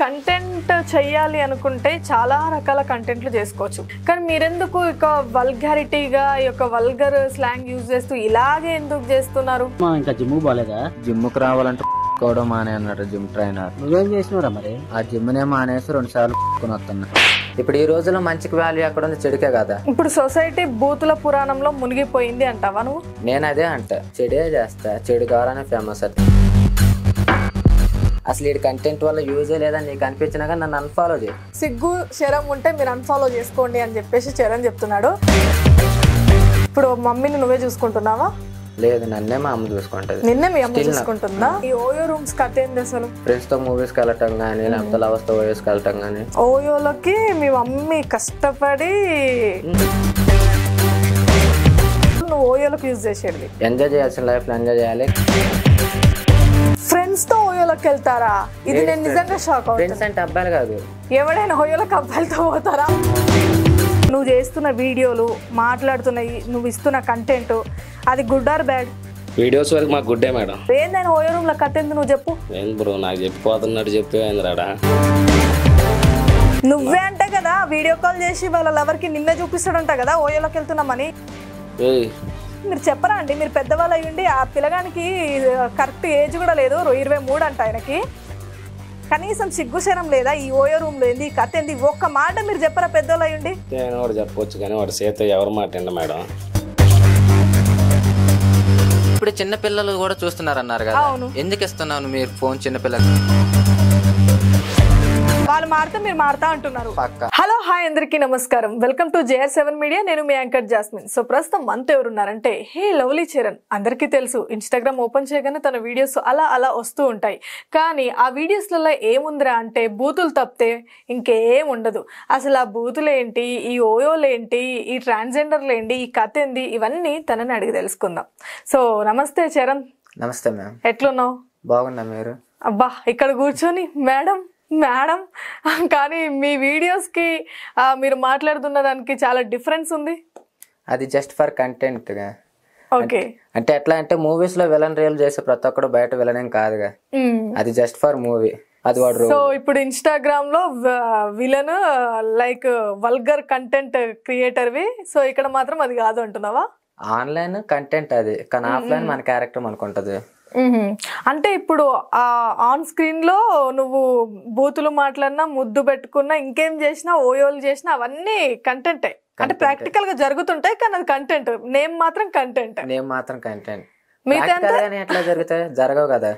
Content చేయాలి అనుకుంటే చాలా రకాల కంటెంట్లు చేసుకోవచ్చు. కానీ మీరెందుకు ఇక వల్గారిటీగా ఈ యొక్క వల్గర్ స్లాంగ్ యూజ్ చేస్తూ ఇలాగే ఎందుకు చేస్తున్నారు? ఇంకా జిమ్ బాలేదా? జిమ్ కు రావాలంటే కోవడం మానే అన్నాడు జిమ్ ట్రైనర్. నువ్వేం చేసినవరా మరి? ఆ జిమ్ నే మానేసి 2 సార్లు వస్తున్నా. ఇప్పుడు ఈ రోజుల్లో మంచికి వాల్యూ ఎక్కడ ఉంది? చెడుకే కదా. ఇప్పుడు సొసైటీ బూతుల పురాణంలో మునిగిపోయింది అంటావా నువ్వు? నేను అదే అంట, చెడే చేస్తా, చెడు కావాలని ఫేమస్ అది. అసలు ఈ కంటెంట్ వల్ల యూజే లేదని నీకు అనిపించినా కానీ నన్ను అన్ఫాలో చేయి. సిగ్గు శరం ఉంటే మీరు అన్ఫాలో చేసుకోండి అని చెప్పేసి చరణ్ చెప్తున్నాడు. ఇప్పుడు మమ్మీని నువ్వే చూసుకుంటున్నావా? లేదు, నన్నే మా అమ్మ చూసుకుంటది. నిన్నే మీ అమ్మ చూసుకుంటుందా? ఈ ఓయో రూమ్స్ కథ ఏంది అసలు? ఫ్రెండ్స్ తో మూవీస్కి వెళ్ళటం కానీ, లేకపోతే లవర్స్ తో ఓయోస్కి వెళ్ళటం కానీ. ఓయోలకి మీ మమ్మీ కష్టపడి నువ్వు ఓయోలకు యూజ్ చేసేది. ఎంజాయ్ చేయాల్సిన లైఫ్ లో ఎంజాయ్ చేయాలి. ఫ్రెండ్స్ తో ఓయోలోకి వెళ్తారా? ఇది నేను నిజంగా షాక్ అవుతాను. ఫ్రెండ్స్ అంటే అబ్బాయిలు కాదు, ఎవడైనా ఓయోలోకి అబ్బాయిలతో పోతారా? నువ్వు చేస్తున్న వీడియోలు, మాట్లాడుతున్నాయి, నువ్వు ఇస్తున్న కంటెంట్ అది గుడ్ ఆర్ బ్యాడ్? వీడియోస్ వరకు మాకు గుడ్డే మేడం. ఏందైనా ఓయో రూమ్ లో కథ ఏంది నువ్వు చెప్పు. ఏం బ్రో నాకు చెప్పిపోతున్నట్టు చెప్పేంది రాడా? నువ్వే అంటే కదా వీడియో కాల్ చేసి వాళ్ళ లవర్ కి నిన్నే చూపిస్తాడంట కదా ఓయోలోకి వెళ్తున్నామని. మీరు చెప్పరా అండి? మీరు పెద్దవాళ్ళు అయ్యండి, ఆ పిల్లగానికి కరెక్ట్ ఏజ్ కూడా లేదు, 23 అంట ఆయనకి. కనీసం సిగ్గుశరం లేదా? ఈ ఓయో రూమ్ లో ఏంది, ఈ కథ ఏంది? ఒక్క మాట మీరు చెప్పరా పెద్దవాళ్ళు అయ్యండి? నేను కూడా చెప్పవచ్చు కానీ వాడు చేత ఎవరి మాట అండి మేడం. ఇప్పుడు చిన్న పిల్లలు కూడా చూస్తున్నారు అన్నారు కదా, ఎందుకు ఇస్తున్నాను మీరు ఫోన్ చిన్న పిల్లలు? వాళ్ళు మారితే మీరు మారుతా అంటున్నారు. హలో హాయ్ అందరికీ నమస్కారం, వెల్కమ్ టు JR7 మీడియా. నేను మీ యాంకర్ జాస్మిన్. సో ప్రస్తుతం మనతో ఎవరున్నారంటే హే లవ్లీ చరణ్. అందరికీ తెలుసు, ఇన్స్టాగ్రామ్ ఓపెన్ చేయగానే తన వీడియోస్ అలా వస్తూ ఉంటాయి. కానీ ఆ వీడియోస్లలో ఏముందిరా అంటే బూతులు తప్పితే ఇంకేం ఉండదు. అసలు ఆ బూతులు ఏంటి, ఈ ఓయోలు ఏంటి, ఈ ట్రాన్స్జెండర్లు ఏంటి, ఈ కథ ఏంటి, ఇవన్నీ తనని అడిగి తెలుసుకుందాం. సో నమస్తే చరణ్. నమస్తే మ్యామ్. ఎట్లున్నావు? బాగున్నా, మీరు? అబ్బా ఇక్కడ కూర్చొని మేడం మేడం కానీ మీ వీడియోస్కి మీరు మాట్లాడుతున్న దానికి చాలా డిఫరెన్స్ ఉంది. అది జస్ట్ ఫర్ కంటెంట్ గా. ఓకే, అంటే ఎట్లా అంటే మూవీస్ లో విలన్ రియల్ చేసే ప్రతి ఒక్కడు బయట విలన్ ఏం కాదుగా, అది జస్ట్ ఫర్ మూవీ. అది వాడు. సో ఇప్పుడు ఇన్స్టాగ్రామ్ లో విలన్ లైక్ వల్గర్ కంటెంట్ క్రియేటర్వి, సో ఇక్కడ మాత్రం అది కాదు అంటున్నావా? ఆన్లైన్ కంటెంట్ అది, కానీ ఆఫ్లైన్ మన క్యారెక్టర్ మనకుంటది. అంటే ఇప్పుడు ఆన్ స్క్రీన్ లో నువ్వు బూతులు మాట్లాడినా, ముద్దు పెట్టుకున్నా, ఇంకేం చేసినా, ఓయోలు చేసినా అవన్నీ కంటెంటే. అంటే ప్రాక్టికల్ గా జరుగుతుంటాయి కానీ అది కంటెంట్. నేమ్ మాత్రం కంటెంట్. ఎట్లా జరుగుతాయి? జరగవు కదా.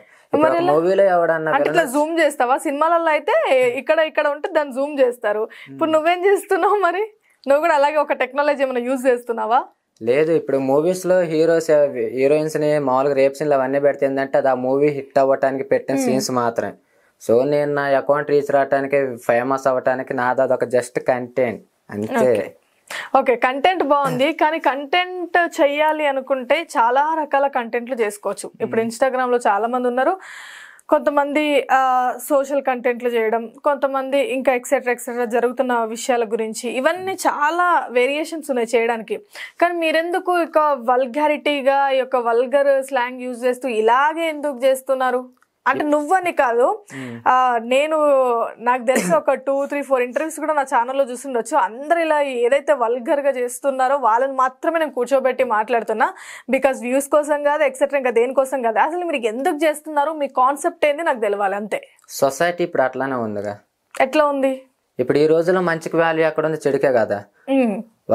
మూవీలో ఎవడన్నా ఇట్లా జూమ్ చేస్తావా? సినిమాలలో అయితే ఇక్కడ ఉంటే దాన్ని జూమ్ చేస్తారు. ఇప్పుడు నువ్వేం చేస్తున్నావు మరి? నువ్వు కూడా అలాగే ఒక టెక్నాలజీ ఏమైనా యూజ్ చేస్తున్నావా? లేదు, ఇప్పుడు మూవీస్ లో హీరోయిన్స్ ని మామూలుగా రేప్ సీన్లు అవన్నీ పెడితే ఏంటంటే అది ఆ మూవీ హిట్ అవ్వటానికి పెట్టిన సీన్స్ మాత్రమే. సో నేను నా అకౌంట్ రీచ్ రావడానికి, ఫేమస్ అవ్వటానికి నాది అదొక జస్ట్ కంటెంట్ అంతే. ఓకే, కంటెంట్ బాగుంది. కానీ కంటెంట్ చెయ్యాలి అనుకుంటే చాలా రకాల కంటెంట్లు చేసుకోవచ్చు. ఇప్పుడు ఇన్స్టాగ్రామ్ లో చాలా మంది ఉన్నారు. కొంతమంది సోషల్ కంటెంట్లు చేయడం, కొంతమంది ఇంకా ఎక్సెట్రా జరుగుతున్న విషయాల గురించి, ఇవన్నీ చాలా వేరియేషన్స్ ఉన్నాయి చేయడానికి. కానీ మీరెందుకు ఇక వల్గారిటీగా ఈ యొక్క వల్గర్ స్లాంగ్ యూజ్ చేస్తూ ఇలాగే ఎందుకు చేస్తున్నారు? అంటే నువ్వని కాదు, నాకు తెలిసి ఒక 2-3-4 ఇంటర్వ్యూస్ కూడా నా ఛానల్లో చూసిండొచ్చు. అందరు ఇలా ఏదైతే వల్గర్ గా చేస్తున్నారో వాళ్ళని మాత్రమే నేను కూర్చోబెట్టి మాట్లాడుతున్నా. బికాస్ వ్యూస్ కోసం కాదు, ఎక్సెట్రా, ఇంకా దేనికోసం కాదు. అసలు మీరు ఎందుకు చేస్తున్నారు, మీ కాన్సెప్ట్ ఏంది నాకు తెలియాలి అంతే. సొసైటీ ఇప్పుడు అట్లానే ఉందిగా. ఎట్లా ఉంది? ఇప్పుడు ఈ రోజుల్లో మంచికి వాల్యూ ఎక్కడ ఉంది? చెడుకే కదా.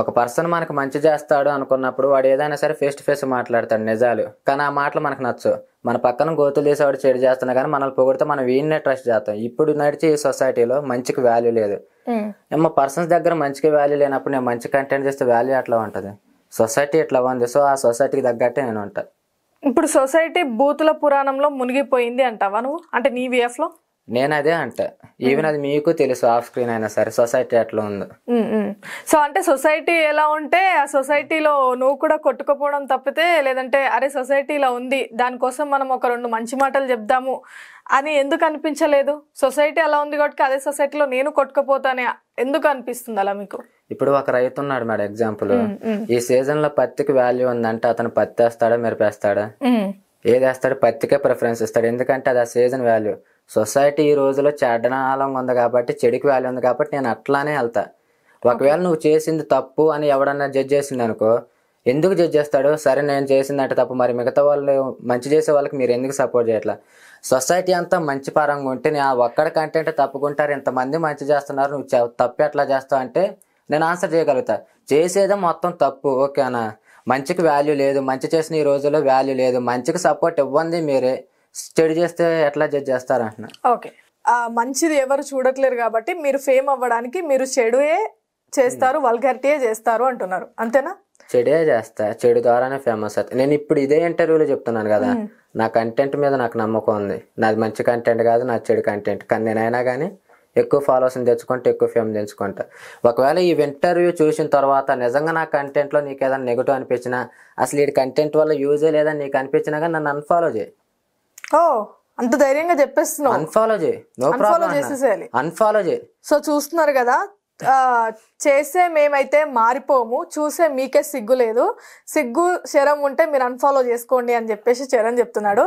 ఒక పర్సన్ మనకు మంచి చేస్తాడు అనుకున్నప్పుడు వాడు ఏదైనా సరే ఫేస్ టు ఫేస్ మాట్లాడతాడు నిజాలు, కానీ ఆ మాటలు మనకు నచ్చు. మన పక్కన గోతులు చేసేవాడు చెడు చేస్తున్నా కానీ మనల్ని పొగిడితే మనం వీడినే ట్రస్ట్ చేస్తాం. ఇప్పుడు నడిచే ఈ సొసైటీలో మంచికి వాల్యూ లేదు. ఏమో పర్సన్స్ దగ్గర మంచికి వాల్యూ లేనప్పుడు నేను మంచి కంటెంట్ చేస్తే వాల్యూ ఎట్లా ఉంటుంది? సొసైటీ ఎట్లా ఉంది, సో ఆ సొసైటీకి తగ్గట్టే నేను ఉంటా. ఇప్పుడు సొసైటీ బూతుల పురాణంలో మునిగిపోయింది అంటావా నువ్వు? అంటే నీ వేఫ్ లో? నేను అదే అంట. ఈవెన్ అది మీకు తెలుసు, ఆఫ్ స్క్రీన్ అయినా సరే సొసైటీ ఎట్లా ఉందో. సో అంటే సొసైటీ ఎలా ఉంటే ఆ సొసైటీలో నువ్వు కూడా కొట్టుకుపోవడం తప్పితే, లేదంటే అరే సొసైటీ ఇలా ఉంది దానికోసం మనం ఒక 2 మంచి మాటలు చెప్దాము అని ఎందుకు అనిపించలేదు? సొసైటీ అలా ఉంది కాబట్టి అదే సొసైటీలో నేను కొట్టుకుపోతానే ఎందుకు అనిపిస్తుంది అలా మీకు? ఇప్పుడు ఒక రైతు ఉన్నాడు మేడం, ఎగ్జాంపుల్, ఈ సీజన్ లో పత్తికి వాల్యూ ఉందంటే అతను పత్తి వేస్తాడా మిరపేస్తాడా? ఏది వేస్తాడు? పత్తికే ప్రిఫరెన్స్ ఇస్తాడు, ఎందుకంటే అది ఆ సీజన్ వాల్యూ. సొసైటీ ఈ రోజులో చెడ్డనాలంగా ఉంది కాబట్టి, చెడుకి వాల్యూ ఉంది కాబట్టి నేను అట్లానే వెళ్తా. ఒకవేళ నువ్వు చేసింది తప్పు అని ఎవడన్నా జడ్జ్ చేసింది అనుకో, ఎందుకు జడ్జ్ చేస్తాడు? సరే నేను చేసిందంటే తప్పు, మరి మిగతా వాళ్ళు మంచి చేసే వాళ్ళకి మీరు ఎందుకు సపోర్ట్ చేయట్లా? సొసైటీ అంతా మంచి పరంగా ఉంటే నేను ఒక్కడి కంటెంట్ తప్పుకుంటారు, ఇంతమంది మంచి చేస్తున్నారు, నువ్వు తప్పు ఎట్లా చేస్తావు అంటే నేను ఆన్సర్ చేయగలుగుతా. చేసేదే మొత్తం తప్పు, ఓకేనా? మంచికి వాల్యూ లేదు, మంచి చేసిన ఈ రోజుల్లో వాల్యూ లేదు, మంచికి సపోర్ట్ ఇవ్వండి మీరే, చెడు చేస్తే ఎట్లా జడ్జ్ చేస్తారు అంటున్నా. ఓకే, మంచిది ఎవరు చూడట్లేరు కాబట్టి మీరు ఫేమ్ అవ్వడానికి మీరు చెడుయే చేస్తారు, వల్గారిటీయే చేస్తారు అంటున్నారు, అంతేనా? చెడే చేస్తా, చెడు ద్వారానే ఫేమస్ అవుతా. నేను ఇప్పుడు ఇదే ఇంటర్వ్యూలో చెప్తున్నాను కదా, నా కంటెంట్ మీద నాకు నమ్మకం ఉంది. నాది మంచి కంటెంట్ కాదు, నా చెడు కంటెంట్. కానీ నేనైనా కానీ ఎక్కువ ఫాలోవర్స్ని తెచ్చుకుంటే ఎక్కువ ఫేమ్ తెచ్చుకుంటా. ఒకవేళ ఈ ఇంటర్వ్యూ చూసిన తర్వాత నిజంగా నా కంటెంట్లో నీకు ఏదైనా నెగిటివ్ అనిపించినా, అసలు ఈ కంటెంట్ వల్ల యూజే లేదని నీకు అనిపించినా కానీ నన్ను అన్ఫాలో చేయి. ఓ, అంత ధైర్యంగా చెప్పేస్తున్నావు. అన్ఫాలో చేయి, నో ప్రాబ్లం, చేసేసేయాలి. అన్ఫాలో చేయి. సో చూస్తున్నారు కదా, చేసే మేమైతే మారిపోము, చూసే మీకే సిగ్గు లేదు, సిగ్గు శరం ఉంటే మీరు అన్ఫాలో చేసుకోండి అని చెప్పేసి చరణ్ చెప్తున్నాడు.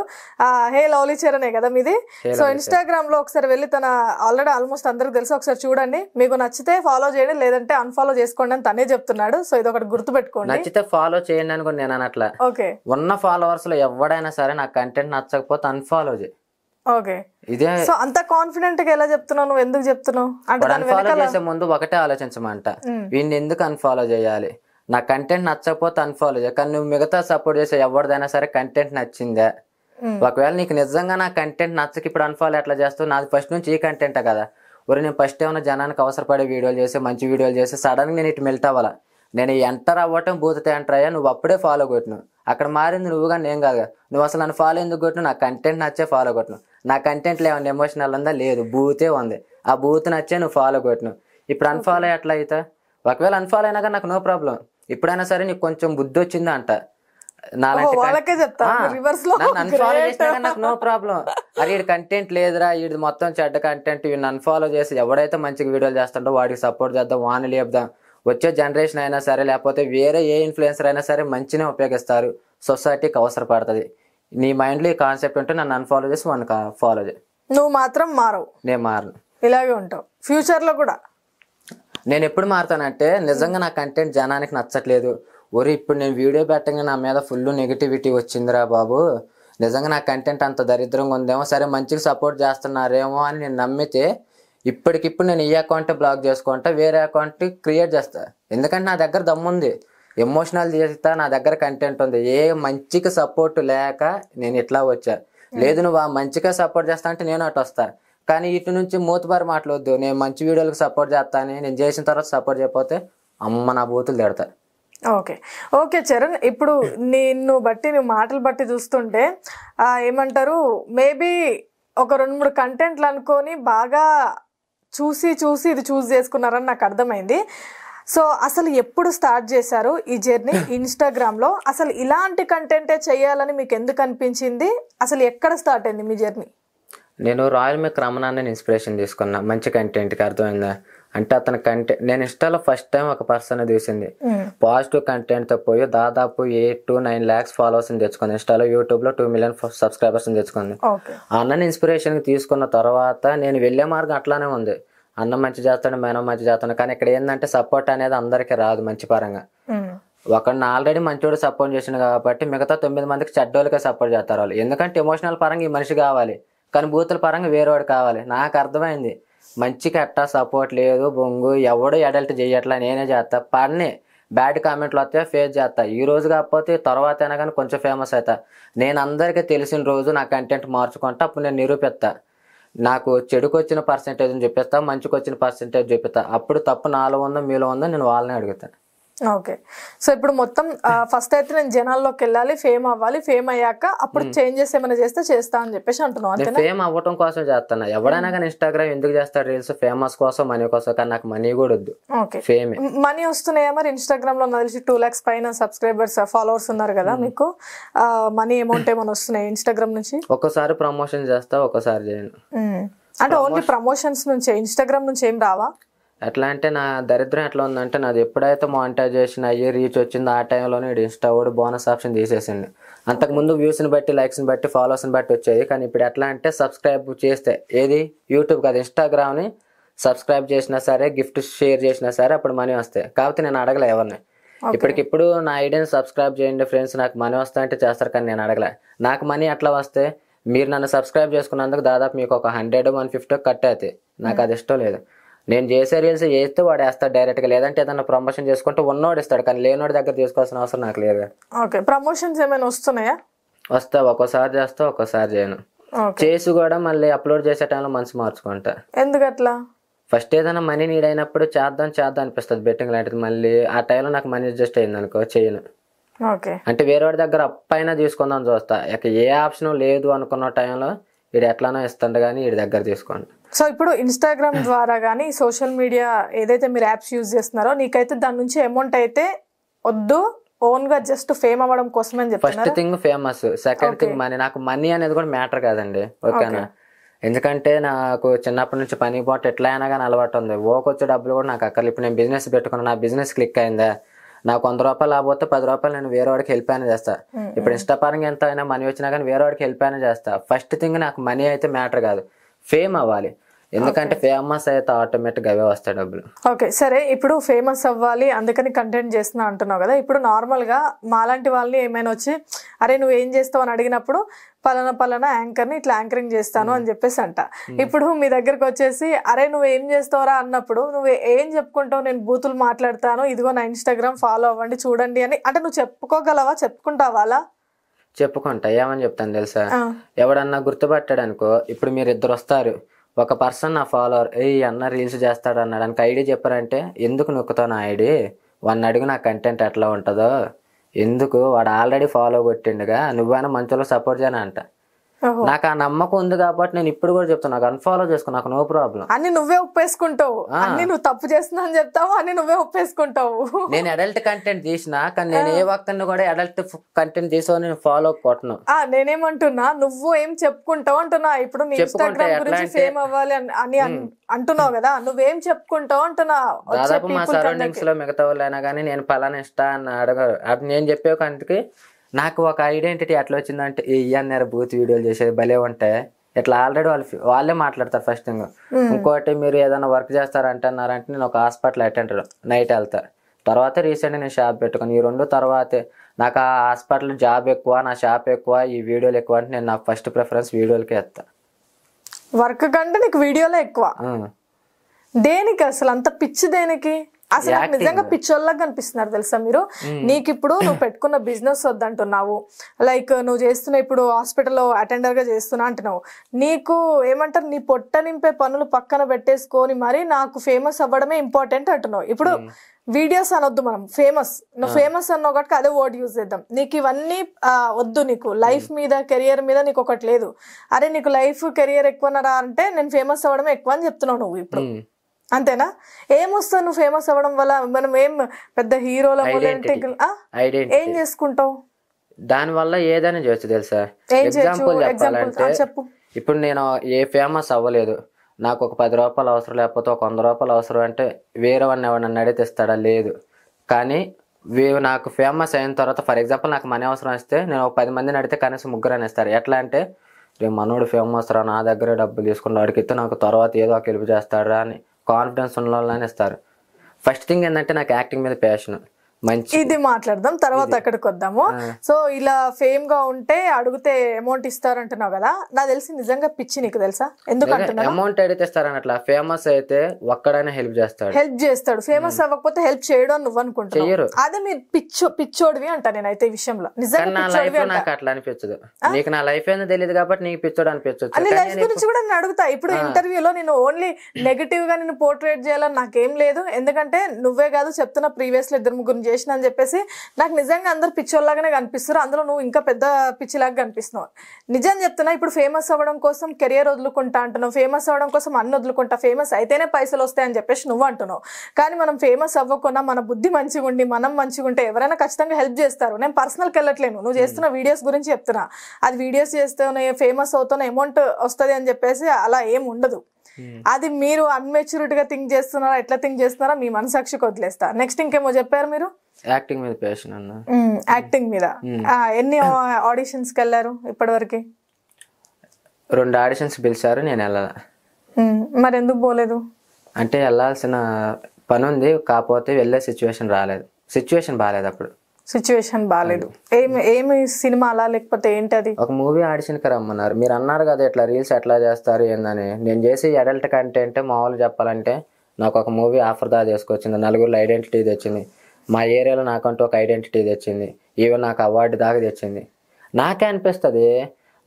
హే లవ్లీ చరణే కదా మీది. సో ఇన్స్టాగ్రామ్ లో ఒకసారి వెళ్ళి తన ఆల్రెడీ ఆల్మోస్ట్ అందరికి తెలుసు, ఒకసారి చూడండి, మీకు నచ్చితే ఫాలో చేయండి, లేదంటే అన్ఫాలో చేసుకోండి అని తనే చెప్తున్నాడు. సో ఇది ఒకటి గుర్తుపెట్టుకోండి. నచ్చితే ఫాలో చేయండి అనుకో, నేను అనట్లా. ఓకే, ఉన్న ఫాలోవర్స్ లో ఎవడైనా సరే నా కంటెంట్ నచ్చకపోతే అన్ఫాలో చేయి. ఓకే, ఇదే. సో అంత కాన్ఫిడెంట్ గా ఎలా చెప్తున్నావు, నువ్వు ఎందుకు చెప్తున్నావు అంటే? అన్ఫాలో చేసే ముందు ఒకటే ఆలోచించమంట, వీడిని ఎందుకు అన్ఫాలో చేయాలి? నా కంటెంట్ నచ్చకపోతే అన్ఫాలో చేయ. కానీ నువ్వు మిగతా సపోర్ట్ చేసే ఎవరిదైనా సరే కంటెంట్ నచ్చిందా? ఒకవేళ నీకు నిజంగా నా కంటెంట్ నచ్చక ఇప్పుడు అన్ఫాలో ఎట్లా చేస్తావు? నాది ఫస్ట్ నుంచి ఈ కంటెంటే కదా. నేను ఫస్ట్ ఏమైనా జనానికి అవసరపడే వీడియోలు చేసి, మంచి వీడియోలు చేసి, సడన్ గా నేను ఇటు మెల్ట్ అవ్వాలా? నేను ఎంటర్ అవ్వటం బూతితే ఎంటర్ అయ్యా, నువ్వు అప్పుడే ఫాలో కొట్టిను. అక్కడ మారింది నువ్వు కానీ నేను కాదు. నువ్వు అసలు నన్ను ఫాలో ఎందుకు కొట్టిను? నా కంటెంట్ నచ్చే ఫాలో కొట్టిను. నా కంటెంట్లో ఏమన్నా ఎమోషనల్ ఉందా? లేదు, బూతే ఉంది. ఆ బూత్ నచ్చే నువ్వు ఫాలో కొట్టిను. ఇప్పుడు అన్ఫాలో ఎట్లా అవుతా? ఒకవేళ అన్ఫాలో అయినా కానీ నాకు నో ప్రాబ్లం. ఇప్పుడైనా సరే నీకు కొంచెం బుద్ధి వచ్చిందా అంట, అన్ఫాలో చేసినా కానీ నాకు నో ప్రాబ్లం. అరే వీడి కంటెంట్ లేదురా, వీడి మొత్తం చెడ్డ కంటెంట్, వీడిని అన్ఫాలో చేసి ఎవడైతే మంచిగా వీడియోలు చేస్తుండో వాడికి సపోర్ట్ చేద్దాం, వాని లేపుదాం. వచ్చే జనరేషన్ అయినా సరే, లేకపోతే వేరే ఏ ఇన్ఫ్లుయెన్సర్ అయినా సరే మంచినే ఉపయోగిస్తారు, సొసైటీకి అవసరపడుతుంది. నీ మైండ్లో ఈ కాన్సెప్ట్ ఉంటే నన్ను అన్ఫాలో చేసి వాడిని ఫాలో చేయి. నువ్వు మాత్రం మారవు. నేను మారను, ఇలాగే ఉంటావు ఫ్యూచర్ లో కూడా. నేను ఎప్పుడు మారుతానంటే నిజంగా నా కంటెంట్ జనానికి నచ్చట్లేదు, ఒరి ఇప్పుడు నేను వీడియో పెట్టగా నా మీద ఫుల్ నెగిటివిటీ వచ్చిందిరా బాబు, నిజంగా నా కంటెంట్ అంత దరిద్రంగా ఉందేమో, సరే మంచిగా సపోర్ట్ చేస్తున్నారేమో అని నేను నమ్మితే ఇప్పటికిప్పుడు నేను ఈ అకౌంట్ బ్లాక్ చేసుకుంటా, వేరే అకౌంట్ క్రియేట్ చేస్తా. ఎందుకంటే నా దగ్గర దమ్ముంది, ఎమోషనల్ చేస్తా, నా దగ్గర కంటెంట్ ఉంది. ఏ మంచిగా సపోర్ట్ లేక నేను ఇట్లా వచ్చా. లేదు నువ్వు ఆ మంచిగా సపోర్ట్ చేస్తా అంటే నేను అటు వస్తా. కానీ ఇటు నుంచి మూతబారి మాట్లాడొద్దు, నేను మంచి వీడియోలకు సపోర్ట్ చేస్తాను, నేను చేసిన తర్వాత సపోర్ట్ చేయకపోతే అమ్మ నా బూతులు తిడతా. ఓకే, ఓకే చరణ్, ఇప్పుడు నిన్ను బట్టి నువ్వు మాటలు బట్టి చూస్తుంటే ఏమంటారు, మేబీ ఒక 2-3 కంటెంట్లు అనుకొని బాగా చూసి ఇది చూస్ చేసుకున్నారని నాకు అర్థమైంది. సో అసలు ఎప్పుడు స్టార్ట్ చేశారు ఈ జర్నీ ఇన్స్టాగ్రామ్ లో? అసలు ఇలాంటి కంటెంటే చేయాలని మీకు ఎందుకు అనిపించింది? అసలు ఎక్కడ స్టార్ట్ అయింది మీ జర్నీ? నేను రాయల్ మేక్ రమణాన్ని ఇన్స్పిరేషన్ తీసుకున్నా మంచి కంటెంట్కి, అర్థమైందా? అంటే అతని కంటెంట్ నేను ఇన్స్టాలో ఫస్ట్ టైం ఒక పర్సన్ తీసింది పాజిటివ్ కంటెంట్తో పోయి దాదాపు 8 to 9 lakhs ఫాలోవర్స్ని తెచ్చుకుంది. ఇన్స్టాలో, యూట్యూబ్లో 2 million సబ్స్క్రైబర్స్ని తెచ్చుకుంది. ఆ అన్నని ఇన్స్పిరేషన్కి తీసుకున్న తర్వాత నేను వెళ్ళే మార్గం అట్లానే ఉంది. అన్న మంచి చేస్తాడు, మేనం మంచి చేస్తాడు. కానీ ఇక్కడ ఏంటంటే సపోర్ట్ అనేది అందరికీ రాదు మంచి పరంగా. ఒకడిని ఆల్రెడీ మంచోడు సపోర్ట్ చేసిండు కాబట్టి మిగతా 9 మందికి చెడ్డోళ్ళకే సపోర్ట్ చేస్తారు వాళ్ళు. ఎందుకంటే ఎమోషనల్ పరంగా ఈ మనిషి కావాలి, కానీ బూతుల పరంగా వేరేవాడు కావాలి. నాకు అర్థమైంది మంచికి అట్టా సపోర్ట్ లేదు, బొంగు ఎవడో అడల్ట్ చేయట్లా, నేనే చేస్తా. పని బ్యాడ్ కామెంట్లు వస్తే ఫేస్ చేస్తా. ఈ రోజు కాకపోతే తర్వాత అయినా కానీ కొంచెం ఫేమస్ అవుతా. నేను అందరికీ తెలిసిన రోజు నా కంటెంట్ మార్చుకుంటా, అప్పుడు నేను నిరూపిస్తా. నాకు చెడుకు వచ్చిన పర్సెంటేజ్ చెప్పేస్తా, మంచికి వచ్చిన పర్సెంటేజ్ చెప్పేస్తా. అప్పుడు తప్పు నాలో ఉందో మీలో ఉందో నేను వాళ్ళని అడుగుతాను. ఓకే, సో ఇప్పుడు మొత్తం ఫస్ట్ అయితే నేను జనాల్లోకి వెళ్ళాలి, ఫేమ్ అవ్వాలి, ఫేమ్ అయ్యాక అప్పుడు చేంజెస్ ఏమైనా చేస్తా అని చెప్పేసి అంటున్నావు అంతే? ఫేమ్ అవ్వటం కోసం చేస్తాను. ఎవడైనా కానీ ఇన్స్టాగ్రామ్ ఎందుకు చేస్తాడు రీల్స్? ఫేమస్ కోసం, మనీ కోసం. కానీ నాకు మనీ కూడా వద్దు, ఫేమ్. మనీ వస్తున్నాయా మరి ఇన్స్టాగ్రామ్ లో? నాకు తెలిసి 2 lakhs పైన సబ్స్క్రైబర్స్ ఫాలోవర్స్ ఉన్నారు కదా మీకు, మనీ అమౌంట్ ఏమైనా వస్తున్నాయి ఇన్స్టాగ్రామ్ నుంచి? ఒక్కసారి ప్రమోషన్ చేస్తా, ఒక్కసారి చేయను. అంటే ఓన్లీ ప్రమోషన్స్ నుంచి, ఇన్స్టాగ్రామ్ నుంచి ఏం రావా? ఎట్లా అంటే నా దరిద్రం ఎట్లా ఉందంటే, నాది ఎప్పుడైతే మానిటైజేషన్ అయ్యి రీచ్ వచ్చిందో ఆ టైంలోనే ఇన్స్టా వాడు బోనస్ ఆప్షన్ తీసేసిండు. అంతకుముందు వ్యూస్ని బట్టి లైక్స్ని బట్టి ఫాలోవర్స్ని బట్టి వచ్చేది. కానీ ఇప్పుడు ఎట్లా అంటే సబ్స్క్రైబ్ చేస్తే ఏది యూట్యూబ్ కాదు ఇన్స్టాగ్రామ్ని సబ్స్క్రైబ్ చేసినా సరే గిఫ్ట్ షేర్ చేసినా సరే అప్పుడు మనీ వస్తాయి. కాకపోతే నేను అడగలే ఎవరిని. ఇప్పటికిప్పుడు నా ఐడియాని సబ్స్క్రైబ్ చేయండి ఫ్రెండ్స్ నాకు మనీ వస్తాయంటే చేస్తారు, కానీ నేను అడగలే. నాకు మనీ ఎట్లా వస్తే మీరు నన్ను సబ్స్క్రైబ్ చేసుకున్నందుకు దాదాపు మీకు ఒక 100-150 కట్ అవుతాయి. నాకు అది ఇష్టం లేదు. నేను చేసే రీల్స్ చేస్తే వాడు వేస్తాడు డైరెక్ట్గా, లేదంటే ఏదైనా ప్రమోషన్ చేసుకుంటే ఉన్నోడు ఇస్తాడు, కానీ లేనోడి దగ్గర తీసుకోవాల్సిన అవసరం నాకు లేదు. ఓకే, ప్రమోషన్స్ ఏమైనా వస్తున్నాయా? వస్తా, ఒక్కోసారి చేస్తా ఒక్కోసారి చేయను. చేసి కూడా మళ్ళీ అప్లోడ్ చేసే టైంలో మనసు మార్చుకుంటా. ఎందుకు అట్లా? ఫస్ట్ ఏదైనా మనీ నీడ్ అయినప్పుడు చేద్దాం అనిపిస్తుంది బెట్టింగ్ లాంటిది. మళ్ళీ ఆ టైంలో నాకు మనీ అడ్జస్ట్ అయింది అనుకో చేయను. అంటే వేరే వాడి దగ్గర అప్పైనా తీసుకుందాం చూస్తా. ఇక ఏ ఆప్షన్ లేదు అనుకున్న టైంలో వీడు ఎట్లానో ఇస్తుండ కానీ వీడి దగ్గర తీసుకోండి. సో ఇప్పుడు ఇన్స్టాగ్రామ్ ద్వారా కానీ సోషల్ మీడియా ఏదైతే మీరు యాప్స్ యూజ్ చేస్తున్నారో నీకైతే దాని నుంచి అమౌంట్ అయితే వద్దు, ఓన్ గా జస్ట్ ఫేమ్ అవ్వడం కోసమని చెప్తున్నారు. First thing famous, second thing money. నాకు మనీ అనేది కూడా మ్యాటర్ కాదండి, ఓకేనా? ఎందుకంటే నాకు చిన్నప్పటి నుంచి పని పోటీ ఎట్లా అయినా కానీ అలవాటు ఉంది. ఓకొచ్చే డబ్బులు కూడా నాకు అక్కర్లేదు. ఇప్పుడు నేను బిజినెస్ పెట్టుకున్నా, నా బిజినెస్ క్లిక్ అయిందా, నాకు 100 రూపాయలు లాభపోతే 10 రూపాయలు నేను వేరే వాడికి హెల్ప్ అయినా చేస్తా. ఇప్పుడు ఇన్స్టా పరంగా ఎంత అయినా మనీ వచ్చినా కానీ వేరే వాడికి హెల్ప్ అయినా చేస్తా. ఫస్ట్ థింగ్ నాకు మనీ అయితే మ్యాటర్ కాదు, ఫేమ్ అవ్వాలి. ఎందుకంటే ఫేమస్ అయితే ఆటోమేటిక్గా అవే వస్తాయి డబ్బులు. ఓకే సరే, ఇప్పుడు ఫేమస్ అవ్వాలి అందుకని కంటెంట్ చేస్తున్నా అంటున్నావు కదా. ఇప్పుడు నార్మల్ గా మాలాంటి వాళ్ళని ఏమైనా వచ్చి అరే నువ్వు ఏం చేస్తావు అని అడిగినప్పుడు పలానా యాంకర్ని ఇట్లా యాంకరింగ్ చేస్తాను అని చెప్పేసి అంట. ఇప్పుడు మీ దగ్గరకు వచ్చేసి అరే నువ్వు ఏం చేస్తావురా అన్నప్పుడు నువ్వు ఏం చెప్పుకుంటావు? నేను బూతులు మాట్లాడతాను, ఇదిగో నా ఇన్స్టాగ్రామ్ ఫాలో అవ్వండి చూడండి అని అంటే నువ్వు చెప్పుకోగలవా? చెప్పుకుంటావా? అలా చెప్పుకుంటా. ఏమని చెప్తాను తెలుసా? ఎవడన్నా గుర్తుపట్టాడు అనుకో, ఇప్పుడు మీరు ఇద్దరు వస్తారు, ఒక పర్సన్ నా ఫాలోవర్ ఏ అన్న రీల్స్ చేస్తాడు అన్నాడు అనుకో, ఐడి చెప్పారంటే ఎందుకు నొక్కుతావు నా ఐడి, వాడిని అడుగు నా కంటెంట్ ఎట్లా ఉంటుందో, ఎందుకు వాడు ఆల్రెడీ ఫాలో కొట్టిండుగా, నువ్వైనా మంచిలో సపోర్ట్ చేయను అంట. నాకు ఆ నమ్మకం ఉంది కాబట్టి నేను ఇప్పుడు కూడా చెప్తాను, నాకు అన్ఫాలో చేసుకో, నాకు నో ప్రాబ్లం. అన్ని నువ్వే ఒప్పేసుకుంటావు, అన్ని నువ్వు తప్పు చేస్తున్నా అని చెప్తావు, అన్ని నువ్వే ఒప్పేసుకుంటావు. నేను అడల్ట్ కంటెంట్ తీసినా కానీ నేను ఏ ఒక్కరిని కూడా అడల్ట్ కంటెంట్ తీసో నేను ఫాలో కొట్టను. నేనేమంటున్నా, నువ్వు ఏం చెప్పుకుంటావు అంటున్నా. ఇప్పుడు నీ ఇన్స్టాగ్రామ్ గురించి ఫేమ్ అవ్వాలి అని అంటున్నావు కదా, నువ్వేం చెప్పుకుంటావు అంటున్నా. దాదాపు మా సరౌండింగ్స్ లో మిగతా వాళ్ళు అయినా కానీ నేను పలానా ఇష్టా అని అడగరు. అది నేను చెప్పే కంటికి నాకు ఒక ఐడెంటిటీ ఎట్లా వచ్చిందంటే అన్నారు బూత్ వీడియోలు చేసేది భలే ఉంటాయి ఇట్లా ఆల్రెడీ వాళ్ళే మాట్లాడతారు ఫస్ట్ థింగ్. ఇంకోటి మీరు ఏదైనా వర్క్ చేస్తారంటున్నారంటే నేను ఒక హాస్పిటల్ అటెండర్ నైట్ వెళ్తా, తర్వాత రీసెంట్గా నేను షాప్ పెట్టుకుని, ఈ రెండు తర్వాతే నాకు ఆ హాస్పిటల్ జాబ్ ఎక్కువ, నా షాప్ ఎక్కువ, ఈ వీడియోలు ఎక్కువ అంటే నేను నాకు ఫస్ట్ ప్రిఫరెన్స్ వీడియోలకే ఇస్తా. వర్క్ కంటే నీకు వీడియోలే ఎక్కువ? దేనికి అసలు అంత పిచ్చి దేనికి? అసలు నిజంగా పిచ్చోళ్ళగా కనిపిస్తున్నారు తెలుసా మీరు. నీకు ఇప్పుడు నువ్వు పెట్టుకున్న బిజినెస్ వద్దంటున్నావు, లైక్ నువ్వు చేస్తున్న ఇప్పుడు హాస్పిటల్లో అటెండర్ గా చేస్తున్నా అంటున్నావు. నీకు ఏమంటారు, నీ పొట్ట నింపే పనులు పక్కన పెట్టేసుకొని మరి నాకు ఫేమస్ అవ్వడమే ఇంపార్టెంట్ అంటున్నావు. ఇప్పుడు వీడియోస్ అనొద్దు, మనం ఫేమస్, నువ్వు ఫేమస్ అన్నావు కాబట్టి అదే వర్డ్ యూజ్ చేద్దాం. నీకు ఇవన్నీ వద్దు, నీకు లైఫ్ మీద కెరియర్ మీద నీకు ఒకటి లేదు. అరే నీకు లైఫ్ కెరియర్ ఎక్కువనరా అంటే నేను ఫేమస్ అవ్వడమే ఎక్కువ అని చెప్తున్నావు నువ్వు ఇప్పుడు, అంతేనా? ఏమొస్తావు నువ్వు ఫేమస్ అవ్వడం వల్ల? మనం ఏం పెద్ద హీరోల ఏం చేసుకుంటావు? దాని వల్ల ఏదైనా చేయొచ్చు తెలుసా. ఎగ్జాంపుల్ చెప్పాలంటే ఇప్పుడు నేను ఏ ఫేమస్ అవ్వలేదు, నాకు ఒక 10 రూపాయలు అవసరం, లేకపోతే ఒక 100 రూపాయలు అవసరం అంటే వేరే వాడిని ఎవరిని అడిగితే ఇస్తాడా? లేదు. కానీ నాకు ఫేమస్ అయిన తర్వాత ఫర్ ఎగ్జాంపుల్ నాకు మనీ అవసరం వస్తే నేను ఒక 10 మందిని అడిగితే కనీసం 3 అని ఇస్తారు. ఎట్లా అంటే రేపు మనోడు ఫేమస్ రా, నా దగ్గరే డబ్బులు తీసుకుని వాడికి ఇస్తే నాకు తర్వాత ఏదో ఒక హెల్ప్ చేస్తాడా అని కాన్ఫిడెన్స్ ఉన్న వాళ్ళని ఇస్తారు. ఫస్ట్ థింగ్ ఏంటంటే నాకు యాక్టింగ్ మీద ప్యాషన్. ఇది మాట్లాడదాం తర్వాత అక్కడికి వద్దాము. సో ఇలా ఫేమ్ గా ఉంటే అడిగితే అమౌంట్ ఇస్తారంటున్నావు కదా, నాకు తెలిసి నిజంగా పిచ్చి నీకు తెలుసా? ఎందుకంటే అమౌంట్ అడిగితే ఇస్తారని అట్లా, ఫేమస్ అయితే ఒక్కడైనా హెల్ప్ చేస్తాడు. ఫేమస్ అవ్వకపోతే హెల్ప్ చేయడం నువ్వు అనుకుంటున్నావు. అదే మీరు పిచ్చోడివి అంట నేనైతే ఈ విషయంలో. నిజంగా నాకు అట్లా అనిపించదు. నీకు నా లైఫ్ ఏందో తెలియదు కాబట్టి నీకు పిచ్చోడు అనిపించదు. నీ లైఫ్ గురించి కూడా నేను అడుగుతా. ఇప్పుడు ఇంటర్వ్యూలో నేను ఓన్లీ నెగటివ్ గా నేను పోర్ట్రేట్ చేయాలని నాకేం లేదు. ఎందుకంటే నువ్వే కాదు చెప్తున్నా, ప్రీవియస్ లో 2-3 చేసిన అని చెప్పేసి నాకు నిజంగా అందరు పిచ్చోళ్ళగానే కనిపిస్తారు, అందులో నువ్వు ఇంకా పెద్ద పిచ్చిలాగా కనిపిస్తున్నావు. నిజం చెప్తున్నా, ఇప్పుడు ఫేమస్ అవ్వడం కోసం కెరియర్ వదులుకుంటా అంటున్నావు, ఫేమస్ అవ్వడం కోసం అన్ని వదులుకుంటా, ఫేమస్ అయితేనే పైసలు వస్తాయని చెప్పేసి నువ్వు అంటున్నావు. కానీ మనం ఫేమస్ అవ్వకుండా మన బుద్ధి మంచిగా ఉండి మనం మంచిగా ఉంటే ఎవరైనా ఖచ్చితంగా హెల్ప్ చేస్తారు. నేను పర్సనల్కి వెళ్ళట్లేను, నువ్వు చేస్తున్న వీడియోస్ గురించి చెప్తున్నా. అది వీడియోస్ చేస్తేనే ఫేమస్ అవుతానే అమౌంట్ వస్తుంది అని చెప్పేసి అలా ఏం ఉండదు. అది మీరు అన్మెచ్యూరిటీ గా థింక్ చేస్తున్నారా, ఎట్లా థింక్ చేస్తున్నారా మీ మనసాక్షికి వదిలేస్తా. నెక్స్ట్ ఇంకేమో చెప్పారు మీరు? యాక్టింగ్ మీద ప్యాషన్ అన్న. యాక్టింగ్ మీద ఎన్ని ఆడిషన్స్కి వెళ్ళారు ఇప్పటివరకు? 2 ఆడిషన్స్ పిలిచారు, నేను వెళ్ళాల. మరి ఎందుకు పోలేదు? అంటే వెళ్ళాల్సిన పని ఉంది, కాకపోతే వెళ్ళే సిచ్యువేషన్ రాలేదు. సిచ్యువేషన్ బాగాలేదు అప్పుడు. సిచ్యువేషన్ బాగాలేదు. ఏమి సినిమా అలా లేకపోతే ఏంటి అది? ఒక మూవీ ఆడిషన్కి రమ్మన్నారు. మీరు అన్నారు కదా ఇట్లా రీల్స్ ఎట్లా చేస్తారు ఏందని. నేను చేసి అడల్ట్ కంటెంట్ మామూలు చెప్పాలంటే నాకు ఒక మూవీ ఆఫర్ దా తీసుకొచ్చింది, 4 ఐడెంటిటీ తెచ్చింది, మా ఏరియాలో నాకంటూ ఒక ఐడెంటిటీ తెచ్చింది, ఈవెన్ నాకు అవార్డు దాకా తెచ్చింది. నాకే అనిపిస్తుంది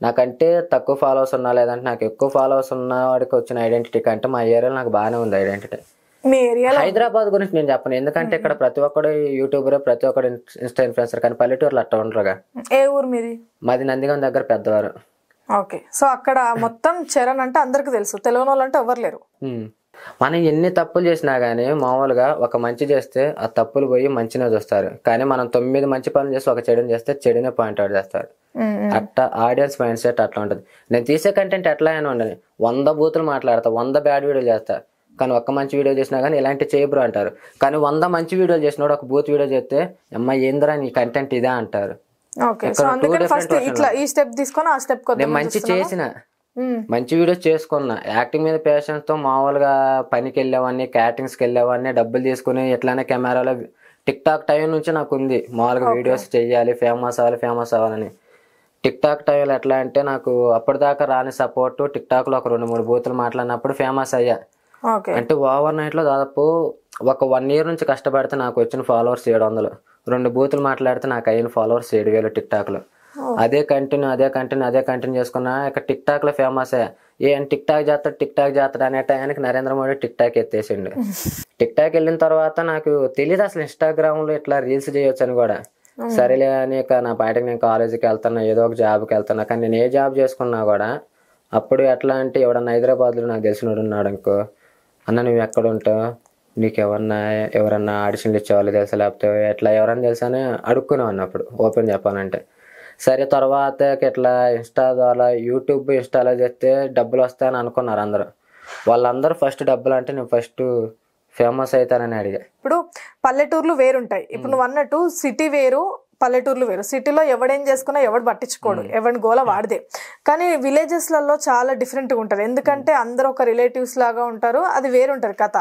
నాకంటే తక్కువ ఫాలోవర్స్ ఉన్నా లేదంటే నాకు ఎక్కువ ఫాలోవర్స్ ఉన్న వాడికి వచ్చిన ఐడెంటిటీ కంటే మా ఏరియాలో నాకు బాగానే ఉంది ఐడెంటిటీ. మీ ఏరియాలో హైదరాబాద్ గురించి నేను చెప్పను, ఎందుకంటే ఇక్కడ ప్రతి ఒక్కడు యూట్యూబర్, ప్రతి ఒక్కడు ఇన్స్టా ఇన్ఫ్లుయెన్సర్, కానీ పల్లెటూరులో అట్లా ఉండరుగా. ఏ ఊరు మీది? మాది నందిగం దగ్గర పెద్దవారు. ఓకే, సో అక్కడ మొత్తం చరణ్ అంటే అందరికి తెలుసు, తెలియని వాళ్ళు అంటే ఎవరు లేరు. మనం ఎన్ని తప్పులు చేసినా గానీ మామూలుగా ఒక మంచి చేస్తే ఆ తప్పులు పోయి మంచినే చూస్తారు, కానీ మనం 9 మంచి పనులు చేసి ఒక చెడుని చేస్తే చెడునే పాయింట్ అవుట్ చేస్తారు. అట్లా ఆడియన్స్ మైండ్ సెట్ అట్లా ఉంటుంది. నేను తీసే కంటెంట్ ఎట్లా అయినా ఉండదు, 100 బూతులు మాట్లాడతా, 100 బ్యాడ్ వీడియోలు చేస్తా, కానీ ఒక్క మంచి వీడియో చేసినా కానీ ఇలాంటి చేయబ్రో అంటారు. కానీ 100 మంచి వీడియోలు చేసినాడు ఒక బూత్ వీడియో చేస్తే అమ్మ ఏందిరా నీ కంటెంట్ ఇదా అంటారు. నేను మంచి చేసిన మంచి వీడియోస్ చేసుకున్నా, యాక్టింగ్ మీద ప్యాషన్స్ తో మామూలుగా పనికి వెళ్ళేవాడిని, క్యాటరింగ్స్కి వెళ్ళేవాడిని, డబ్బులు తీసుకుని ఎట్లానే కెమెరాలో టిక్ టాక్ టైం నుంచి నాకు ఉంది మామూలుగా వీడియోస్ చెయ్యాలి, ఫేమస్ అవ్వాలని. టిక్ టాక్ టైంలో ఎట్లా అంటే నాకు అప్పటిదాకా రాని సపోర్ట్ టిక్ టాక్ లో ఒక 2-3 బూతులు మాట్లాడినప్పుడు ఫేమస్ అయ్యా. అంటే ఓవర్ నైట్ లో దాదాపు ఒక 1 year నుంచి కష్టపడితే నాకు వచ్చిన ఫాలోవర్స్ 700, 2 బూతులు మాట్లాడితే నాకు అయిన ఫాలోవర్స్ 7,000 టిక్ టాక్ లో. అదే కంటిన్యూ చేసుకున్నా ఇక టిక్ టాక్ లో ఫేమస్ అయ్యా. టిక్ టాక్ చేస్తాడు అనే టైంకి నరేంద్ర మోడీ టిక్ టాక్ ఎత్తేసిండు. టిక్ టాక్ వెళ్ళిన తర్వాత నాకు తెలియదు అసలు ఇన్స్టాగ్రామ్ లో ఇట్లా రీల్స్ చేయొచ్చు అని కూడా. సరేలే అని ఇక నా బయటకు నేను కాలేజీకి వెళ్తున్నా, ఏదో ఒక జాబ్కి వెళ్తున్నా, కానీ నేను ఏ జాబ్ చేసుకున్నా కూడా అప్పుడు ఎట్లా అంటే ఎవడన్నా హైదరాబాద్లో నాకు తెలిసినోడు ఉన్నాడు అనుకో, అన్న నువ్వు ఎక్కడ ఉంటావు, నీకు ఎవరన్నా ఆడిషన్లు ఇచ్చేవాళ్ళు తెలుసా, లేకపోతే ఎట్లా ఎవరన్నా తెలుసా అని అడుక్కున్నావు అన్నప్పుడు ఓపెన్ చెప్పాలంటే. సరే తర్వాత ఇట్లా ఇన్స్టా ద్వారా ఇన్స్టాలో చేస్తే డబ్బులు వస్తాయని అనుకున్నారు అందరూ. వాళ్ళందరూ ఫస్ట్ డబ్బులు అంటే నేను ఫస్ట్ ఫేమస్ అవుతానని అడిగా. ఇప్పుడు పల్లెటూర్లు వేరుంటాయి, ఇప్పుడు నువ్వు అన్నట్టు సిటీ వేరు, పల్లెటూర్లు వేరు. సిటీలో ఎవడేం చేసుకున్నా ఎవడు పట్టించుకోడు, ఎవరి గోల వాడిదే. కానీ విలేజెస్లలో చాలా డిఫరెంట్గా ఉంటుంది, ఎందుకంటే అందరూ ఒక రిలేటివ్స్ లాగా ఉంటారు, అది వేరుంటుంది కథ.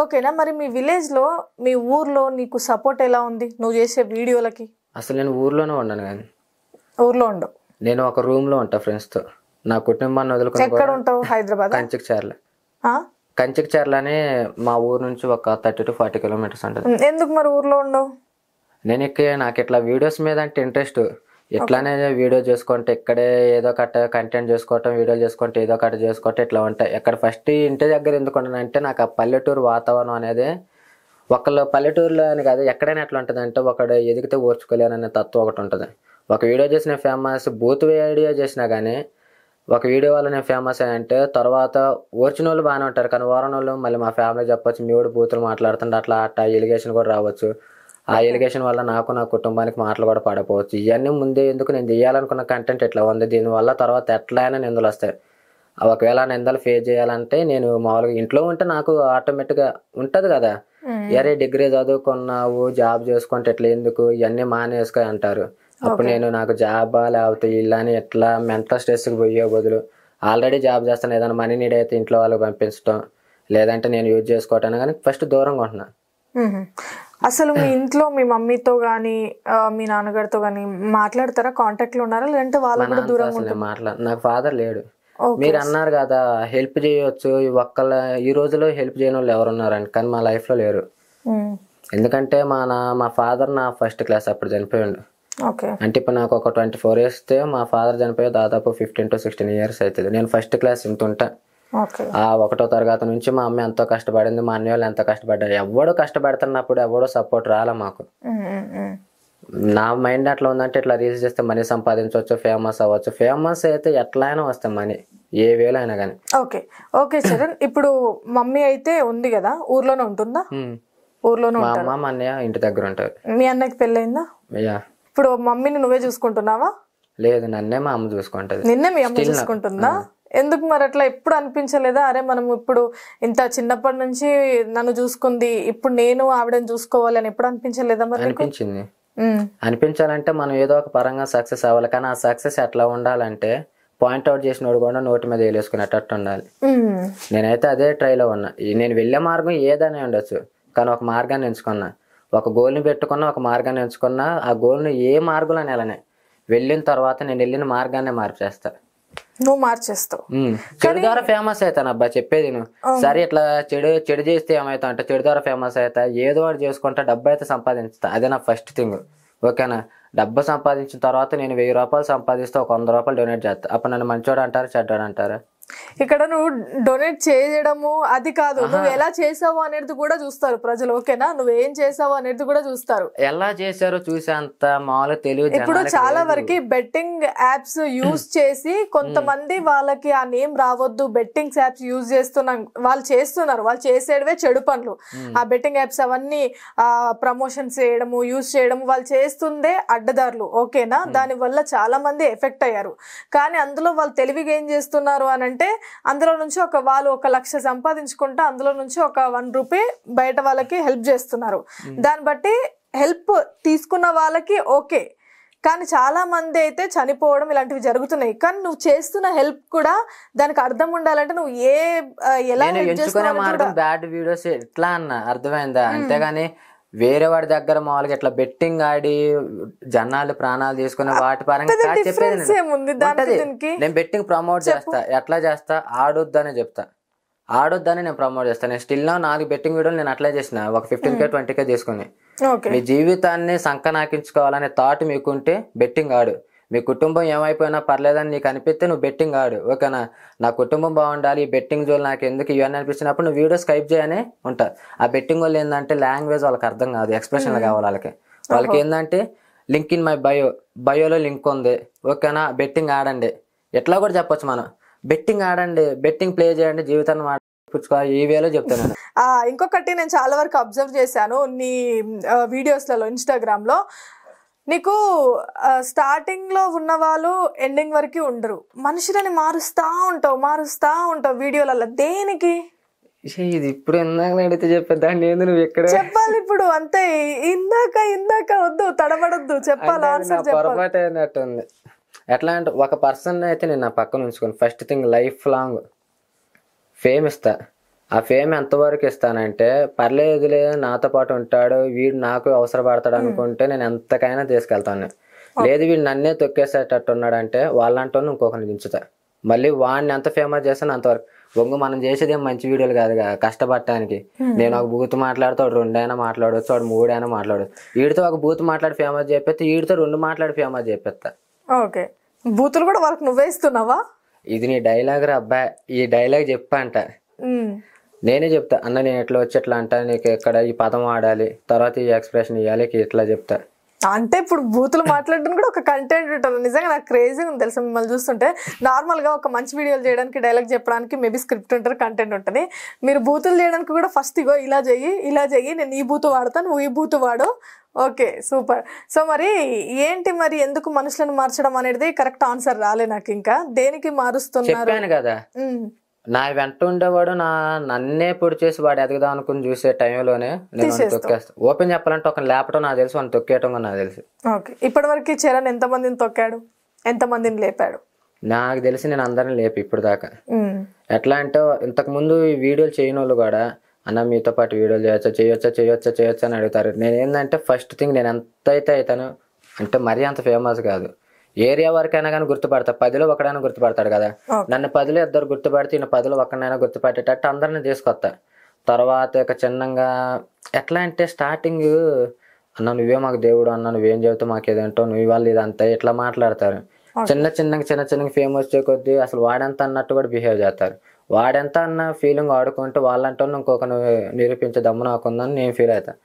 ఓకేనా, మరి మీ విలేజ్లో మీ ఊర్లో నీకు సపోర్ట్ ఎలా ఉంది నువ్వు చేసే వీడియోలకి? అసలు నేను ఊర్లోనే ఉన్నాను, కానీ ఊర్లో ఉండవు, నేను ఒక రూమ్ లో ఉంటా ఫ్రెండ్స్ తో. నా కుటుంబాన్ని వదులుకొని. ఎక్కడ ఉంటావు? హైదరాబాద్? కంచికచర్ల అని మా ఊరు నుంచి ఒక 30 to 40 kilometers ఉంటుంది. ఎందుకు మరి ఊర్లో ఉండవు? నాకు ఇట్లా వీడియోస్ మీద అంటే ఇంట్రెస్ట్. ఇట్లానే వీడియో చేసుకుంటే ఇక్కడే ఏదో ఒకటి కంటెంట్ చేసుకోవటం, వీడియోలు చేసుకుంటే ఏదో ఒకటి చేసుకోవటం ఇట్లా ఉంటాయి. ఇక్కడ ఫస్ట్ ఇంటి దగ్గర ఎందుకు అంటే నాకు ఆ పల్లెటూరు వాతావరణం అనేది, ఒకళ్ళు పల్లెటూరులో అని కాదు ఎక్కడైనా ఎట్లా ఉంటుంది అంటే ఒకడు ఎదిగితే ఓర్చుకోలేననే తత్వం ఒకటి ఉంటుంది. ఒక వీడియో చేసిన ఫేమస్, బూత్ వీడియో చేసినా కానీ ఒక వీడియో వల్ల నేను ఫేమస్ అయ్యంటే తర్వాత ఓర్చిన వాళ్ళు బాగానే ఉంటారు, కానీ ఓరని వాళ్ళు మళ్ళీ మా ఫ్యామిలీ చెప్పొచ్చు మీవుడు బూతులు మాట్లాడుతుంటే అట్లా ఎలిగేషన్ కూడా రావచ్చు. ఆ ఎలిగేషన్ వల్ల నాకు నా కుటుంబానికి మాటలు కూడా పడకపోవచ్చు. ఇవన్నీ ముందే ఎందుకు, నేను చేయాలనుకున్న కంటెంట్ ఇట్లా ఉంది, దీనివల్ల తర్వాత ఎట్లయినా నిందలు వస్తాయి. ఒకవేళ నిందలు ఫేస్ చేయాలంటే నేను మామూలుగా ఇంట్లో ఉంటే నాకు ఆటోమేటిక్గా ఉంటుంది కదా, అరే డిగ్రీ చదువుకున్నావు జాబ్ చేసుకుంటే ఇట్లా ఎందుకు ఇవన్నీ మానేసుకో అంటారు. అప్పుడు నాకు జాబా లేకపోతే ఇల్లని ఎట్లా మెంటల్ స్ట్రెస్కి పోయే బదులు ఆల్రెడీ జాబ్ చేస్తాను, ఏదైనా మనీ నీడ్ అయితే ఇంట్లో వాళ్ళకి పంపించడం, లేదంటే నేను యూజ్ చేసుకోవటాను, కానీ ఫస్ట్ దూరంగా ఉంటున్నా. అసలు మీ ఇంట్లో మీ మమ్మీతో గానీ మీ నాన్నగారితో గానీ మాట్లాడతారా? కాంటాక్ట్ లో ఉన్నారా లేదంటే వాళ్ళు కూడా దూరంగా? నాకు ఫాదర్ లేడు. మీరు అన్నారు కదా హెల్ప్ చేయొచ్చు, ఈ రోజులో హెల్ప్ చేయని వాళ్ళు ఎవరు ఉన్నారండి, కానీ మా లైఫ్ లో లేరు. ఎందుకంటే మా ఫాదర్ నా ఫస్ట్ క్లాస్ అప్పుడు చనిపోయాడు. అంటే ఇప్పుడు నాకు ఒక 24 years మా ఫాదర్ చనిపోయి దాదాపు 15 to 16 years అవుతుంది. నేను ఫస్ట్ క్లాస్ ఇంత ఉంటా. ఆ 1వ తరగతి నుంచి మా అమ్మ ఎంతో కష్టపడింది, మా అన్నయ్య వాళ్ళు ఎంతో కష్టపడ్డారు. ఎవడో కష్టపడుతున్నప్పుడు ఎవడో సపోర్ట్ రాలే మాకు. నా మైండ్ అట్లా ఉందంటే ఇట్లా రీల్స్ చేస్తే మనీ సంపాదించవచ్చు, ఫేమస్ అవ్వచ్చు. ఫేమస్ అయితే ఎట్లా అయినా వస్తాయి మనీ, ఏ వేలో అయినా కానీ. ఓకే చరణ్, ఇప్పుడు మమ్మీ అయితే ఉంది కదా, ఊర్లోనే ఉంటుందా? ఊర్లోనే. మా అమ్మ మా అన్నయ్య ఇంటి దగ్గర ఉంటారు. మీ అన్నయ్యకి పెళ్ళయిందా? ఇప్పుడు మమ్మీని నువ్వే చూసుకుంటున్నావా? లేదు, నన్నే మా అమ్మ చూసుకుంటది. నిన్నే మీ అమ్మ చూసుకుంటుందా? ఎందుకు మరి అట్లా ఎప్పుడు అనిపించలేదా, అరే మనం ఇప్పుడు ఇంత చిన్నప్పటి నుంచి నన్ను చూసుకుంది, ఇప్పుడు నేను ఆవిడని చూసుకోవాలి అని ఎప్పుడు అనిపించలేదా మరి నీకు? అనిపించింది. అనిపించాలంటే మనం ఏదో ఒక పరంగా సక్సెస్ అవ్వాలి, కానీ ఆ సక్సెస్ ఎట్లా ఉండాలంటే పాయింట్అవుట్ చేసినోడు కూడా నోటి మీద వేలేసుకునేటట్టు ఉండాలి. నేనైతే అదే ట్రైలో ఉన్నా. నేను వెళ్ళే మార్గం ఏదైనా ఉండొచ్చు, కానీ ఒక మార్గాన్ని ఎంచుకున్నా, ఒక గోల్ని పెట్టుకున్నా, ఒక మార్గాన్ని ఎంచుకున్నా. ఆ గోల్ని ఏ మార్గంలో నెలనే వెళ్ళిన తర్వాత నేను వెళ్ళిన మార్గాన్ని మార్చేస్తా. నువ్వు మార్చేస్తావు. చెడు ద్వారా ఫేమస్ అవుతాను అబ్బా, చెప్పేది నువ్వు. సరే ఇట్లా చెడు చేస్తే ఏమవుతా అంటే చెడు ద్వారా ఫేమస్ అవుతా, ఏదో ఒకటి చేసుకుంటా, డబ్బు అయితే సంపాదించుతా. అదే నా ఫస్ట్ థింగ్. ఓకేనా? డబ్బు సంపాదించిన తర్వాత నేను 1000 రూపాయలు సంపాదిస్తే ఒక 100 రూపాయలు డొనేట్ చేస్తా. అప్పుడు నన్ను మంచోడు అంటారు, చెడ్డోడు అంటారు. ఇక్కడ నువ్వు డొనేట్ చేయడము అది కాదు, నువ్వు ఎలా చేసావు అనేది కూడా చూస్తారు ప్రజలు. ఓకేనా? నువ్వు ఏం చేసావు అనేది కూడా చూస్తారు. ఎలా చేశారో చూసేంత మామూలుగా తెలియదు. ఇప్పుడు చాలా వరకు బెట్టింగ్ యాప్స్ యూజ్ చేసి కొంతమంది వాళ్ళకి ఆ నేమ్ రావద్దు, బెట్టింగ్ యాప్స్ యూజ్ వాళ్ళు చేస్తున్నారు. వాళ్ళు చేసేవే చెడు పనులు. ఆ బెట్టింగ్ యాప్స్ అవన్నీ ప్రమోషన్స్ చేయడము, యూజ్ చేయడము, వాళ్ళు చేస్తుందే అడ్డదారులు. ఓకేనా? దాని వల్ల చాలా మంది ఎఫెక్ట్ అయ్యారు. కానీ అందులో వాళ్ళు తెలివిగా ఏం చేస్తున్నారు అని అంటే, అందులో నుంచి వాళ్ళు 1 లక్ష సంపాదించుకుంటా అందులో నుంచి ఒక 1 రూపీ బయట వాళ్ళకి హెల్ప్ చేస్తున్నారు. దాన్ని బట్టి హెల్ప్ తీసుకున్న వాళ్ళకి ఓకే, కానీ చాలా మంది అయితే చనిపోవడం ఇలాంటివి జరుగుతున్నాయి. కానీ నువ్వు చేస్తున్న హెల్ప్ కూడా దానికి అర్థం ఉండాలంటే నువ్వు ఎలా బ్యాడ్ వీడియోస్ ఎట్లా అన్న అర్థమైందా? అంతేగాని వేరే వాడి దగ్గర మామూలుగా ఇట్లా బెట్టింగ్ ఆడి జనాలు ప్రాణాలు తీసుకుని వాటి పరంగా నేను బెట్టింగ్ ప్రమోట్ చేస్తా. ఎట్లా చేస్తా? ఆడొద్దని చెప్తా. ఆడొద్దని నేను ప్రమోట్ చేస్తాను. నేను స్టిల్ 4 బెట్టింగ్ వీడియోలు నేను అట్లా చేసిన, ఒక 15K 20K తీసుకుని. మీ జీవితాన్ని సంకనాకించుకోవాలనే థాట్ మీకుంటే బెట్టింగ్ ఆడు. మీ కుటుంబం ఏమైపోయినా పర్లేదని నీకు అనిపిస్తే నువ్వు బెట్టింగ్ ఆడు. ఓకేనా? నా కుటుంబం బాగుండాలి, ఈ బెట్టింగ్ జోలు నాకు ఎందుకు ఇవన్నీ అనిపించినప్పుడు నువ్వు వీడియో స్కైప్ చేయనే ఉంటా. ఆ బెట్టింగ్ వాళ్ళు ఏంటంటే లాంగ్వేజ్ వాళ్ళకి అర్థం కాదు, ఎక్స్ప్రెషన్లు కావాలి వాళ్ళకి ఏంటంటే లింక్ ఇన్ మై బయోలో లింక్ ఉంది. ఓకేనా? బెట్టింగ్ ఆడండి. ఎట్లా కూడా చెప్పొచ్చు మనం, బెట్టింగ్ ఆడండి, బెట్టింగ్ ప్లే చేయండి, జీవితాన్ని మార్చుకోవాలి. ఈ వేలో చెప్తాను. ఇంకొకటి నేను చాలా వరకు అబ్జర్వ్ చేశాను నీ వీడియోస్లలో, ఇన్స్టాగ్రామ్ లో, నీకు స్టార్టింగ్ లో ఉన్న వాళ్ళు ఎండింగ్ వరకు ఉండరు. మనుషులని మారుస్తా ఉంటావు వీడియోలలో. దేనికి? ఇది ఇప్పుడు ఇందాక అడిగితే చెప్పేదాన్ని ఏంది, నువ్వు ఎక్కడ చెప్పాలి ఇప్పుడు? అంతే, ఇందాక వద్దు, తడబడొద్దు, చెప్పాలి. పొరపాటు అయినట్టుంది. ఎట్లా అంటే ఒక పర్సన్ అయితే నేను నా పక్కన ఉంచుకోను. First thing, lifelong fame ఇస్తా. ఆ ఫేమ్ ఎంతవరకు ఇస్తానంటే, పర్లేదులే నాతో పాటు ఉంటాడు, వీడు నాకు అవసరపడతాడు అనుకుంటే నేను ఎంతకైనా తీసుకెళ్తాను. లేదు వీడు నన్నే తొక్కేసేటట్టు ఉన్నాడంటే వాళ్ళంటూ ఇంకొకరిని దించుతా. మళ్ళీ వాడిని ఎంత ఫేమస్ చేస్తాను అంతవరకు. మనం చేసేది ఏం మంచి వీడియోలు కాదు కష్టపడటానికి. నేను ఒక బూత్ మాట్లాడితే వాడు 2 అయినా మాట్లాడవచ్చు, వాడు 3 అయినా మాట్లాడవచ్చు. వీడితో ఒక బూత్ మాట్లాడి ఫేమస్ చెప్పేస్తే వీడితో 2 మాట్లాడి ఫేమస్ చెప్పేస్తా. ఓకే, బూతులు కూడా వాళ్ళకి నువ్వే ఇస్తున్నావా? ఇది నీ డైలాగ్ రా అబ్బాయి, ఈ డైలాగ్ చెప్పా అంట. నేనే చెప్తా, అన్న నేను ఎట్లా వచ్చి ఎట్లా అంటా, నీకు ఎక్కడ ఈ పదం వాడాలి, తర్వాత ఈ ఎక్స్ప్రెషన్ ఇవ్వాలి, ఇట్లా చెప్తా. అంటే ఇప్పుడు బూతులు మాట్లాడడం కూడా ఒక కంటెంట్ ఉంటుంది. నిజంగా నాకు క్రేజీగా ఉంది తెలుసా మిమ్మల్ని చూస్తుంటే. నార్మల్గా ఒక మంచి వీడియోలు చేయడానికి, డైలాగ్ చెప్పడానికి మేబీ స్క్రిప్ట్ ఉంటుంది, కంటెంట్ ఉంటుంది. మీరు బూతులు చేయడానికి కూడా ఫస్ట్ ఇగో ఇలా చెయ్యి, నేను ఈ బూతు వాడతాను, నువ్వు ఈ బూతు వాడు. Okay, super. సో మరి ఏంటి, మరి ఎందుకు మనుషులను మార్చడం అనేది కరెక్ట్ ఆన్సర్ రాలే నాకు. ఇంకా దేనికి మారుస్తున్నారు కదా? నా వెంట ఉండేవాడు నన్నే పొడి చేసి వాడు ఎదగదాం అనుకుని చూసే టైంలోనే నేను తొక్కేస్తా. ఓపెన్ చెప్పాలంటే ఒక లేపటం నాకు తెలుసు, అని తొక్కేయటం నాకు తెలుసు. ఓకే, ఇప్పటి వరకు చరణ్ ఎంతమందిని తొక్కాడు, ఎంతమందిని లేపాడు? నాకు తెలిసి నేను అందరిని లేపి ఇప్పుడు దాకా. ఎట్లా అంటే ఇంతకు ముందు ఈ వీడియోలు చేయని వాళ్ళు కూడా, అన్న మీతో పాటు వీడియోలు చేయొచ్చా అని అడుగుతారు. నేను ఏంటంటే ఫస్ట్ థింగ్, నేను ఎంత అయితే అవుతాను అంటే మరీ అంత ఫేమస్ కాదు. ఏరియా వరకైనా కానీ గుర్తుపడతా. 10లో ఒకడైనా గుర్తుపడతాడు కదా. నన్ను 10లో 2 గుర్తుపడితే ఈయన 10లో ఒకనైనా గుర్తుపట్టేటట్టు అందరిని తీసుకొస్తా. తర్వాత ఇక చిన్నగా ఎట్లా అంటే స్టార్టింగ్, అన్న నువ్వే మాకు దేవుడు, అన్న నువ్వేం చెబుతావు మాకు ఏదంటో, నువ్వు ఇవాళ ఇదంతా ఇట్లా మాట్లాడతారు. చిన్న ఫేమ్ వచ్చే కొద్దీ అసలు వాడెంత అన్నట్టు కూడా బిహేవ్ చేస్తారు. వాడెంత అన్న ఫీలింగ్ ఆడుకుంటూ వాళ్ళంటూ ఇంకొక నిరూపించే దమ్ము నాకుందని నేను ఫీల్ అవుతా.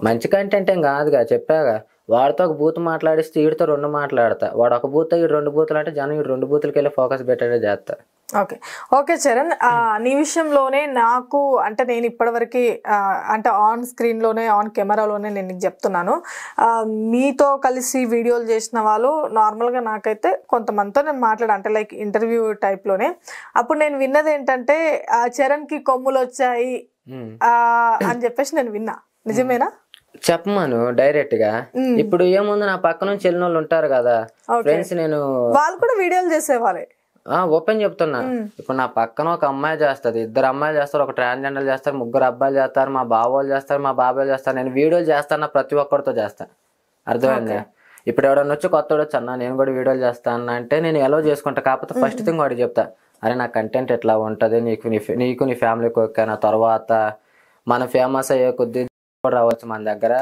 మంచి కంటెంట్ ఏం కాదుగా, చెప్పాగా. వాడితో ఒక బూత్ మాట్లాడిస్తే వీడితో 2 మాట్లాడతా. వాడు ఒక బూత్, వీడు 2 బూతులు అంటే జనం వీడు 2 బూతులకి వెళ్ళి ఫోకస్ పెట్టేదే చేస్తా. ఓకే ఓకే చరణ్, నీ విషయంలోనే నాకు అంటే నేను ఇప్పటివరకు అంటే ఆన్ స్క్రీన్లోనే ఆన్ కెమెరాలోనే నేను నీకు చెప్తున్నాను, మీతో కలిసి వీడియోలు చేసిన వాళ్ళు నార్మల్గా నాకైతే కొంతమందితో నేను అంటే లైక్ ఇంటర్వ్యూ టైప్లోనే అప్పుడు నేను విన్నది ఏంటంటే చరణ్కి కొమ్ములు వచ్చాయి అని చెప్పేసి నేను విన్నా. నిజమేనా? చెప్పమాను డైరెక్ట్ గా. ఇప్పుడు ఏముంది, నా పక్క నుంచి వెళ్ళిన వాళ్ళు ఉంటారు కదా ఫ్రెండ్స్, నేను వాళ్ళు కూడా వీడియోలు చేసేవాళ్ళే. ఓపెన్ చెప్తున్నా. ఇప్పుడు నా పక్కన ఒక అమ్మాయి చేస్తుంది, 2 అమ్మాయిలు చేస్తారు, ఒక ట్రాన్స్జెండర్ చేస్తారు, 3 అబ్బాయిలు చేస్తారు, మా బావోళ్ళు చేస్తారు, మా బాబాయ్లు చేస్తారు. నేను వీడియోలు చేస్తాను, ప్రతి ఒక్కరితో చేస్తాను. అర్థమైంది? ఇప్పుడు ఎవడన్నా వచ్చి కొత్తోడు వచ్చి అన్న నేను కూడా వీడియోలు చేస్తాను అంటే నేను ఎలా చేసుకుంటా. కాకపోతే ఫస్ట్ థింగ్ వాడికి చెప్తా, అరే నా కంటెంట్ ఎట్లా ఉంటుంది, నీకు నీ ఫ్యామిలీకి ఓకేనా, తర్వాత మనం ఫేమస్ అయ్యే కొద్ది రావచ్చు మన దగ్గర,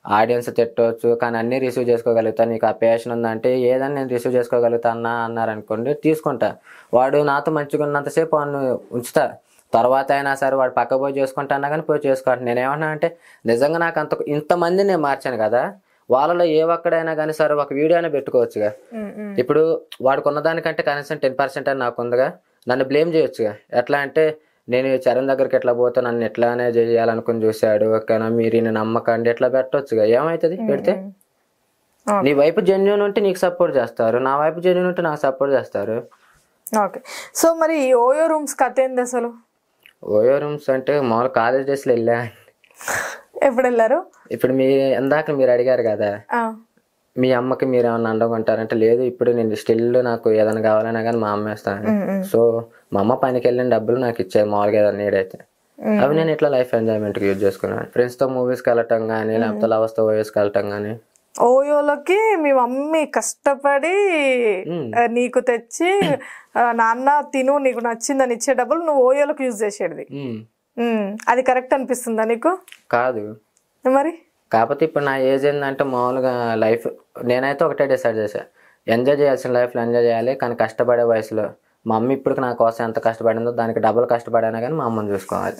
ఆడియన్స్ తిట్టవచ్చు కానీ అన్నీ రిసీవ్ చేసుకోగలుగుతా, నీకు ఆ ప్యాషన్ ఉందంటే ఏదైనా నేను రిసీవ్ చేసుకోగలుగుతా అన్నారనుకోండి తీసుకుంటా. వాడు నాతో మంచిగా ఉన్నంతసేపు వాడిని ఉంచుతా, తర్వాత అయినా సరే వాడు పక్క పోయి చేసుకుంటా అన్నా కానీ పోయి చేసుకోండి. నేనేమన్నా అంటే నిజంగా నాకు ఇంతమంది నేను మార్చాను కదా, వాళ్ళలో ఏ ఒక్కడైనా కానీ సరే ఒక వీడియో అయినా పెట్టుకోవచ్చుగా. ఇప్పుడు వాడికి ఉన్నదానికంటే కనీసం 10% అని నాకు ఉందిగా, నన్ను బ్లేమ్ చేయొచ్చుగా. ఎట్లా అంటే నేను చరణ్ దగ్గరికి ఎట్లా పోతా, నన్ను ఎట్లానే చేయాలనుకుని చూశాడు, ఓకేనా మీరు నేను నమ్మకండి ఎట్లా పెట్టవచ్చుగా. ఏమవుతుంది పెడితే? నీ వైపు జెన్యూన్ ఉంటే నీకు సపోర్ట్ చేస్తారు, నా వైపు జెన్యూన్ ఉంటే నాకు సపోర్ట్ చేస్తారు. ఓకే సో మరి ఓయో రూమ్స్ కథ ఏంది అసలు? ఓయో రూమ్స్ అంటే మామూలు కాలేజ్ డేస్లో వెళ్ళా. ఎప్పుడు వెళ్ళారు? ఇప్పుడు ఇందాక మీరు అడిగారు కదా మీ అమ్మకి మీరు ఏమన్నా అండగొంటారంటే లేదు, ఇప్పుడు నేను స్టిల్ నాకు ఏదైనా కావాలన్నా కానీ మా అమ్మ ఇస్తాను. సో మా అమ్మ పనికి వెళ్ళిన డబ్బులు నాకు ఇచ్చేది మామూలుగా ఏదైనా నీడ్ అయితే, అవి నేను ఇట్లా లైఫ్ ఎంజాయ్మెంట్కి యూజ్ చేసుకున్నాను. ఫ్రెండ్స్తో మూవీస్కి వెళ్ళటం కానీ లేకపోతే లవర్స్తో ఓయోస్కి వెళ్ళటం కానీ. ఓయోలోకి మీ మమ్మీ కష్టపడి నీకు తెచ్చి నాన్న తిను నీకు నచ్చిందని ఇచ్చే డబ్బులు నువ్వు ఓయోలోకి యూజ్ చేసేది, అది కరెక్ట్ అనిపిస్తుందా నీకు? కాదు మరి. కాకపోతే ఇప్పుడు నా ఏజ్ ఏంటంటే మామూలుగా లైఫ్ నేనైతే ఒకటే డిసైడ్ చేశా, ఎంజాయ్ చేయాల్సిన లైఫ్లో ఎంజాయ్ చేయాలి కానీ కష్టపడే వయసులో. మా అమ్మ ఇప్పుడు నా కోసం ఎంత కష్టపడిందో దానికి డబుల్ కష్టపడానా కానీ మా అమ్మని చూసుకోవాలి.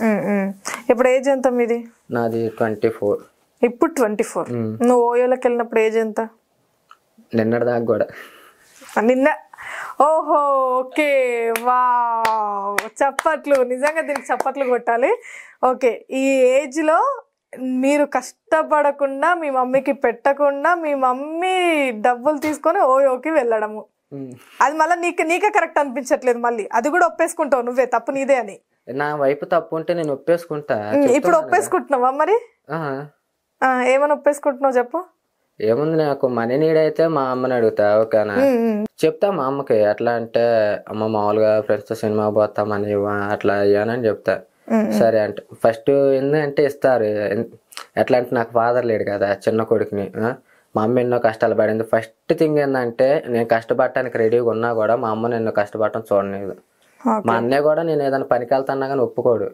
ఇప్పుడు ఏజ్ ఎంత మీది? నాది 24. ఇప్పుడు 24. నువ్వు ఓయోలోకి వెళ్ళినప్పుడు ఏజ్ ఎంత? నిన్నటి దాకా కూడా. నిన్న? ఓహో ఓకే, వా చప్పట్లు, నిజంగా దీనికి చప్పట్లు కొట్టాలి. ఓకే, ఈ ఏజ్లో మీరు కష్టపడకుండా మీ మమ్మీకి పెట్టకుండా మీ మమ్మీ డబ్బులు తీసుకొని ఓయోకి వెళ్ళడము, అది మళ్ళీ నీకే కరెక్ట్ అనిపించట్లేదు. మళ్ళీ అది కూడా ఒప్పేసుకుంటావు నువ్వే తప్పు నీదే అని. నా వైపు తప్పు ఉంటే నేను ఒప్పేసుకుంటా. ఇప్పుడు ఒప్పేసుకుంటున్నావా మరి? ఏమని ఒప్పేసుకుంటున్నావు చెప్పు. ఏముంది, నాకు మనీ నీడ్ అయితే మా అమ్మని అడుగుతా, ఓకేనా చెప్తా మా అమ్మకి. ఎట్లా అంటే అమ్మ మామూలుగా ఫ్రెండ్స్తో సినిమా పోతా మనీ అట్లా అయ్యానని చెప్తా. సరే అంటే ఫస్ట్ ఏంటంటే ఇస్తారు. ఎట్లా అంటే నాకు ఫాదర్ లేడు కదా, చిన్న కొడుకుని. మా అమ్మ ఎన్నో కష్టాలు పడింది. ఫస్ట్ థింగ్ ఏంటంటే నేను కష్టపడటానికి రెడీగా ఉన్నా కూడా మా అమ్మని ఎన్నో కష్టపడటం చూడలేదు. మా అన్నయ్య కూడా నేను ఏదైనా పనికి వెళ్తున్నా కానీ ఒప్పుకోడు.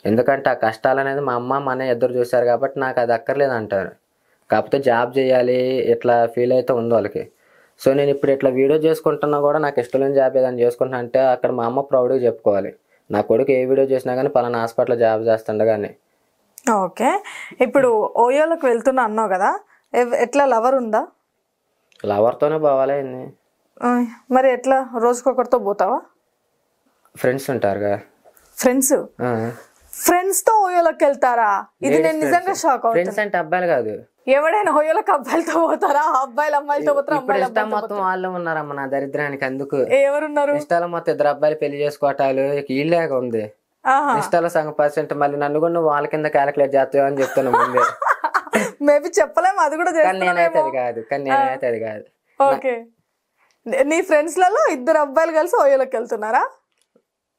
ఎందుకంటే ఆ కష్టాలు అనేది మా అమ్మ మా అన్నయ్య ఇద్దరు చూశారు కాబట్టి నాకు అది అక్కర్లేదు అంటారు. కాకపోతే జాబ్ చేయాలి ఇట్లా ఫీల్ అయితే ఉంది వాళ్ళకి. సో నేను ఇప్పుడు ఇట్లా వీడియో చేసుకుంటున్నా కూడా నాకు ఇష్టం లేని జాబ్ ఏదైనా చేసుకుంటున్నా అంటే అక్కడ మా అమ్మ ప్రౌడ్గా చెప్పుకోవాలి, నా కొడుకు ఏ వీడియో చేసినా కానీ పలానా హాస్పిటల్లో జాబ్ చేస్తుండ కానీ. ఓకే, ఇప్పుడు ఓయోలోకి వెళ్తున్నా అన్నావు కదా, ఎట్లా లవర్ ఉందా? లవర్తోనే పోవాలి. మరి ఎట్లా రోజుకొకరితో పోతావా? ఫ్రెండ్స్ ఉంటారుగా. ఫ్రెండ్స్ తో ఓయోలోకి వెళ్తారా? ఇది నేను నిజంగా షాక్ అవుతాను. ఫ్రెండ్స్ అంటే అబ్బాయిలు కాదు, ఎవడైనా ఓయోలోకి అబ్బాయిలతో పోతారా? అబ్బాయిలు అమ్మాయిలతో పోతారా? ఇన్స్టా మొత్తం వాళ్ళు ఉన్నారమ్మ నా దరిద్రానికి. అందుకు ఎవరున్నారు ఇన్స్టాలో మొత్తం 2 అబ్బాయిలు పెళ్లి చేసుకోవటాలు ఇల్లేక ఉంది. ఇన్స్టాలో సగం % మళ్ళీ నన్ను కూడా నువ్వు వాళ్ళ కింద క్యాలిక్యులేట్ చేస్తావు అని చెప్తాను ముందే. మేబీ చెప్పలేము, అది కూడా నేనైతే అది కాదు. ఓకే, నీ ఫ్రెండ్స్ లలో 2 అబ్బాయిలు కలిసి ఓయోలోకి వెళ్తున్నారా?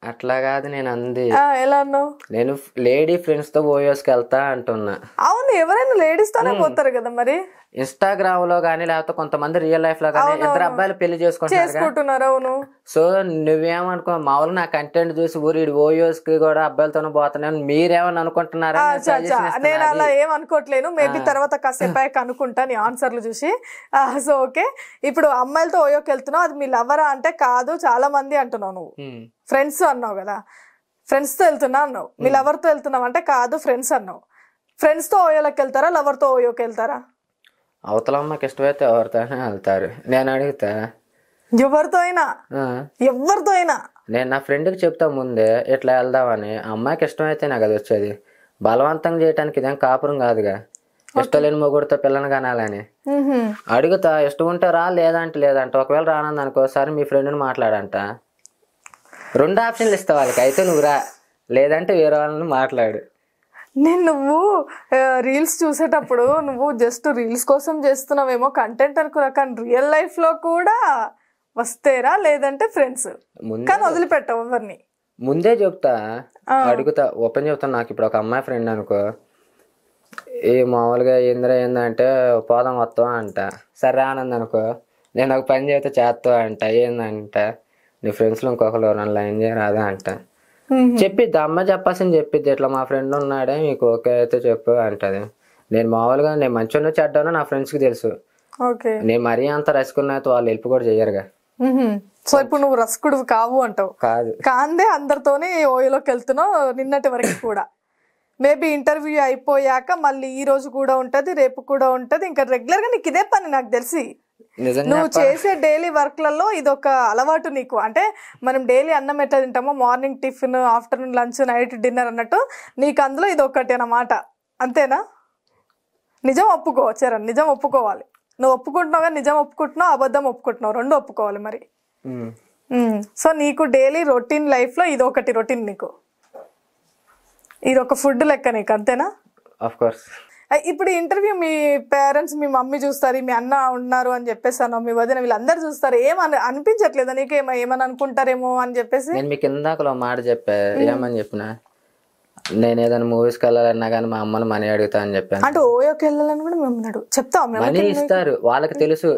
అట్లా కాదు నేను అంది. ఎలా అన్నావు? నేను లేడీ ఫ్రెండ్స్ తో ఓయోస్కి వెళ్తా అంటున్నా. అవును, ఎవరైనా లేడీస్ తోనే పోతారు కదా. మరి ఇన్స్టాగ్రామ్ లో గానీ లేకపోతే కొంతమంది రియల్ లైఫ్ లో గానీ 2 అబ్బాయిలు పెళ్లి చేసుకుంటున్నారు. అవును. సో నువ్వేమనుకో మామూలుగా నా కంటెంట్ చూసి ఊరి ఓయోస్ కి కూడా అబ్బాయిలతోనే పోతున్నాను మీరేమని అనుకుంటున్నారా? నేను అలా ఏం అనుకోవట్లేను, మేబీ తర్వాత కాసేపు అనుకుంటా నీ ఆన్సర్లు చూసి. సో ఓకే, ఇప్పుడు అమ్మాయిలతో ఓయోకి వెళ్తున్నావు, అది మీ లవరా అంటే కాదు చాలా మంది అంటున్నావు. నువ్వు ఫ్రెండ్స్ అన్నావు కదా, ఫ్రెండ్స్ తో వెళ్తున్నా అన్నావు. మీ లవర్ తో వెళ్తున్నావు అంటే కాదు ఫ్రెండ్స్ అన్నావు. ఫ్రెండ్స్ తో ఓయోలోకి వెళ్తారా, లవర్ తో ఓయోకి వెళ్తారా? అవతల అమ్మకి ఇష్టమైతే ఎవరితో వెళ్తారు. నేను అడుగుతా ఎవరితో అయినా నేను నా ఫ్రెండ్కి చెప్తా ముందే ఇట్లా వెళ్దామని. అమ్మాయికి ఇష్టమైతేనే కదా వచ్చేది, బలవంతం చేయడానికి ఇదేం కాపురం కాదుగా. ఇష్టం లేని మొగుడితో పిల్లని కనాలని అడుగుతా. ఇష్టం ఉంటే రా, లేదంటే లేదంట. ఒకవేళ రానంది అనుకో, సరే మీ ఫ్రెండ్ని మాట్లాడంట. 2 ఆప్షన్లు ఇస్తా వాళ్ళకి. అయితే నువ్వు రా, లేదంటే వేరే వాళ్ళని మాట్లాడు. నువ్వు రీల్స్ చూసేటప్పుడు నువ్వు జస్ట్ రీల్స్ కోసం చేస్తున్నావేమో కంటెంట్ అనుకున్నా, కానీ రియల్ లైఫ్ లో కూడా వస్తేరా లేదంటే ఫ్రెండ్స్, కానీ వదిలిపెట్టవు ఎవరిని. ముందే చెప్తా, అడుగుతా, ఓపెన్ చెప్తాను. నాకు ఇప్పుడు ఒక అమ్మాయి ఫ్రెండ్ అనుకో, ఈ మామూలుగా ఏందంటే పోదాం వస్తావా అంట. సరే ఆనంద్ అనుకో, నేను ఒక పని చేస్తే చేస్తావా అంట. ఏందంట, నీ ఫ్రెండ్స్లో ఇంకొకరు నన్ను లైన్ చేయరాదా అంట. చెప్పిద్ది అమ్మ, చెప్పాల్సింది చెప్పిద్ది. ఇట్లా మా ఫ్రెండ్ ఉన్నాడే, మీకు ఓకే అయితే చెప్పు అంటది. నేను మామూలుగా నేను మంచిగా చెడ్డానో నా ఫ్రెండ్స్కి తెలుసు. నేను మరీ అంత రసుకున్నా అయితే వాళ్ళు హెల్ప్ కూడా చెయ్యరుగా. సో ఇప్పుడు నువ్వు రసకుడు కావు అంటావు. కాదు, కాందే అందరితోనే ఓయోలోకి వెళ్తున్నావు నిన్నటి వరకు కూడా. మేబీ ఇంటర్వ్యూ అయిపోయాక మళ్ళీ ఈ రోజు కూడా ఉంటది, రేపు కూడా ఉంటది, ఇంకా రెగ్యులర్ గా నీకు ఇదే పని నాకు తెలిసి. నువ్వు చేసే డైలీ వర్క్లలో ఇదొక అలవాటు నీకు. అంటే మనం డైలీ అన్నం ఎట్లా తింటామో, morning tiffin, afternoon lunch, night dinner అన్నట్టు నీకు అందులో ఇది ఒకటి అన్నమాట. అంతేనా? నిజం ఒప్పుకో చరణ్, నిజం ఒప్పుకోవాలి. నువ్వు ఒప్పుకుంటున్నావు కానీ నిజం ఒప్పుకుంటున్నావు, అబద్ధం ఒప్పుకుంటున్నావు, 2 ఒప్పుకోవాలి మరి. సో నీకు డైలీ రొటీన్ లైఫ్ లో ఇది ఒకటి రొటీన్, నీకు ఇది ఒక ఫుడ్ లెక్క నీకు, అంతేనా? Of course. ఇప్పుడు ఇంటర్వ్యూ మీ పేరెంట్స్, మీ మమ్మీ చూస్తారు, మీ అన్న ఉన్నారు అని చెప్పేసాను, మీ వదిన, వీళ్ళందరూ చూస్తారు. అనిపించట్లేదా నీకు ఏమని అనుకుంటారేమో అని చెప్పేసి? నేను మీకు ఇందాకలో మాట చెప్పా, ఏమని చెప్పిన, నేను ఏదైనా మూవీస్కి వెళ్ళాలన్నా కానీ మా అమ్మని మనీ అడుగుతా అని చెప్పాను. అంటే ఓయోకి వెళ్ళాలని కూడా మేము చెప్తాం, మనీ ఇస్తారు. వాళ్ళకి తెలుసు.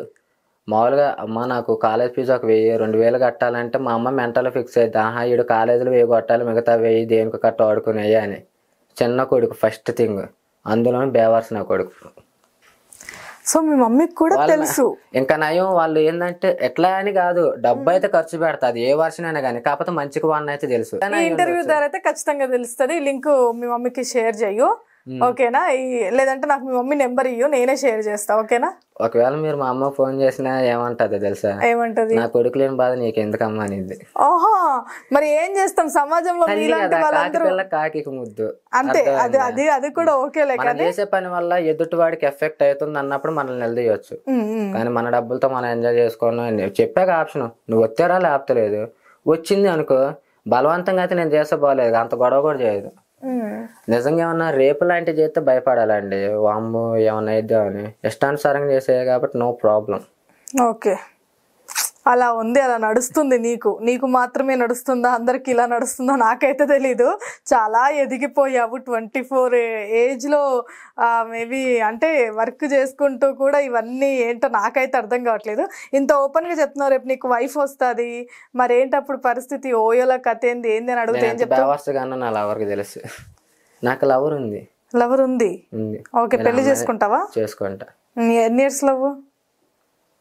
మామూలుగా అమ్మ నాకు కాలేజ్ ఫీజు ఒక 1000-2000 కట్టాలంటే మా అమ్మ మెంటల్ ఫిక్స్ అయితే, ఆహా ఈడు కాలేజీలో 1000 కట్టాలి, మిగతా 1000 దేనికి కట్ట ఆడుకునేవి అని. చిన్న కొడుకు ఫస్ట్ థింగ్, అందులో బేవర్స్ నా కొడుకు. సో మీ మమ్మీకి కూడా తెలుసు. ఇంకా నయం వాళ్ళు ఏంటంటే ఎట్లా అని కాదు, డబ్బు అయితే ఖర్చు పెడతాది ఏ వర్షన్ అయినా కానీ, కాకపోతే మంచికి వాడిని అయితే తెలుసు. ఇంటర్వ్యూ ద్వారా అయితే ఖచ్చితంగా తెలుస్తుంది. లింక్ మీ మమ్మీకి షేర్ చెయ్యు, ఓకేనా? లేదంటే నాకు మీ మమ్మీ నెంబర్ ఇయ్యు, నేనే షేర్ చేస్తా, ఓకేనా? ఒకవేళ మీరు మా అమ్మ ఫోన్ చేసినా ఏమంటది తెలుసా? ఏమంటది? నా కొడుకు లేని బాధ నీకు ఎందుకమ్మా అనేది. ఓహో, మరి ఏం చేస్తాం సమాజంలో కాకి ముద్దు అంతే. అది కూడా ఓకే. చేసే పని వల్ల ఎదుటి వాడికి ఎఫెక్ట్ అవుతుంది అన్నప్పుడు మనల్ని నిలదీయొచ్చు. కానీ మన డబ్బులతో మనం ఎంజాయ్ చేసుకోవాలి. చెప్పాక ఆప్షన్, నువ్వు వచ్చారా లేకపోలేదు. వచ్చింది అనుకో, బలవంతంగా అయితే నేను చేస్తే బాగలేదు, అంత గొడవ కూడా చేయదు. నిజంగా ఏమన్నా రేపు లాంటివి చేస్తే భయపడాలండి. వామ్మో ఏమన్నా ఇద్దామని, ఇష్టానుసారంగా చేసేది కాబట్టి నో ప్రాబ్లం. ఓకే, అలా ఉంది, అలా నడుస్తుంది. నీకు మాత్రమే నడుస్తుందా, అందరికి ఇలా నడుస్తుందా నాకైతే తెలీదు. చాలా ఎదిగిపోయావు 24 ఏజ్లో. మేబీ అంటే వర్క్ చేసుకుంటూ కూడా ఇవన్నీ ఏంటో నాకైతే అర్థం కావట్లేదు. ఇంత ఓపెన్గా చెప్తున్నావు, రేపు నీకు వైఫ్ వస్తుంది, మరేంటప్పుడు పరిస్థితి? ఓయోల కథ ఏంది అని అడిగితే ఏం చెప్తావు? నా లవర్కి తెలుసు, నాకు లవర్ ఉంది. లవర్ ఉంది? ఓకే, పెళ్లి చేసుకుంటావా? చేసుకుంటా. ఎన్ని ఇయర్స్ లవ్?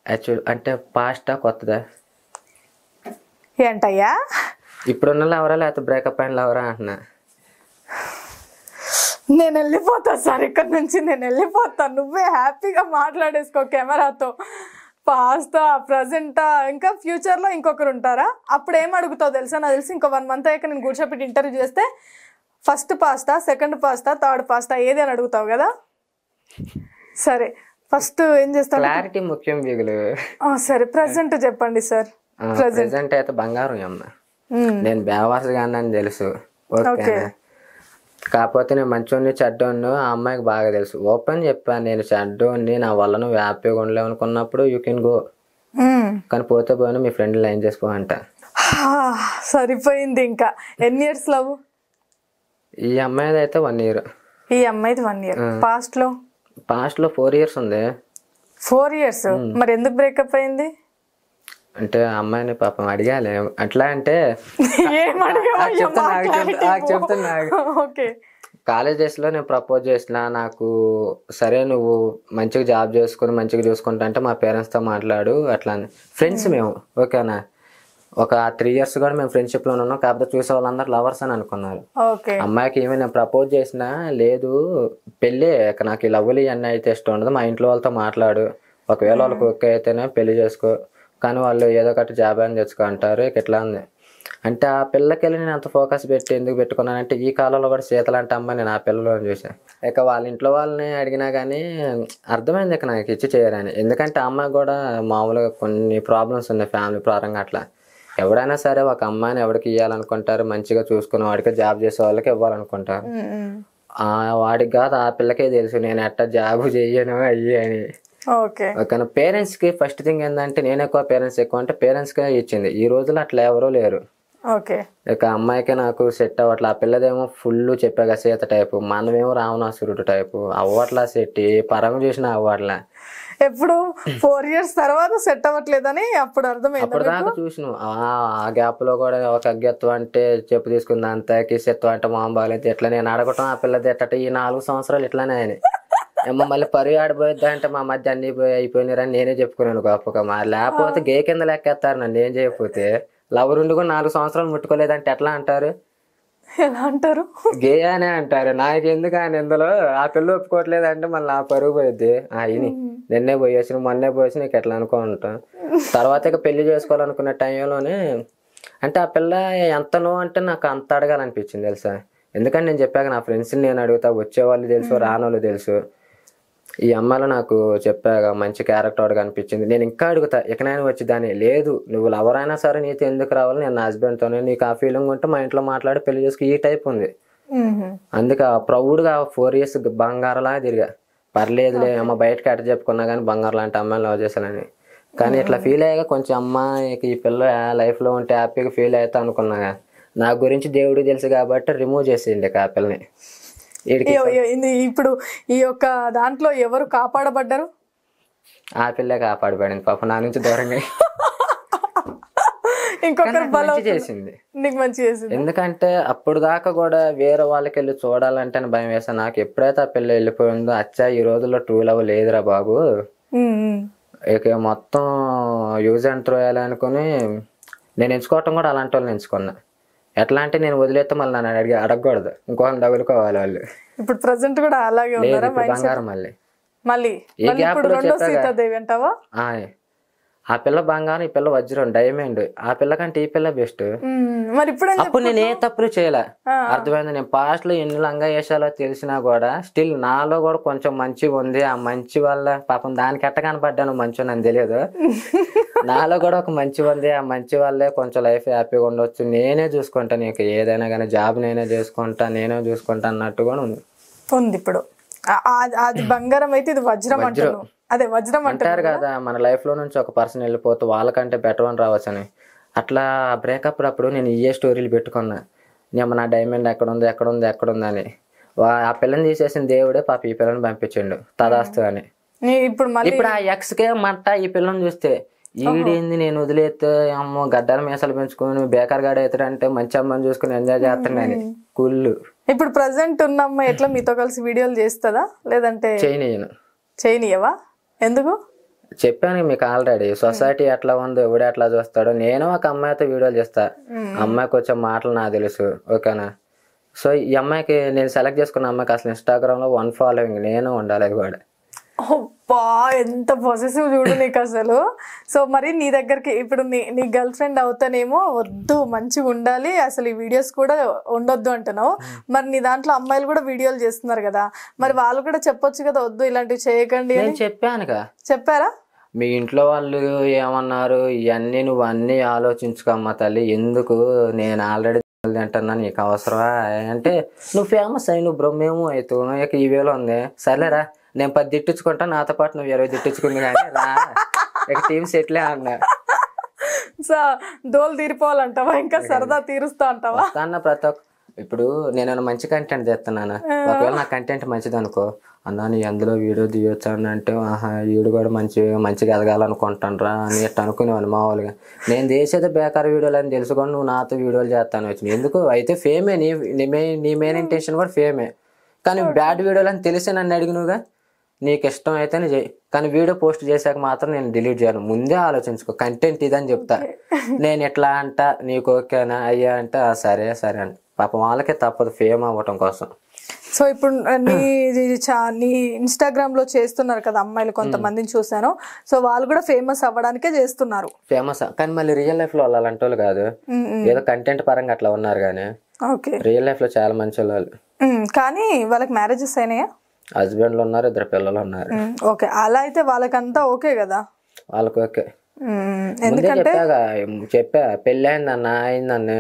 యాక్చువల్ అంటే పాస్టా కొత్తదా ఏంటయ్యా? ఇప్పుడున్న లవరా లేకపోతే బ్రేకప్ అయిన లవరా అంటున్నా. నేను వెళ్ళిపోతా సార్, ఇక్కడ నుంచి నేను వెళ్ళిపోతా. నువ్వే హ్యాపీగా మాట్లాడేసుకో కెమెరాతో. పాస్తా ప్రజెంటా, ఇంకా ఫ్యూచర్లో ఇంకొకరు ఉంటారా? అప్పుడు ఏం అడుగుతావు తెలుసా? నాకు తెలిసి ఇంకో 1 month అయ్యాక నేను కూర్చోపెట్టి ఇంటర్వ్యూ చేస్తే first pasta, second pasta, third pasta ఏది అని అడుగుతావు కదా. సరే, ఫస్ట్ ఏం చేస్తావు? క్లారిటీ ముఖ్యం బిగులు. సరే, ప్రెసెంట్ చెప్పండి సార్. ప్రెసెంట్ అయితే బంగారం అమ్మ. నేను బేవాస్ గాని తెలుసు, ఓకే. కాకపోతే నేను మంచోడిని చెడ్డోడిని ఆ అమ్మాయికి బాగా తెలుసు. ఓపెన్ చెప్పాను, నేను చెడ్డోడిని, నా వల్ల నువ్వు హ్యాపీగా ఉండలేవు అనుకున్నప్పుడు యూ కెన్ గో, కానీ పోతే పోయినా మీ ఫ్రెండ్ లైన్ చేసుకో అంట. సరిపోయింది. ఇంకా ఎన్ని ఇయర్స్ లవ్? ఈ అమ్మాయిది అయితే 1 year. ఈ అమ్మాయిది 1 year. పాస్ట్ లో 4 years ఉంది. 4 years? మరి ఎందుకు బ్రేకప్ అయింది? అంటే అమ్మాయిని పాపం అడిగాలి. అట్లా అంటే చెప్తున్నా, కాలేజ్ డేస్ లో నేను ప్రపోజ్ చేసిన, నాకు సరే నువ్వు మంచిగా జాబ్ చేసుకుని మంచిగా చూసుకుంటా అంటే మా పేరెంట్స్ తో మాట్లాడు అట్లా. ఫ్రెండ్స్ మేము, ఓకేనా. ఒక 3 years కూడా మేము ఫ్రెండ్షిప్ లో ఉన్నాం. కాకపోతే చూసే వాళ్ళందరూ లవర్స్ అని అనుకున్నారు. అమ్మాయికి ఏమి నేను ప్రపోజ్ చేసినా, లేదు పెళ్ళి నాకు ఈ లవ్లీ అన్నీ అయితే ఇష్టం ఉండదు, మా ఇంట్లో వాళ్ళతో మాట్లాడు, ఒకవేళ వాళ్ళకి ఓకే అయితేనే పెళ్లి చేసుకో, కానీ వాళ్ళు ఏదో ఒకటి జాబ్ అని తెచ్చుకో అంటారు. ఇట్లా ఉంది. అంటే ఆ పిల్లకెళ్ళి నేను అంత ఫోకస్ పెట్టి ఎందుకు పెట్టుకున్నానంటే ఈ కాలంలో కూడా సీత లాంటి అమ్మాయి నేను ఆ పిల్లలో చూసాను. ఇక వాళ్ళ ఇంట్లో వాళ్ళని అడిగినా కానీ అర్థమైంది ఇక నాకు ఇచ్చి చేయరని. ఎందుకంటే ఆ అమ్మాయి కూడా మామూలుగా కొన్ని ప్రాబ్లమ్స్ ఉన్నాయి ఫ్యామిలీ పరంగా. అట్లా ఎవడైనా సరే ఒక అమ్మాయిని ఎవరికి ఇవ్వాలనుకుంటారు, మంచిగా చూసుకునే వాడికి, జాబ్ చేసే వాళ్ళకి ఇవ్వాలనుకుంటారు. వాడికి కాదు ఆ పిల్లకే తెలుసు నేను ఎట్టా జాబ్ చెయ్యను అయ్యి అని. కానీ పేరెంట్స్కి ఫస్ట్ థింగ్ ఏంటంటే నేను ఎక్కువ పేరెంట్స్ ఎక్కువ అంటే పేరెంట్స్కే ఇచ్చింది. ఈ రోజుల్లో అట్లా ఎవరూ లేరు. ఇక అమ్మాయికి నాకు సెట్ అవ్వట్లా. ఆ పిల్లదేమో ఫుల్ చెప్పాక సీత టైపు, మనమేమో రావణాసురుడు టైపు. అవ్వట్లా సెట్, పరంగా చూసినా అవ్వట్లా. ఎప్పుడు 4 years తర్వాత సెట్ అవ్వట్లేదని అప్పుడు అర్థమైంది. అప్పుడు దాకా చూసినావు. ఆ గ్యాప్ లో కూడా ఒక అగ్గెత్వం అంటే చెప్పు తీసుకుంది అంత, కిసెత్వం అంటే మామ బాగాలేదు. ఇట్లా నేను అడగటం ఆ పిల్లది ఎట్ట ఈ 4 సంవత్సరాలు ఇట్లానే ఆయన ఏమో మళ్ళీ పరుగు ఆడిపోయిద్దా అంటే మా మధ్య అన్ని అయిపోయినారని నేనే చెప్పుకున్నాను గొప్పగా. మరి లేకపోతే గే కింద లెక్కేస్తారు నన్ను ఏం చేయకపోతే. లవర్ ఉండి కూడా 4 సంవత్సరాలు ముట్టుకోలేదంటే ఎట్లా అంటారు? ఎలా అంటారు? గే అనే అంటారు. నాకు ఎందుకు ఆయన ఇందులో ఆ పిల్ల ఒప్పుకోవట్లేదు అంటే మళ్ళీ నా పరుగు పోయిద్ది. అయిని నిన్నే పోయేసి మొన్నే పోయేసి నీకు ఎట్లా అనుకుంటా. తర్వాత ఇక పెళ్లి చేసుకోవాలనుకునే టైంలోనే అంటే ఆ పిల్ల ఎంతనో అంటే నాకు అంత అడగాలనిపించింది తెలుసా. ఎందుకంటే నేను చెప్పాక నా ఫ్రెండ్స్ని నేను అడుగుతా, వచ్చేవాళ్ళు తెలుసు రానోళ్ళు తెలుసు. ఈ అమ్మాయిలో నాకు చెప్పాక మంచి క్యారెక్టర్ వాడు కనిపించింది. నేను ఇంకా అడుగుతా ఇకనైనా వచ్చి దాన్ని లేదు నువ్వు ఎవరైనా సరే నీతో ఎందుకు రావాలి, నేను నా హస్బెండ్తోనే, నీకు ఆ ఫీలింగ్ ఉంటే మా ఇంట్లో మాట్లాడి పెళ్లి చేసుకు ఈ టైప్ ఉంది. అందుకే ప్రౌడ్గా 4 years బంగారలాగా తిరిగా. పర్లేదులే అమ్మ బయటకి అట్ట చెప్పుకున్నా కానీ బంగారు లాంటి అమ్మాయిని లవ్ చేశానని. కానీ ఇట్లా ఫీల్ అయ్యాక కొంచెం అమ్మాయికి ఈ పిల్ల లైఫ్లో ఉంటే హ్యాపీగా ఫీల్ అవుతా అనుకున్నాగా. నా గురించి దేవుడికి తెలుసు కాబట్టి రిమూవ్ చేసేయండి ఆ పిల్లని. ఇప్పుడు ఈ యొక్క దాంట్లో ఎవరు కాపాడబడ్డారు? ఆ పిల్లే కాపాడబడింది పాప నా నుంచి దూరంగా. ఇంకొకరు చేసింది నీకు మంచి చేసింది. ఎందుకంటే అప్పుడు దాకా కూడా వేరే వాళ్ళకి వెళ్ళి చూడాలంటే భయం వేసాను. నాకు ఎప్పుడైతే ఆ పిల్ల వెళ్ళిపోయిందో అచ్చా ఈ రోజుల్లో ట్రూ లవ్ లేదురా బాబు, ఇక మొత్తం యూజ్ అండ్ త్రో అనుకుని నేను ఎంచుకోవటం కూడా అలాంటి వాళ్ళని ఎంచుకున్నా. ఎట్లా అంటే నేను వదిలేస్తే మళ్ళీ నన్ను అడగకూడదు, ఇంకోళ్ళని తగులుకోవాలి వాళ్ళు. ఇప్పుడు ప్రెసెంట్ కూడా అలాగే ఉన్నారా? బంగారం మళ్ళీ సీతాదేవి అంటావా? ఆ పిల్ల బంగారం, ఈ పిల్ల వజ్రం డైమండ్. ఆ పిల్ల కంటే ఈ పిల్ల బెస్ట్. మరి అప్పుడు నేను ఏ తప్పులు చేయలే, అర్థమైంది. నేను పాస్ట్ లో ఎన్ని లంగా వేసాలో తెలిసినా కూడా స్టిల్ నాలో కూడా కొంచెం మంచిగా ఉంది. ఆ మంచి వల్ల పాపం దానికి ఎట్ట కనపడ్డాను మంచి నాకు తెలియదు. నాలో కూడా ఒక మంచి ఉంది. ఆ మంచి వల్లే కొంచెం లైఫ్ హ్యాపీగా ఉండొచ్చు. నేనే చూసుకుంటా, నీకు ఏదైనా కానీ జాబ్ నేనే చూసుకుంటా అన్నట్టు కూడా ఉంది. ఇప్పుడు అది బంగారం అయితే ఇది వజ్రం అంటారు. అదే వజ్రం అంటారు కదా, మన లైఫ్ లో నుంచి ఒక పర్సన్ వెళ్ళిపోతే వాళ్ళకంటే బెటర్ అని రావచ్చు అని. అట్లా బ్రేకప్ అప్పుడు నేను ఏ స్టోరీలు పెట్టుకున్నా, నేను నా డైమండ్ ఎక్కడుంది అని. ఆ పిల్లని తీసేసిన దేవుడే పాప ఈ పిల్లని పంపించిండు తదాస్తు అని. ఇప్పుడు ఆ ఎక్స్ కే మట్ట ఈ పిల్లని చూస్తే ఈడేంది నేను వదిలేస్తే అమ్మో గడ్డల మీసాలు పెంచుకొని బేకర్ గాడు అవుతాడంటే మంచి అమ్మని చూసుకుని ఎంజాయ్ చేస్తున్నాను కుళ్ళు. ఇప్పుడు ప్రెసెంట్ ఉన్న అమ్మాయి ఎట్లా మీతో కలిసి వీడియోలు చేస్తుందా లేదంటే చేయనియవా? ఎందుకు చెప్పాను మీకు ఆల్రెడీ. సొసైటీ ఎట్లా ఉందో ఎవడు ఎట్లా చూస్తాడో. నేను ఒక అమ్మాయితో వీడియోలు చేస్తా, అమ్మాయికి వచ్చే మాటలు నాకు తెలుసు, ఓకేనా. సో ఈ అమ్మాయికి నేను సెలెక్ట్ చేసుకున్న అమ్మాయికి అసలు ఇన్స్టాగ్రామ్ లో 1 following నేను ఉండాలి. అది కూడా ఎంత పొసెసివ్ చూడు నీకు అసలు. సో మరి నీ దగ్గరికి ఇప్పుడు నీ గర్ల్ ఫ్రెండ్ అవుతానేమో వద్దు మంచిగా ఉండాలి అసలు ఈ వీడియోస్ కూడా ఉండొద్దు అంటున్నావు. మరి నీ దాంట్లో అమ్మాయిలు కూడా వీడియోలు చేస్తున్నారు కదా, మరి వాళ్ళు కూడా చెప్పొచ్చు కదా వద్దు ఇలాంటివి చేయకండి అని. చెప్పానుగా. చెప్పారా? మీ ఇంట్లో వాళ్ళు ఏమన్నారు ఇవన్నీ నువ్వు అన్నీ ఆలోచించుకోమ్మా తల్లి, ఎందుకు నేను ఆల్రెడీ అంటున్నా నీకు అవసరమా అంటే నువ్వు ఫేమస్ అయ్యి నువ్వు బ్రహ్మేమో అవుతావు, ఇక ఈ వేలో ఉంది సర్లేరా నేను 10 తిట్టించుకుంటా, నాతో పాటు నువ్వు 20 తిట్టించుకుంది కానీ రా ఇక టీమ్ సెట్లే అన్నా. దోలు తీరిపోవాలంటావా? ఇంకా సరదా తీరుస్తా అంటావా? అన్న ప్రతి ఒక్క ఇప్పుడు నేను మంచి కంటెంట్ తెస్తున్నాను, ఒకవేళ నా కంటెంట్ మంచిది అనుకో, అన్నా నీ అందులో వీడియో తీయొచ్చు అని అంటే ఆహా వీడు కూడా మంచిగా ఎదగాలనుకుంటాను రా అని ఎట్లా అనుకునేవాళ్ళు మామూలుగా. నేను చేసేది బేకార్ వీడియోలు అని తెలుసుకొని నువ్వు నాతో వీడియోలు చేస్తాను వచ్చినాయి ఎందుకు? అయితే ఫేమే, నీ మెయిన్ ఇంటెన్షన్ కూడా ఫేమే, కానీ బ్యాడ్ వీడియోలు అని తెలిసి నన్ను అడిగినవుగా. నీకు ఇష్టం అయితేనే చేయి, కానీ వీడియో పోస్ట్ చేశాక మాత్రం నేను డిలీట్ చేయను. ముందే ఆలోచించుకో, కంటెంట్ ఇదని చెప్తా. నేను ఎట్లా అంట నీకు ఓకేనా అయ్యా అంటే సరే అంట. పాపం వాళ్ళకే తప్పదు ఫేమ్ అవ్వటం కోసం. సో ఇప్పుడు నీ ఇన్స్టాగ్రామ్ లో చేస్తున్నారు కదా అమ్మాయిలు, కొంతమందిని చూసాను. సో వాళ్ళు కూడా ఫేమస్ అవ్వడానికే చేస్తున్నారు. ఫేమస్ కానీ మళ్ళీ రియల్ లైఫ్ లో వాళ్ళు అలాంటి వాళ్ళు కాదు, ఏదో కంటెంట్ పరంగా అట్లా ఉన్నారు కానీ ఓకే రియల్ లైఫ్ లో చాలా మంచి వాళ్ళు. కానీ వాళ్ళకి మ్యారేజెస్ అయినాయా? హస్బెండ్లు ఉన్నారు, 2 పిల్లలు ఉన్నారు. ఓకే, అలా అయితే వాళ్ళకంతా ఓకే కదా. వాళ్ళకి ఓకే. ముందే చెప్పా పెళ్ళి అయిందన్న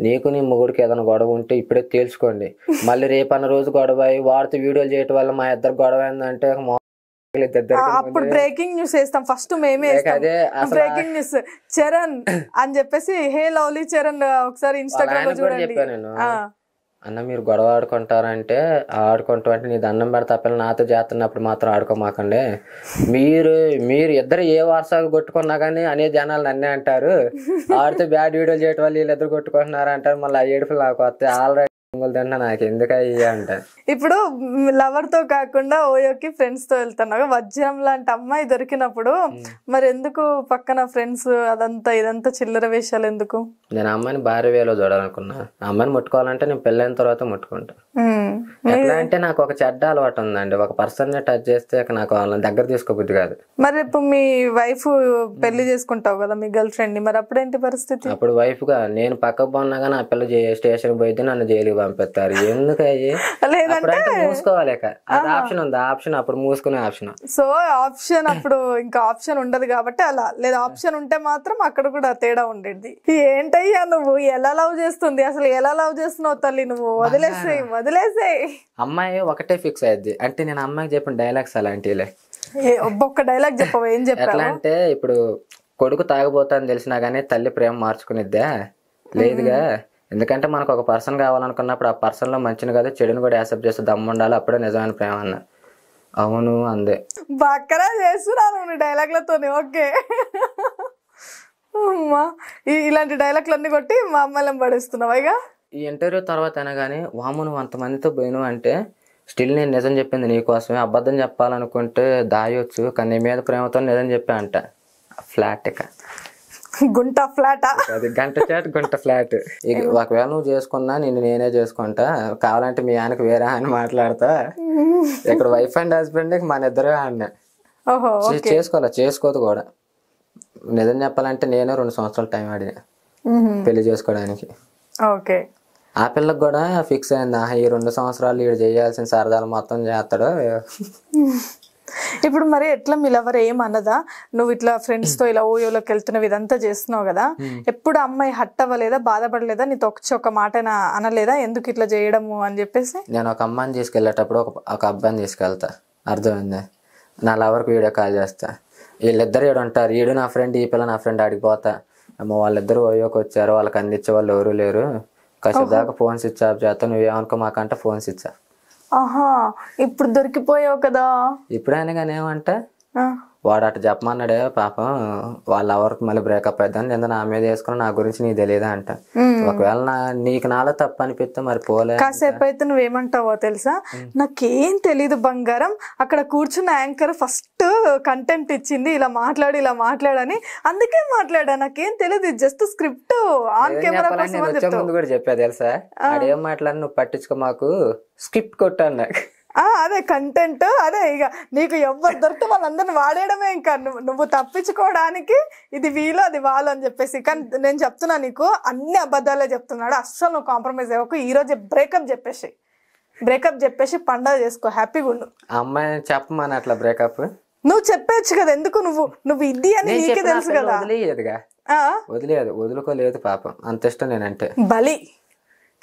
నీకు నీ మొగుడికి ఏదైనా గొడవ ఉంటే ఇప్పుడే తేల్చుకోండి. మళ్ళీ రేపన్న రోజు గొడవ అయ్యి వాడితో వీడియోలు చేయటం వల్ల మా ఇద్దరు గొడవ అయిందంటే అప్పుడు బ్రేకింగ్ న్యూస్ వేస్తాం, ఫస్ట్ మేమే బ్రేకింగ్ న్యూస్ చరణ్ అని చెప్పేసి, హే లవ్లీ చరణ్ ఒకసారి ఇన్స్టాగ్రామ్ లో చూడండి. అన్న మీరు గొడవ ఆడుకుంటారంటే ఆడుకుంటాం అంటే నీ దండం పెడతా పిల్లలు నాతో చేస్తున్నప్పుడు మాత్రం ఆడుకోమాకండి. మీరు ఇద్దరు ఏ వారసాగా కొట్టుకున్నా కానీ అనే జనాలు నన్నే అంటారు, ఆడితే బ్యాడ్ వీడియోలు చేయటం వల్ల వీళ్ళిద్దరు కొట్టుకుంటున్నారు అంటారు. మళ్ళీ ఆ ఏడుపులు నాకు వస్తాయి. ఆల్రెడీ తిన్నా నాకు ఎందుకు అయ్యా అంట. ఇప్పుడు లవర్ తో కాకుండా ఓయోకి ఫ్రెండ్స్ తో వెళ్తున్నావు, వజ్రం లాంటి అమ్మాయి దొరికినప్పుడు మరి ఎందుకు పక్కన ఫ్రెండ్స్ అదంతా ఇదంతా చిల్లర వేషాలు ఎందుకు? నేను అమ్మాయిని భార్య వేలో చూడాలనుకున్నా. అమ్మాయిని ముట్టుకోవాలంటే నేను పెళ్ళైన తర్వాత ముట్టుకుంటా. ఎట్లా అంటే నాకు ఒక చెడ్డ అలవాటు ఉందండి, ఒక పర్సన్ ని టచ్ చేస్తే నాకు వాళ్ళని దగ్గర తీసుకోబుద్ది కాదు. మరి ఇప్పుడు మీ వైఫ్ పెళ్లి చేసుకుంటావు కదా మీ గర్ల్ ఫ్రెండ్ ని, మరి అప్పుడేంటి పరిస్థితి? అప్పుడు వైఫ్ గా నేను పక్కకు పోన్నా కానీ ఆ పిల్ల స్టేషన్ పోయితే నన్ను జైలుకి పంపిస్తారు. ఎందుకు అయ్యి మూసుకోవాలి, అది ఆప్షన్ ఉంది, ఆప్షన్ అప్పుడు మూసుకునే ఆప్షన్. సో ఆప్షన్ అప్పుడు ఇంకా ఆప్షన్ ఉండదు కాబట్టి అలా, లేదా ఆప్షన్ ఉంటే మాత్రం అక్కడ కూడా తేడా ఉండేది. ఏంటయ్యా నువ్వు ఎలా లవ్ చేస్తుంది, అసలు ఎలా లవ్ చేస్తున్నావు తల్లి, నువ్వు వదిలేసేయి. అమ్మాయి ఒకటే ఫిక్స్ అయ్యింది అంటే నేను అమ్మాయికి చెప్పిన డైలాగ్స్ అలాంటిలే. ఒక్క డైలాగ్ చెప్పవా? ఏం చెప్పావు? ఎట్లా అంటే ఇప్పుడు కొడుకు తాగబోతా అని తెలిసినా గానీ తల్లి ప్రేమ మార్చుకునిద్దా లేదుగా. ఎందుకంటే మనకు ఒక పర్సన్ కావాలనుకున్నప్పుడు ఆ పర్సన్ లో మంచిని కదా చెడుని కూడా యాక్సెప్ట్ చేస్తే దమ్ము ఉండాలి, అప్పుడే నిజమైన ప్రేమ అన్న. అవును అందే బక్కరా చేస్తున్నాను డైలాగ్లతోనే. ఓకే అమ్మా, ఇలాంటి డైలాగ్లన్నీ కొట్టి మా అమ్మాయిలను పడేస్తున్నావా? ఇక ఈ ఇంటర్వ్యూ తర్వాత అయినా కానీ వాము నువ్వు అంతమందితో పోయినావు అంటే స్టిల్ నేను నిజం చెప్పింది నీకోసమే. అబద్ధం చెప్పాలనుకుంటే దాయొచ్చు, కానీ నీ మీద ప్రేమతో నిజం చెప్పా అంట. ఫ్లాట్ ఇక గుంట ఫ్లాట్, అది గంట చాట్ గుంట ఫ్లాట్. ఒకవేళ నువ్వు చేసుకున్నా నేనే చేసుకుంటా, కావాలంటే మీ ఆయనకు వేరే ఆయన మాట్లాడతా. ఇక్కడ వైఫ్ అండ్ హస్బెండ్ మన ఇద్దరే అన్న చేసుకోదు కూడా. నిజం చెప్పాలంటే నేను 2 సంవత్సరాలు టైం ఆడినా పెళ్లి చేసుకోవడానికి. ఓకే, ఆ పిల్లకి కూడా ఫిక్స్ అయింది, ఈ 2 సంవత్సరాలు వీడు చేయాల్సిన సరదాలు మొత్తం చేస్తాడు. ఇప్పుడు మరి ఎట్లా మీ లవర్ ఏమన్నదా? నువ్వు ఇట్లా ఫ్రెండ్స్ తో ఇలా ఓయోలోకి వెళ్తున్నావు, ఇదంతా చేస్తున్నావు కదా, ఎప్పుడు అమ్మాయి హట్ అవ్వలేదా, బాధపడలేదా, నీతో ఒక మాట అనలేదా ఎందుకు ఇట్లా చేయడము అని చెప్పేసి? నేను ఒక అమ్మాయిని తీసుకెళ్లేటప్పుడు ఒక అబ్బాయిని తీసుకెళ్తా, అర్థమైంది. నా లవర్కి వీడియో కాల్ చేస్తా, వీళ్ళిద్దరు ఈడు ఉంటారు, ఈడు నా ఫ్రెండ్, ఈ పిల్ల నా ఫ్రెండ్, ఆడిపోతా. అమ్మ వాళ్ళిద్దరు ఓయోకి వచ్చారు, వాళ్ళకి అందించే వాళ్ళు ఎవరు లేరు, కాసేపు దాకా ఫోన్ స్విచ్ ఆఫ్ చేస్తా, నువ్వేమనుకో మాకంటే ఫోన్ స్విచ్ ఆఫ్. ఆహా, ఇప్పుడు దొరికిపోయావు కదా. ఇప్పుడైనా కానీ ఏమంటే వాడు అటు చెప్పమన్నాడే పాపం, వాళ్ళ ఎవరికి మళ్ళీ బ్రేకప్ అవుతాను నేను నా మీద వేసుకుని నా గురించి నీకు తెలియదా అంట. ఒకవేళ నీకు నాలో తప్పు అనిపిస్తే మరి పోలే. కాసేపు అయితే నువ్వేమంటావో తెలుసా, నాకేం తెలీదు బంగారం, అక్కడ కూర్చున్న యాంకర్ ఫస్ట్ కంటెంట్ ఇచ్చింది ఇలా మాట్లాడని, అందుకే మాట్లాడా, నాకేం తెలియదు, జస్ట్ స్క్రిప్ట్ ఆన్ కెమెరా కోసం అని చెప్తావు. ముందు కూడా చెప్పా తెలుసా, ఆడేం మాట్లాడి నువ్వు పట్టించుకో, మాకు స్క్రిప్ట్ కొట్టాను నాకు. అదే కంటెంట్, అదే ఇక నీకు ఎవరు దొరికితే వాళ్ళందరిని వాడేయడమే, ఇంకా నువ్వు తప్పించుకోవడానికి ఇది వీలు అది వాళ్ళు అని చెప్పేసి. కానీ నేను చెప్తున్నా నీకు, అన్ని అబద్ధాలే చెప్తున్నాడు, అస్సలు నువ్వు కాంప్రమైజ్ అవ్వకు. ఈ రోజే బ్రేకప్ చెప్పేసి పండగ చేసుకో, హ్యాపీగా ఉండు. అమ్మాయి చెప్పమని అట్లా బ్రేకప్ నువ్వు చెప్పేచ్చు కదా, ఎందుకు నువ్వు ఇది అని నీకే తెలుసు కదా. వదులుకోలేదు పాపం, అంత ఇష్టం నేనంటే. బలి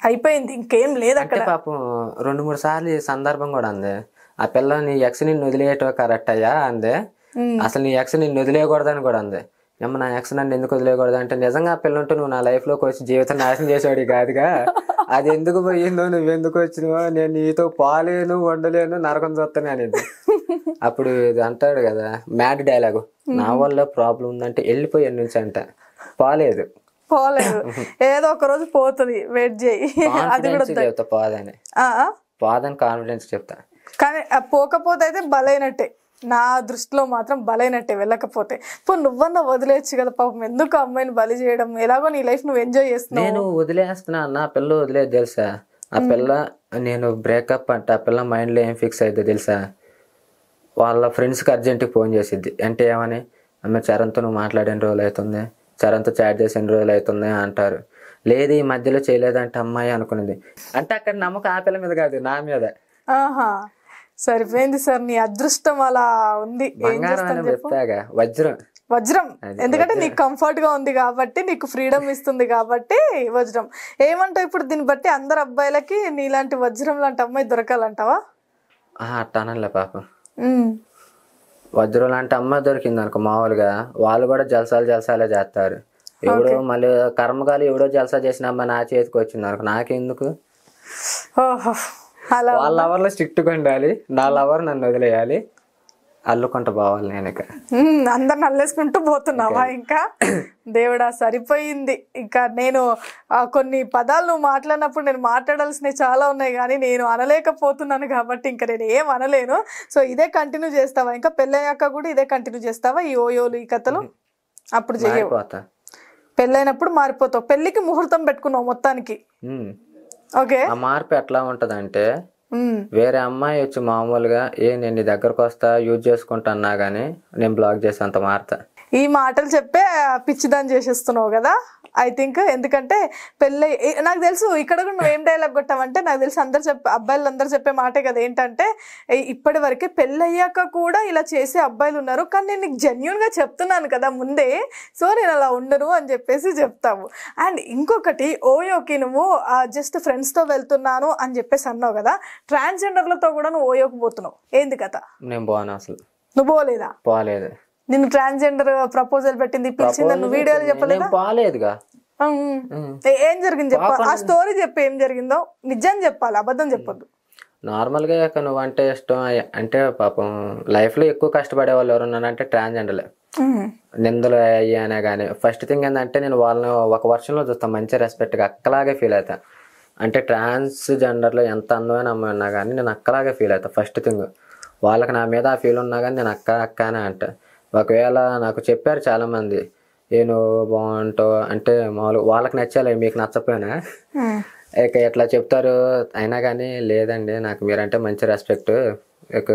అయిపోయింది, ఇంకేం లేదు అక్కడ. పాపం 2-3 సార్లు ఈ సందర్భం కూడా అంది, ఆ పిల్ల నీ ఎక్స్ నిన్ను వదిలేయటం కరెక్ట్ అయ్యా అందే, అసలు నీ ఎక్స్ నిన్ను వదిలేయకూడదని కూడా అంది. ఏమో నా ఎక్స్ నన్ను ఎందుకు వదిలేయకూడదు అంటే, నిజంగా ఆ పిల్ల ఉంటే నువ్వు నా లైఫ్ లోకి వచ్చి జీవితం నాశనం చేసేవాడి కాదుగా, అది ఎందుకు పోయిందో నువ్వెందుకు వచ్చినావో, నేను నీతో పాలేను వండలేను నరకం చూస్తాను అనేది. అప్పుడు ఇది అంటాడు కదా మ్యాడ్ డైలాగు, నా వల్ల ప్రాబ్లం ఉందంటే వెళ్ళిపోయాను నుంచి అంట, పోలేదు ఏదో ఒక రోజు పోతుంది, వెయిట్ చేయి. అది కూడా చెప్తా పోదని కాన్ఫిడెన్స్ చెప్తా, కానీ పోకపోతే అయితే బలైనట్టే, నా దృష్టిలో మాత్రం బలైనట్టే. వెళ్ళకపోతే నువ్వన్నా వదిలేయచ్చు కదా పాపం, ఎందుకు అమ్మాయిని బలి చేయడం, ఎలాగో నీ లైఫ్ నువ్వు ఎంజాయ్ చేస్తున్నావు. నేను వదిలేస్తున్నా అన్న, పిల్ల వదిలేదు తెలుసా, ఆ పిల్ల నేను బ్రేకప్ అంటే ఆ పిల్ల మైండ్లో ఏం ఫిక్స్ అయితే తెలుసా, వాళ్ళ ఫ్రెండ్స్కి అర్జెంట్కి ఫోన్ చేసిద్ది. అంటే ఏమని, ఆమె చరణ్తో నువ్వు మాట్లాడిన రోజులు అవుతుంది, చరణ్తో చాట్ చేసిన రోజులు అవుతుంది అంటారు. లేదు ఈ మధ్యలో చేయలేదంటే అమ్మాయి అనుకునేది. అంటే అక్కడ నమ్మకం ఆ పిల్ల మీద కాదు, నా మీద. ఆహా, సరిపోయింది సార్, నీ అదృష్టం అలా ఉంది. ఏం బంగారం చేస్తాను అని చెప్పు. చెప్పాగా, వజ్రం. వజ్రం, ఎందుకంటే నీకు కంఫర్ట్ గా ఉంది కాబట్టి, నీకు ఫ్రీడమ్ ఇస్తుంది కాబట్టి వజ్రం. ఏమంటావు ఇప్పుడు దీన్ని బట్టి? అందరు అబ్బాయిలకి నీలాంటి వజ్రం లాంటి అమ్మాయి దొరకాలంటావా? అట్టానలే పాపం, వజ్రం లాంటి అమ్మాయి దొరికింది అనుకో మామూలుగా వాళ్ళు కూడా జలసాలే చేస్తారు. ఎవడో మళ్ళీ కర్మగాలి ఎవడో జలసా చేసిన అమ్మాయి నా చేతికి వచ్చింది అనుకో, నాకెందుకు? ఓహో, అలా వాళ్ళ లవర్లో స్ట్రిక్ట్గా ఉండాలి, నా లవర్ నన్ను వదిలేయాలి, అల్లుకుంటూ పోవాలి నేను. ఇక అందరిని అల్లేసుకుంటూ పోతున్నావా? ఇంకా దేవుడా సరిపోయింది. ఇంకా నేను కొన్ని పదాలు నువ్వు మాట్లాడినప్పుడు నేను మాట్లాడాల్సినవి చాలా ఉన్నాయి, కానీ నేను అనలేకపోతున్నాను కాబట్టి ఇంకా నేను ఏం అనలేను. సో ఇదే కంటిన్యూ చేస్తావా? ఇంకా పెళ్ళయ్యాక కూడా ఇదే కంటిన్యూ చేస్తావా ఈ ఓయోలు, ఈ కథలు? అప్పుడు చేయవు, పెళ్ళైనప్పుడు మారిపోతావు. పెళ్ళికి ముహూర్తం పెట్టుకున్నావు మొత్తానికి. ఓకే, ఆ మార్పు ఎట్లా ఉంటదంటే, వేరే అమ్మాయి వచ్చి మామూలుగా నేను నీ దగ్గరకు వస్తా యూజ్ చేసుకుంటా అన్నా గానీ నేను బ్లాక్ చేసి అంత మారుతా. ఈ మాటలు చెప్పే పిచ్చిదాన్ని చేసేస్తున్నావు కదా ఐ థింక్. ఎందుకంటే పెళ్ళి, నాకు తెలుసు ఇక్కడ కూడా నువ్వు ఏం డైలాగ్ కొట్టావంటే, నాకు తెలిసి అబ్బాయిలు అందరు చెప్పే మాటే కదా, ఏంటంటే ఇప్పటి వరకే పెళ్ళయ్యాక కూడా ఇలా చేసే అబ్బాయిలు ఉన్నారు, కానీ నేను నీకు జెన్యున్ గా చెప్తున్నాను కదా ముందే, సో నేను అలా ఉండను అని చెప్పేసి చెప్తావు. అండ్ ఇంకొకటి, ఓయోకి నువ్వు జస్ట్ ఫ్రెండ్స్ తో వెళ్తున్నాను అని చెప్పేసి అన్నావు కదా, ట్రాన్స్జెండర్లతో కూడా నువ్వు ఓయోకి పోతున్నావు, ఏంది కథ? నేను పోను అసలు. నువ్వు పోలేదా? పోలేదు. నిన్ను ట్రాన్స్జెండర్ ప్రపోజల్ పెట్టింది, పిలిచింది, నువ్వు వీడియోలు చెప్పలేదా? పోలేదుగా. ఏం జరిగింది చెప్ప, ఆ స్టోరీ చెప్పి ఏం జరిగిందో నిజం చెప్పాలి, అబద్ధం చెప్పొద్దు. నార్మల్గా ఇక నువ్వు అంటే ఇష్టం అంటే పాపం లైఫ్ లో ఎక్కువ కష్టపడే వాళ్ళు ఎవరున్నారంటే ట్రాన్స్జెండర్లే. నిందలు అయ్యానే కానీ ఫస్ట్ థింగ్ ఏంటంటే, నేను వాళ్ళని ఒక వర్షంలో చూస్తాను, మంచి రెస్పెక్ట్గా అక్కలాగే ఫీల్ అవుతా. అంటే ట్రాన్స్జెండర్లో ఎంత అందమైన అమ్మాయి ఉన్నా కానీ నేను అక్కలాగే ఫీల్ అవుతా. ఫస్ట్ థింగ్, వాళ్ళకి నా మీద ఆ ఫీల్ ఉన్నా కానీ నేను అక్కనే అంట. ఒకవేళ నాకు చెప్పారు చాలామంది, నేను బాగుంటావు అంటే మామూలు వాళ్ళకి నచ్చాలి, మీకు నచ్చపోయినా ఇక ఎట్లా చెప్తారు. అయినా కానీ లేదండి, నాకు మీరంటే మంచి రెస్పెక్ట్, ఇక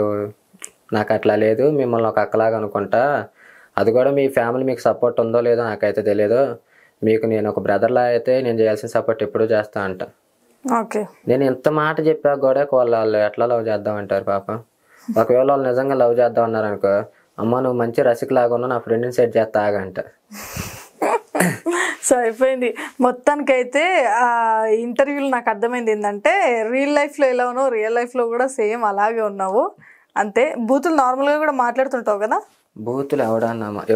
నాకు అట్లా లేదు, మిమ్మల్ని ఒక అక్కలాగా అనుకుంటా, అది కూడా మీ ఫ్యామిలీ మీకు సపోర్ట్ ఉందో లేదో నాకైతే తెలియదు, మీకు నేను ఒక బ్రదర్లా అయితే నేను చేయాల్సిన సపోర్ట్ ఎప్పుడూ చేస్తా అంట. నేను ఇంత మాట చెప్పాక కూడా వాళ్ళు ఎట్లా లవ్ చేద్దాం అంటారు పాపం. ఒకవేళ వాళ్ళు నిజంగా లవ్ చేద్దాం అన్నారు అనుకో, అమ్మ నువ్వు మంచి రసికలాగా ఉన్నావు, నా ఫ్రెండ్ని సెట్ చేస్తా ఆగంట. సో అయిపోయింది మొత్తానికైతే. ఆ ఇంటర్వ్యూలో నాకు అర్థమైంది ఏంటంటే, రియల్ లైఫ్లో ఎలా ఉన్నావు రియల్ లైఫ్లో కూడా సేమ్ అలాగే ఉన్నావు అంతే. బూతులు నార్మల్గా కూడా మాట్లాడుతుంటావు కదా? బూతులు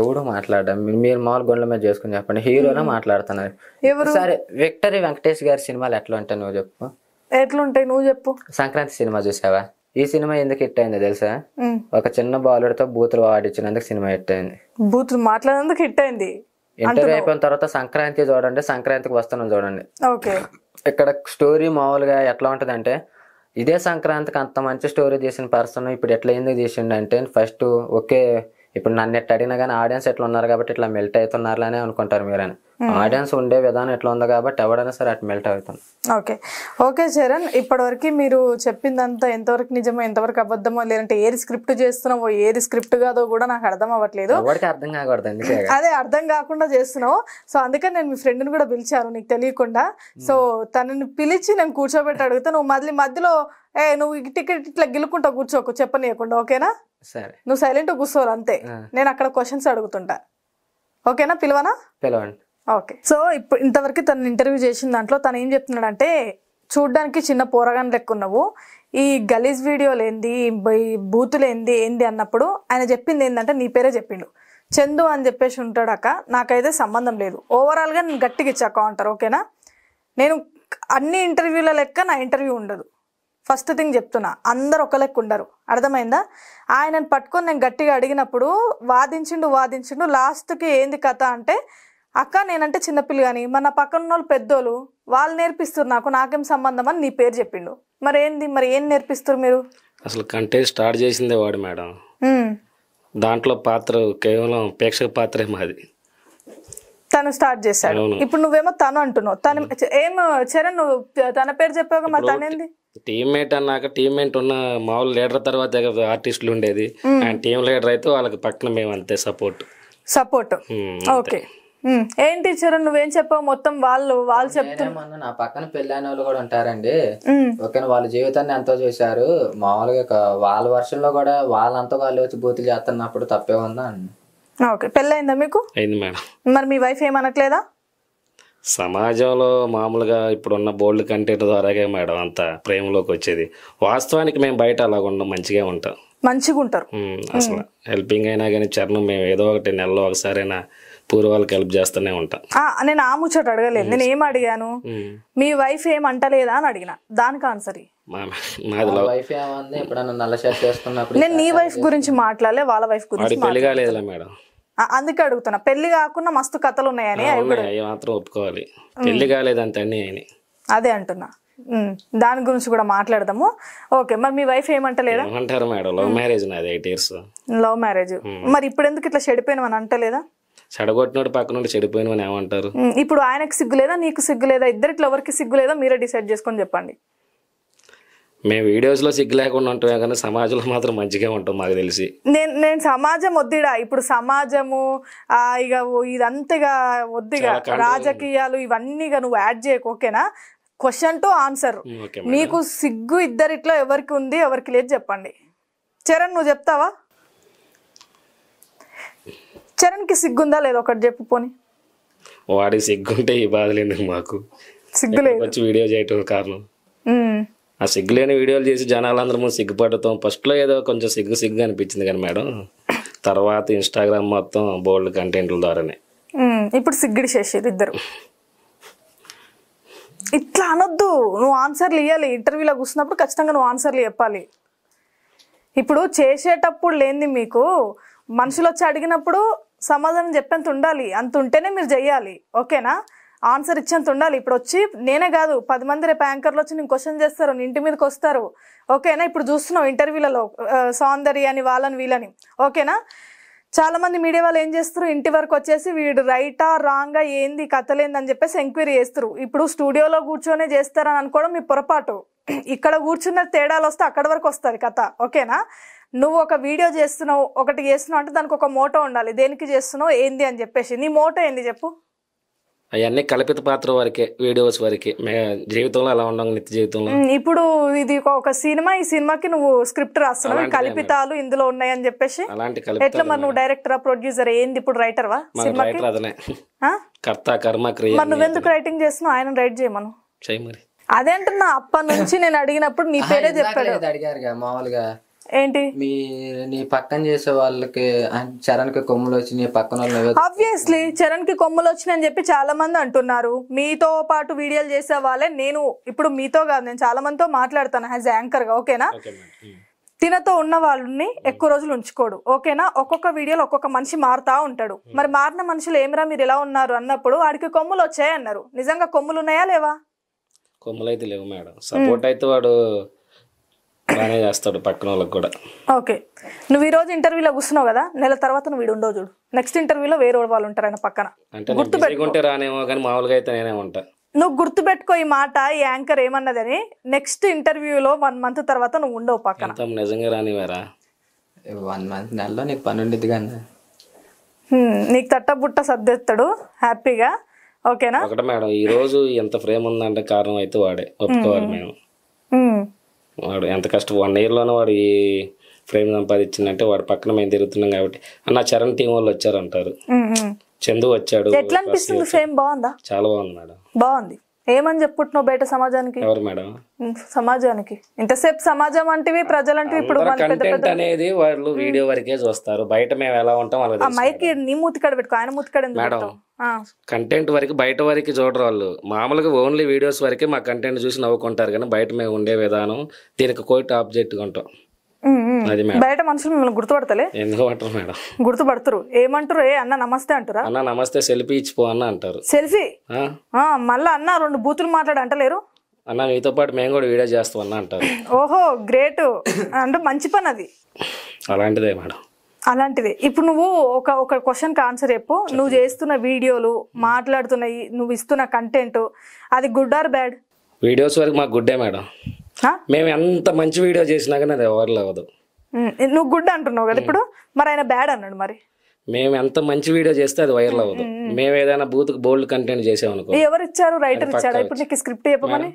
ఎవడు మాట్లాడడం, మీరు మామూలు గొండ్ల మీద చేసుకుని చెప్పండి. హీరోనే మాట్లాడుతున్నారు. ఎవరు? సరే, విక్టరీ వెంకటేష్ గారి సినిమాలు ఎట్లా ఉంటాయి నువ్వు చెప్పు. ఎట్లుంటాయి నువ్వు చెప్పు. సంక్రాంతి సినిమా చూసావా? ఈ సినిమా ఎందుకు హిట్ అయిందో తెలుసా? ఒక చిన్న బాలుడితో బూతులు వాడించినందుకు సినిమా హిట్ అయింది. బూతులు మాట్లాడినందుకు హిట్ అయింది. ఇంటర్వ్యూ అయిపోయిన తర్వాత సంక్రాంతి చూడండి, సంక్రాంతికి వస్తున్నాం చూడండి. ఓకే, ఇక్కడ స్టోరీ మామూలుగా ఎట్లా ఉంటది అంటే, ఇదే సంక్రాంతికి అంత మంచి స్టోరీ తీసిన పర్సన్ ఇప్పుడు ఎట్లా ఎందుకు తీసిండు అంటే, ఫస్ట్ ఓకే ఇప్పుడు నన్ను ఎట్లా అడిగినా కానీ ఆడియన్స్ ఎట్లా ఉన్నారు కాబట్టి ఇట్లా మెల్ట్ అవుతున్నారులనే అనుకుంటారు మీరైనా. ఆడియన్స్ ఉండే విధానం ఎట్లా ఉందో కాబట్టి ఎవడైనా సరే అట్లా మెల్ట్ అవుతాను. ఓకే చరణ్, ఇప్పటివరకు మీరు చెప్పిందంతా ఎంతవరకు నిజమో ఎంతవరకు అబద్ధమో, లేదంటే ఏది స్క్రిప్ట్ చేస్తున్నావో ఏది స్క్రిప్ట్ కాదో కూడా నాకు అర్థం అవ్వట్లేదు. ఎవరికి అర్థం కాకూడదు, అందుకే అదే అర్థం కాకుండా చేస్తున్నావు. సో అందుకని నేను మీ ఫ్రెండ్ని కూడా పిలిచాను నీకు తెలియకుండా. సో తనని పిలిచి నేను కూర్చోబెట్టి అడిగితే నువ్వు మధ్యలో నువ్వు టికెట్ ఇట్లా గిలుకుంటా కూర్చోకు, చెప్పనీయకుండా. ఓకేనా? సరే, నువ్వు సైలెంట్ కూర్చోవాలి అంతే. నేను అక్కడ క్వశ్చన్స్ అడుగుతుంటా. ఓకేనా? పిలవనా? పిలవండి. ఓకే. సో ఇప్పుడు ఇంతవరకు తను ఇంటర్వ్యూ చేసిన దాంట్లో తను ఏం చెప్తున్నాడంటే, చూడ్డానికి చిన్న పోరగాని లెక్క ఉన్నావు, ఈ గలీజ్ వీడియోలు ఏంది, ఈ బూతులు ఏంది అన్నప్పుడు ఆయన చెప్పింది ఏంటంటే నీ పేరే చెప్పిండు, చందు అని చెప్పేసి ఉంటాడు. అక్క నాకైతే సంబంధం లేదు, ఓవరాల్గా నేను గట్టిగా ఇచ్చాక అంటారు. ఓకేనా? నేను అన్ని ఇంటర్వ్యూల లెక్క నా ఇంటర్వ్యూ ఉండదు. ఫస్ట్ థింగ్ చెప్తున్నా, అందరు ఒక లెక్క ఉండరు, అర్థమైందా? ఆయనను పట్టుకొని నేను గట్టిగా అడిగినప్పుడు వాదించిండు. లాస్ట్కి ఏంది కథ అంటే, అక్క నేనంటే చిన్నపిల్ల కానీ మన పక్కన ఉన్న వాళ్ళు పెద్దోళ్ళు, వాళ్ళు నేర్పిస్తారు నాకేం సంబంధం అని నీ పేరు చెప్పిండు. మరి ఏం నేర్పిస్తారు మీరు? అసలు కంటెంట్ స్టార్ట్ చేసిందే వాడు మేడం. దాంట్లో పాత్ర కేవలం ప్రేక్షక పాత్రే మాది. తను స్టార్ట్ చేశాడు. ఇప్పుడు నువ్వేమో తను అంటున్నావు. తను ఏం చరణ్ నువ్వు తన పేరు చెప్పావు, మరి తనేంది? టీమ్మేట్ అన్నాక టీమ్మేట్ ఉన్న మామూలు లీడర్ తర్వాత ఆర్టిస్టులు ఉండేది. ఆయన టీం లీడర్ అయితే వాళ్ళకి పక్కన మేము అంతే సపోర్ట్. ఓకే. ఏంటి చరణ్ నువ్వేం చెప్పావు? మొత్తం వాళ్ళు చెప్తున్నారు. నా పక్కన పెళ్ళైన వాళ్ళు కూడా ఉంటారండి. ఓకేనా, వాళ్ళ జీవితాన్ని ఎంతో చేశారు. మామూలుగా వాళ్ళ వర్షంలో కూడా వాళ్ళంతా వాళ్ళు వచ్చి బూతులు చేస్తున్నప్పుడు తప్పే ఉందా? ఓకే, పెళ్ళయిందా మీకు? అయింది మేడం. మరి మీ వైఫ్ ఏమనట్లేదా? సమాజంలో మామూలుగా ఇప్పుడున్న బోల్డ్ కంటెంట్ ద్వారాగే మేడం అంత ప్రేమలోకి వచ్చేది. వాస్తవానికి మేము బయట అలాగ ఉండం, మంచిగా ఉంటాం, మంచిగా ఉంటారు. అసలు హెల్పింగ్ అయినా కానీ చరణం మేము ఏదో ఒకటి నెలలో ఒకసారైనా పూర్వాళ్ళకి హెల్ప్ చేస్తూనే ఉంటాం. నేను ఆ ముచ్చట అడగలేదు. నేను ఏం అడిగాను, మీ వైఫ్ ఏమంటలేదా అని అడిగిన. దానికి ఆన్సర్ వైఫ్ ఏమంది ఎప్పుడన్నా నల్ల షర్ట్ వేసుకున్నప్పుడు. నేను నీ వైఫ్ గురించి మాట్లాడలే, వాళ్ళ వైఫ్ గురించి పెళ్లి కాలేదులే మేడం, అందుకే అడుగుతున్నా. పెళ్లి కాకుండా మస్తు కథలు ఉన్నాయని అవి మాత్రం ఒప్పుకోవాలి. పెళ్లి కాలేదంటే అన్ని అయినాయి, అదే అంటున్నా. దాని గురించి కూడా మాట్లాడదాము. ఓకే, మరి మీ వైఫ్ ఏమంటలేదా? ఏమంటారు మేడం, లవ్ మ్యారేజ్ నాది 8 years. Love marriage. మరి ఇప్పుడు ఎందుకు ఇట్లా చెడిపోయినవని అంటలేదా? చెడగొట్టినోడు పక్క నుండి చెడిపోయినవని ఏమంటారు? ఇప్పుడు ఆయనకు సిగ్గు లేదా, నీకు సిగ్గు లేదా? ఇద్దరిట్లో ఎవరికి సిగ్గు లేదా మీరే డిసైడ్ చేసుకొని చెప్పండి. మేము వీడియోస్లో సిగ్గు లేకుండా ఉంటామే కానీ సమాజంలో మాత్రం మంచిగా ఉంటాం మాకు తెలిసి. నేను సమాజం వద్దిడా, ఇప్పుడు సమాజము ఇక ఇదంతగా వద్దిగా, రాజకీయాలు ఇవన్నీ నువ్వు యాడ్ చేయకు. ఓకేనా, క్వశ్చన్ టు ఆన్సర్. మీకు సిగ్గు ఇద్దరిట్లో ఎవరికి ఉంది ఎవరికి లేదు చెప్పండి. చరణ్ నువ్వు చెప్తావా? చరణ్కి సిగ్గుందా లేదా ఒకటి చెప్పు పోనీ. వాడికి సిగ్గుంటే ఈ బాధలు ఎందుకు మాకు? సిగ్గు లేదు వచ్చి వీడియో చేయటం కారణం. ఆ సిగ్గులేని వీడియోలు చేసి జనాలందరూ ముందు సిగ్గుపడతాం. ఫస్ట్లో ఏదో కొంచెం సిగ్గు అనిపించింది కానీ మేడం, తర్వాత ఇన్స్టాగ్రామ్ మొత్తం బోల్డ్ కంటెంట్ల ద్వారానే. ఇప్పుడు సిగ్గుడి చేసేది ఇద్దరు. ఇట్లా అనొద్దు, నువ్వు ఆన్సర్లు ఇవ్వాలి. ఇంటర్వ్యూలో కూర్చున్నప్పుడు ఖచ్చితంగా నువ్వు ఆన్సర్లు చెప్పాలి. ఇప్పుడు చేసేటప్పుడు లేనిది మీకు మనుషులు వచ్చి అడిగినప్పుడు సమాధానం చెప్పేంత ఉండాలి. అంత ఉంటేనే మీరు చెయ్యాలి. ఓకేనా, ఆన్సర్ ఇచ్చేంత ఉండాలి. ఇప్పుడు వచ్చి నేనే కాదు 10 మంది రేపు యాంకర్లు వచ్చి నేను క్వశ్చన్ చేస్తారు, నీ ఇంటి మీదకి వస్తారు. ఓకేనా, ఇప్పుడు చూస్తున్నావు ఇంటర్వ్యూలలో సౌందర్య అని వాళ్ళని వీళ్ళని. ఓకేనా, చాలా మంది మీడియా వాళ్ళు ఏం చేస్తారు, ఇంటి వరకు వచ్చేసి వీడు రైటా రాంగా ఏంది కథలేంది అని చెప్పేసి ఎంక్వైరీ చేస్తారు. ఇప్పుడు స్టూడియోలో కూర్చొనే చేస్తారని అనుకోవడం మీ పొరపాటు. ఇక్కడ కూర్చున్న తేడాలు వస్తే అక్కడ వరకు వస్తుంది కథ. ఓకేనా, నువ్వు ఒక వీడియో చేస్తున్నావు, ఒకటి చేస్తున్నావు అంటే దానికి ఒక మోటో ఉండాలి. దేనికి చేస్తున్నావు ఏంది అని చెప్పేసి. నీ మోటో ఏంది చెప్పు? అవన్నీ కల్పిత పాత్ర వరకే, వీడియోస్ వరకే. జీవితంలో అలా ఉండాలి, నిత్య జీవితంలో. ఇప్పుడు ఇది ఒక సినిమా, ఈ సినిమాకి నువ్వు స్క్రిప్ట్ రాస్తున్నావు, కల్పితాలు ఇందులో ఉన్నాయని చెప్పేసి. ఎట్లా మరి నువ్వు డైరెక్టరా ప్రొడ్యూసర్ ఏంది ఇప్పుడు రైటర్వా సినిమాకి? కర్త కర్మ క్రియ. మరి నువ్వెందుకు రైటింగ్ చేస్తున్నావు? ఆయన రైట్ చేయమను. మరి అదే అంటున్నా, అప్పటి నుంచి నేను అడిగినప్పుడు నీ పేరే చెప్పాడు. అడిగారుగా మామూలుగా ఏంటి, నీ పక్కన చేసే వాళ్ళకి చరణ్ కి కొమ్ములు వచ్చి నీ పక్కన వాళ్ళు. ఆబ్వియస్లీ చరణ్ కి కొమ్ములు వచ్చినాయని చెప్పి చాలా మంది అంటున్నారు. మీతో పాటు వీడియోలు చేసే వాళ్ళే. నేను ఇప్పుడు మీతో కాదు, నేను చాలా మందితో మాట్లాడతాను యాజ్ యాంకర్ గా. ఓకేనా, తినతో ఉన్న వాళ్ళని ఎక్కువ రోజులు ఉంచుకోడు. ఓకేనా, ఒక్కొక్క వీడియోలో ఒక్కొక్క మనిషి మారుతా ఉంటాడు. మరి మారిన మనుషులు ఏమిరా మీరు ఎలా ఉన్నారు అన్నప్పుడు వాడికి కొమ్ములు వచ్చాయి అన్నారు. నిజంగా కొమ్ములు ఉన్నాయా లేవా? కొమ్ములు అయితే లేవు మేడం. సపోర్ట్ అయితే వాడు బాగానే చేస్తాడు పక్కన వాళ్ళకి కూడా. ఓకే, నువ్వు ఈ రోజు ఇంటర్వ్యూలో కూర్చున్నావు కదా, నెల తర్వాత నువ్వు వీడు ఉండవు చూడు. నెక్స్ట్ ఇంటర్వ్యూలో వేరే వాళ్ళు ఉంటారు ఆయన పక్కన. గుర్తుపెట్టుకుంటే రానేమో కానీ మామూలుగా అయితే నేనే ఉంటా. నువ్వు గుర్తుపెట్టుకో ఈ మాట, ఈ యాంకర్ ఏమన్నదని. నెక్స్ట్ ఇంటర్వ్యూలో 1 month తర్వాత నువ్వు ఉండవు పక్కన. నిజంగా రానివారా? 1 month నెలలో నీకు పని ఉండేది కానీ నీకు తట్ట బుట్ట సర్దేస్తాడు హ్యాపీగా. ఓకేనా, ఒకటే మేడం, ఈ రోజు ఎంత ఫ్రేమ్ ఉందంటే కారణం అయితే వాడే, ఒప్పుకోవాలి మేము. వాడు ఎంత కష్టం 1 year లోనే వాడు ఈ ఫ్రేమ్ సంపాదించిందంటే వాడు పక్కన మేము తిరుగుతున్నాం కాబట్టి. అన్న చరణ్ టీం వాళ్ళు వచ్చారంటారు, చందు వచ్చాడు. ఎట్లా అనిపిస్తుంది? ఫ్రేమ్ బాగుందా? చాలా బాగుంది మేడం. బాగుంది. ఏమని చెప్పుకుంటున్నావు బయట సమాజానికి? ఎవరు మేడం? సమాజానికి. ఇంతసేపు సమాజం అంటే ప్రజలంటే ఇప్పుడు కంటెంట్ అనేది వాళ్ళు వీడియో వరకే చూస్తారు. బయట మేము ఎలా ఉంటాం వాళ్ళకి మైక్ నీ మూతికాడ పెట్టుకో, ఆయన మూతికాడ మేడం. కంటెంట్ వరకు బయట వరకు చూడరు వాళ్ళు. మామూలుగా ఓన్లీ వీడియోస్ వరకే మా కంటెంట్ చూసి నవ్వుకుంటారు కానీ బయట మేము ఉండే విధానం దీనికి కోట్ ఆబ్జెక్ట్ ఉంటాం. బయట మనుషులు మిమ్మల్ని గుర్తుపడతలే. ఎందుకు అంటారు మేడం? గుర్తుపడతారు. ఏమంటారు? ఏ అన్న నమస్తే అంటారా? అన్న నమస్తే సెల్ఫీ ఇచ్చిపో అన్న అంటారు. సెల్ఫీ మళ్ళా అన్న 2 బూతులు మాట్లాడి అంటలేరు. అన్న మీతో పాటు మేము కూడా వీడియో చేస్తాం అన్న అంటారు. ఓహో గ్రేట్, అంటే మంచి పని అది. అలాంటిదే మేడం. అలాంటిది. ఇప్పుడు నువ్వు ఒక క్వశ్చన్కి ఆన్సర్ చెప్పు. నువ్వు చేస్తున్న వీడియోలు, మాట్లాడుతున్నాయి, నువ్వు ఇస్తున్న కంటెంట్, అది గుడ్ ఆర్ బ్యాడ్? వీడియోస్ వరకు మాకు గుడ్డే మేడం. మేము ఎంత మంచి వీడియో చేసినా కానీ అది ఎవరు అవ్వదు. నువ్వు గుడ్ అంటున్నావు కదా ఇప్పుడు, మరి ఆయన బ్యాడ్ అన్నాడు. మరి మేము ఎంత మంచి వీడియో చేస్తే అది వైరల్ అవ్వదు. మేము ఏదైనా బోల్డ్ కంటెంట్ చేసామనుకో. ఎవరు ఇచ్చారు? రైటర్ ఇచ్చాడా? ఇప్పుడు నీకు స్క్రిప్ట్ చెప్పమని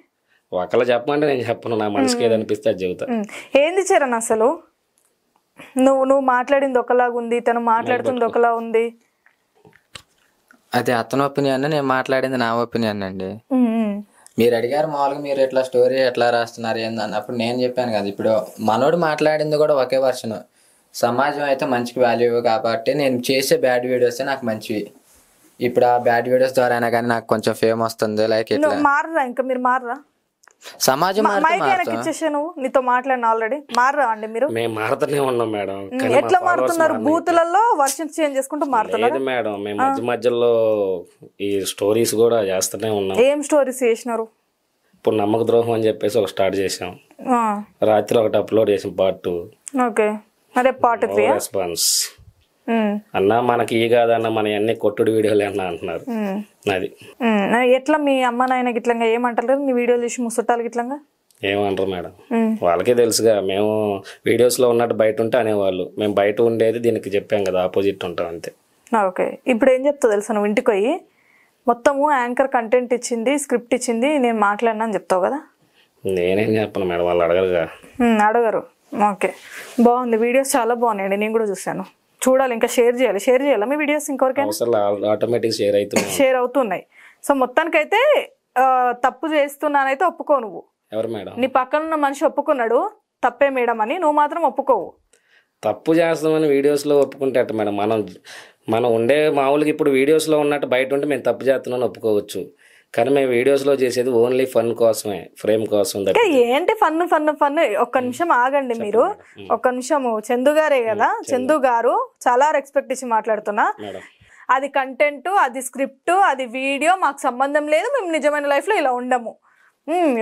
ఒకళ్ళు చెప్పమంటే నేను చెప్పను, నా మనసుకి ఏది అనిపిస్తే అది చెబుతా. ఏంది చరణ్ అసలు? నువ్వు మాట్లాడింది ఒకలాగా ఉంది, తను మాట్లాడుతుంది ఒకలా ఉంది. అది అతని ఒపీనియన్, నేను మాట్లాడింది నా ఒపీనియన్ అండి. మీరు అడిగారు మామూలుగా మీరు ఎట్లా స్టోరీ ఎట్లా రాస్తున్నారు ఏంది అన్నప్పుడు నేను చెప్పాను కదా, ఇప్పుడు మనోడు మాట్లాడింది కూడా ఒకే వర్షన్. సమాజం అయితే మంచికి వాల్యూ కాబట్టి నేను చేసే బ్యాడ్ వీడియోస్ నాకు మంచివి. ఇప్పుడు ఆ బ్యాడ్ వీడియోస్ ద్వారా అయినా కానీ నాకు కొంచెం ఫేమ్ వస్తుంది. లైక్ ఇట్లా మారరా, ఇంకా మీరు మారరా? సమాజం నువ్వు నీతో మాట్లాడిన ఆల్రెడీ మారరా అండి మీరు? మేము మారుతూనే ఉన్నాం మేడం. ఎట్లా మారుతున్నారు? బూతులలో వర్షన్స్ చేంజ్ చేసుకుంటూ మారుతున్నారు మేడం. మేము మధ్యలో ఈ స్టోరీస్ కూడా చేస్తూనే ఉన్నాం. ఏం స్టోరీస్ చేసినారు? ఇప్పుడు నమ్మక ద్రోహం అని చెప్పేసి ఒక స్టార్ట్ చేసాం. రాత్రి ఒకటి అప్లోడ్ చేసాం పార్ట్ 2. ఓకే, అదే పార్ట్ 3 రెస్పాన్స్ అన్నా మనకి ఈ కాదన్న మన అన్ని కొట్టుడు వీడియోలు అన్నా అంటున్నారు. అది ఎట్లా మీ అమ్మ నాయన గిట్లంగా ఏమంటారు నీ వీడియోలు చూసి ముసటాలు గిట్లంగా? ఏమంటారు మేడం, వాళ్ళకే తెలుసుగా. మేము వీడియోస్ లో ఉన్నట్టు బయట ఉంటే అనేవాళ్ళు, మేము బయట ఉండేది దీనికి చెప్పాం కదా ఆపోజిట్ ఉంటాం అంతే. ఓకే, ఇప్పుడు ఏం చెప్తావు తెలుసా? నువ్వు ఇంటికి పోయి మొత్తము యాంకర్ కంటెంట్ ఇచ్చింది, స్క్రిప్ట్ ఇచ్చింది, నేను మాట్లాడినా అని చెప్తావు కదా? నేనేం చెప్పను మేడం, వాళ్ళు అడగరుగా. అడగరు. ఓకే, బాగుంది. వీడియోస్ చాలా బాగున్నాయండి, నేను కూడా చూసాను. చూడాలి, ఇంకా షేర్ చేయాలి మీ వీడియోస్ ఇంకొకరికైనా. ఆటోమేటిక్ షేర్ అవుతున్నాయి. సో మొత్తానికైతే తప్పు చేస్తున్నానైతే ఒప్పుకో నువ్వు. ఎవరు మేడం? నీ పక్కన ఉన్న మనిషి ఒప్పుకున్నాడు తప్పే మేడం అని, నువ్వు మాత్రం ఒప్పుకోవు. తప్పు చేస్తామని వీడియోస్ లో ఒప్పుకుంటే అట్ట మేడం. మనం ఉండే మామూలుగా ఇప్పుడు వీడియోస్ లో ఉన్నట్టు బయట ఉంటే మేము తప్పు చేస్తున్నాను ఒప్పుకోవచ్చు, కానీ మేము వీడియోస్ లో చేసేది ఓన్లీ ఫన్ కోసమే, ఫ్రేమ్ కోసం. ఏంటి ఫన్? ఒక్క నిమిషం ఆగండి మీరు, ఒక్క నిమిషం. చందు గారే కదా, చందు గారు చాలా రెస్పెక్ట్ ఇచ్చి మాట్లాడుతున్నా. అది కంటెంట్, అది స్క్రిప్ట్, అది వీడియో, మాకు సంబంధం లేదు. మేము నిజమైన లైఫ్ లో ఇలా ఉండము.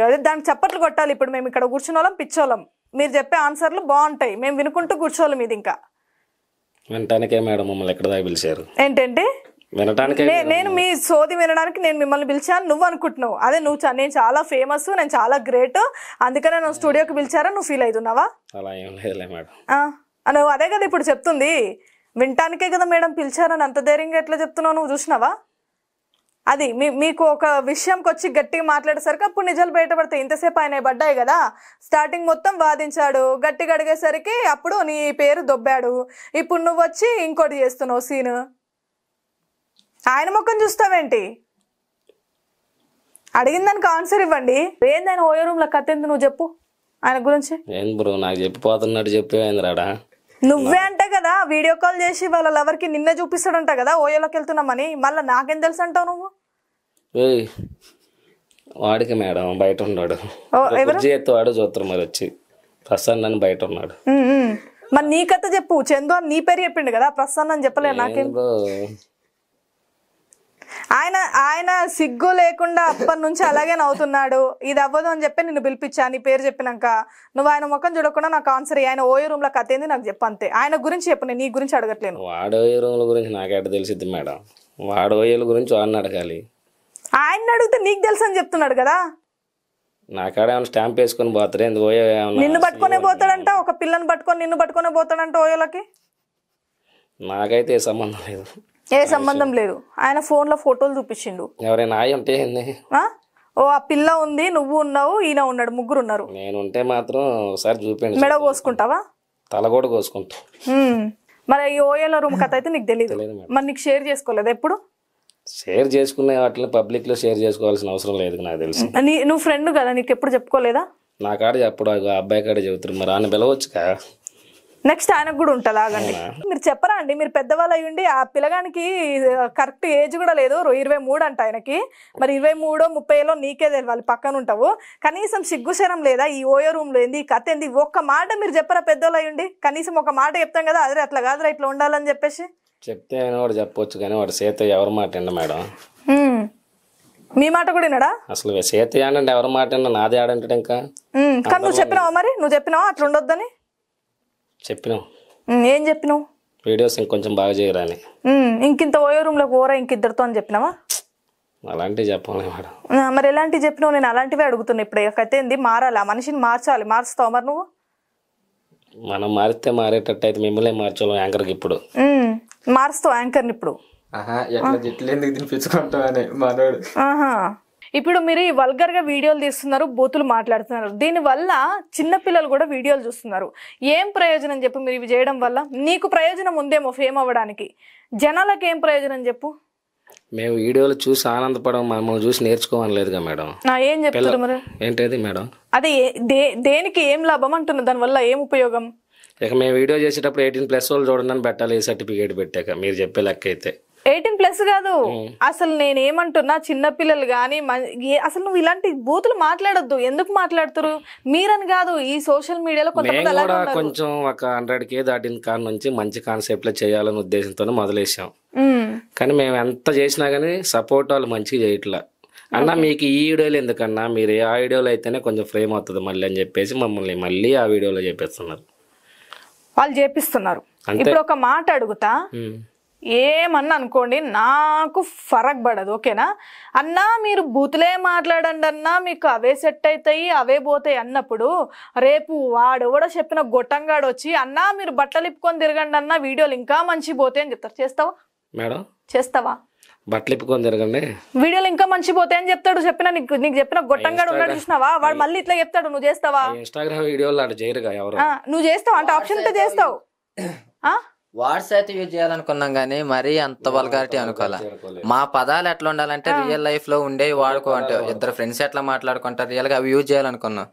అదే దానికి చప్పట్లు కొట్టాలి. ఇప్పుడు మేము ఇక్కడ కూర్చున్న వాళ్ళం పిచ్చోళ్ళం, మీరు చెప్పే ఆన్సర్లు బాగుంటాయి, మేము వినుకుంటూ కూర్చోవాలి. ఇది ఇంకా వినటానికే మేడం మమ్మల్ని ఎక్కడ దాకా పిలిచారు? ఏంటంటే వినటానికే. నేను మీ సోది వినడానికి నేను మిమ్మల్ని పిలిచాను నువ్వు అనుకుంటున్నావు. అదే నేను చాలా ఫేమస్, నేను చాలా గ్రేట్, అందుకనే నేను స్టూడియోకి పిలిచారా నువ్వు ఫీల్ అవుతున్నావా? అలా ఏం లేదులే మేడం. నువ్వు అదే కదా ఇప్పుడు చెప్తుంది, వినటానికే కదా మేడం పిలిచారని అంత ధైర్యంగా ఎట్లా చెప్తున్నావు నువ్వు? చూసినావా? అది మీకు ఒక విషయంకి వచ్చి గట్టిగా మాట్లాడేసరికి అప్పుడు నిజాలు బయటపడతాయి. ఇంతసేపు ఆయన పడ్డాయి కదా, స్టార్టింగ్ మొత్తం వాదించాడు, గట్టిగా అడిగేసరికి అప్పుడు నీ పేరు దొబ్బాడు. ఇప్పుడు నువ్వు వచ్చి ఇంకోటి చేస్తున్నావు సీన్. ఆయన ముఖం చూస్తావేంటి? అడిగిన దానికి ఆన్సర్ ఇవ్వండి. ఏంది ఆయన ఓయో రూమ్ లో కథ ఏంది నువ్వు చెప్పు ఆయన గురించి. ఏం బ్రో నాకు చెప్పిపోతున్నట్టు చెప్పేమైంది రాడా? నువ్వే అంటే కదా వీడియో కాల్ చేసి వాళ్ళ లవర్ కి నిన్నే చూపిస్తాడంట కదా ఓయోలోకి వెళ్తున్నామని, మళ్ళీ నాకేం తెలుసు అంటావు నువ్వు? వాడికి మేడం బయట ఉన్నాడు, వాడు చూస్తారు మరి వచ్చి ప్రసన్న అని బయట ఉన్నాడు. మరి నీ కథ చెప్పు. చందు అని నీ పేరు చెప్పిండు కదా, ప్రసన్న అని చెప్పలే. నాకేం ఆయన సిగ్గు లేకుండా అప్పటి నుంచి అలాగే నవ్వుతున్నాడు. ఇది అవ్వదు అని చెప్పి నిన్ను పిలిపించా నీ పేరు చెప్పినాక. నువ్వు ఆయన ముఖం చూడకుండా నాకు ఆన్సర్ ఆయన ఓయో రూమ్ లో కథ ఏంది నాకు చెప్పు అంతే. ఆయన గురించి చెప్పు, నేను నీ గురించి అడగట్లేను. వాడోయో రూమ్ల గురించి నాకెట తెలిసిద్ది మేడం, వాడోయోల గురించి వాడిని అడగాలి. ఆయన అడిగితే నీకు తెలుసు అని చెప్తున్నాడు కదా. నాకాడ ఏమైనా స్టాంప్ వేసుకొని పోతాడు, నిన్ను పట్టుకునే పోతాడంట, ఒక పిల్లని పట్టుకొని నిన్ను పట్టుకునే పోతాడంట ఓయోలకి. నాకైతే ఏ సంబంధం లేదు. ఏ సంబంధం లేదు. ఆయన ఫోన్ లో ఫోటోలు చూపించిండు. ఎవరైనా ఉంటే ఓ ఆ పిల్ల ఉంది, నువ్వు ఉన్నావు, ఈయన ఉన్నాడు, ముగ్గురు ఉన్నారు. నేనుంటే మాత్రం ఒకసారి చూపించండి. మెడ కోసుకుంటావా? తల కూడా కోసుకుంటా. మరి ఈ ఓయోల రూమ్ కథ అయితే నీకు తెలియదు, మరి నీకు షేర్ చేసుకోలేదు ఎప్పుడు? షేర్ చేసుకునే వాటిని పబ్లిక్ లో షేర్ చేసుకోవాల్సిన అవసరం లేదు నాకు తెలుసు. నువ్వు ఫ్రెండ్ కదా, నీకు ఎప్పుడు చెప్పుకోలేదా? నా కాడ చెప్పడు, అబ్బాయి కాడ చెబుతారు, మరి ఆయన పిలవచ్చుగా. నెక్స్ట్ ఆయనకు కూడా ఉంటుంది. ఆగండి, మీరు చెప్పరా అండి, మీరు పెద్దవాళ్ళు అయ్యండి. ఆ పిల్లగానికి కరెక్ట్ ఏజ్ కూడా లేదు, 23 అంట ఆయనకి. మరి 23, 30 నీకే తెలియాలి, పక్కన ఉంటావు. కనీసం సిగ్గుశరం లేదా? ఈ ఓయో రూమ్ లో ఏంది, కథ ఏంది, ఒక్క మాట మీరు చెప్పరా పెద్దవాళ్ళు అయ్యండి? కనీసం ఒక మాట చెప్తాం కదా, అదే అట్లా కాదురా ఇట్లా ఉండాలని చెప్పేసి చెప్తే ఆయన వాడు చెప్పొచ్చు, కానీ వాడు సేత ఎవరి మాట అండి మేడం? మీ మాట కూడా వినడా? అసలు సేత అంటే ఎవరి మాట నాదే ఆడంటాడు. ఇంకా కానీ నువ్వు చెప్పినావా? మరి నువ్వు చెప్పినావా అట్లా ఉండొద్దని? చెప్పినావు. ఏం చెప్పినావు? వీడియోస్ ఇంకొంచెం బాగా చేయరాని. ఇంకింత ఓయో రూమ్ లో ఓరా ఇంకిద్దరితో అని చెప్పినావా? అలాంటివి చెప్పాలి మేడం. మరి ఎలాంటివి చెప్పినావు? నేను అలాంటివే అడుగుతున్నా. ఇప్పుడు అయితే ఏంది, మారాలి, ఆ మనిషిని మార్చాలి. మార్చుతావు మరి నువ్వు? మనం మారితే మారేటట్టు అయితే మిమ్మల్ని మార్చాలి యాంకర్కి ఇప్పుడు. మారుస్తావు యాంకర్ని ఇప్పుడు? ఎట్లా చెట్లు ఎందుకు తినిపించుకుంటామని మనోడు. ఇప్పుడు మీరు వల్గర్ గా వీడియోలు తీస్తున్నారు, బూతులు మాట్లాడుతున్నారు. దీని వల్ల చిన్నపిల్లలు కూడా వీడియోలు చూస్తున్నారు. ఏం ప్రయోజనం చెప్పు మీరు ఇవి చేయడం వల్ల? నీకు ప్రయోజనం ఉందేమో ఫేమ్ అవ్వడానికి, జనాలకు ఏం ప్రయోజనం చెప్పు? మేము వీడియోలు చూసి ఆనందపడడం, మమ్మల్ని చూసి నేర్చుకోవట్లేదుగా మేడం. ఏం చెప్తారు మరి? ఏంటది మేడం? అదే దేనికి ఏం లాభం అంటున్నా, దానివల్ల ఏం ఉపయోగం? ఇక మేము వీడియో చేసేటప్పుడు 18+ వాళ్ళు చూడండి అని పెట్టాలి, ఏ సర్టిఫికేట్ పెట్టాక మీరు చెప్పే లెక్క అయితే. 18+ కాదు, అసలు నేనేమంటున్నా, చిన్నపిల్లలు కానీ అసలు నువ్వు ఇలాంటి బూతులు మాట్లాడొద్దు. ఎందుకు మాట్లాడుతారు మీరని కాదు, ఈ సోషల్ మీడియాలో కొంతమంది కూడా కొంచెం ఒక 100K దాటిన కాడ నుంచి మంచి కాన్సెప్ట్ లో చేయాలనే ఉద్దేశంతోనే మొదలేసాం. కానీ మేము ఎంత చేసినా కానీ సపోర్ట్ వాళ్ళు మంచిగా చేయట్లా. అన్న మీకు ఈ వీడియోలు ఎందుకన్నా, మీరు ఆ వీడియోలో అయితేనే కొంచెం ఫ్రేమ్ అవుతుంది మళ్ళీ అని చెప్పేసి మమ్మల్ని మళ్ళీ ఆ వీడియోలో చేపిస్తున్నారు. వాళ్ళు చేపిస్తున్నారు. ఇప్పుడు ఒక మాట అడుగుతా, ఏమన్నా అనుకోండి, నాకు ఫరక్ పడదు, ఓకేనా అన్నా? మీరు బూతులే మాట్లాడండి అన్నా, మీకు అవే సెట్ అవుతాయి, అవే పోతాయి అన్నప్పుడు రేపు వాడెవడో చెప్పిన గొట్టంగాడు వచ్చి అన్నా మీరు బట్టలు ఇప్పుకొని తిరగండి అన్న, వీడియోలు ఇంకా మంచి పోతాయి అని చెప్తారు. చేస్తావా మేడం? చేస్తావా? బట్టలు ఇప్పుకొని తిరగండి, వీడియోలు ఇంకా మంచి పోతాయి అని చెప్తాడు. నీకు చెప్పిన గొట్టంగాడు ఉన్నాడు చూసినావా, వాడు మళ్ళీ ఇట్లా చెప్తాడు. నువ్వు చేస్తావా? ఇన్స్టాగ్రామ్ వీడియోలు అటు చేయరుగా ఎవరు. నువ్వు చేస్తావు అంటే ఆప్షన్ తో చేస్తావు. వాట్స్ అయితే యూజ్ చేయాలనుకున్నాం కానీ మరీ అంత వల్గారిటీ అనుకోవాలా. మా పదాలు ఎట్లా ఉండాలంటే రియల్ లైఫ్ లో ఉండే వాడుకో, అంటే ఇద్దరు ఫ్రెండ్స్ ఎట్లా మాట్లాడుకుంటారు రియల్ గా, అవి యూజ్ చేయాలనుకున్నాం.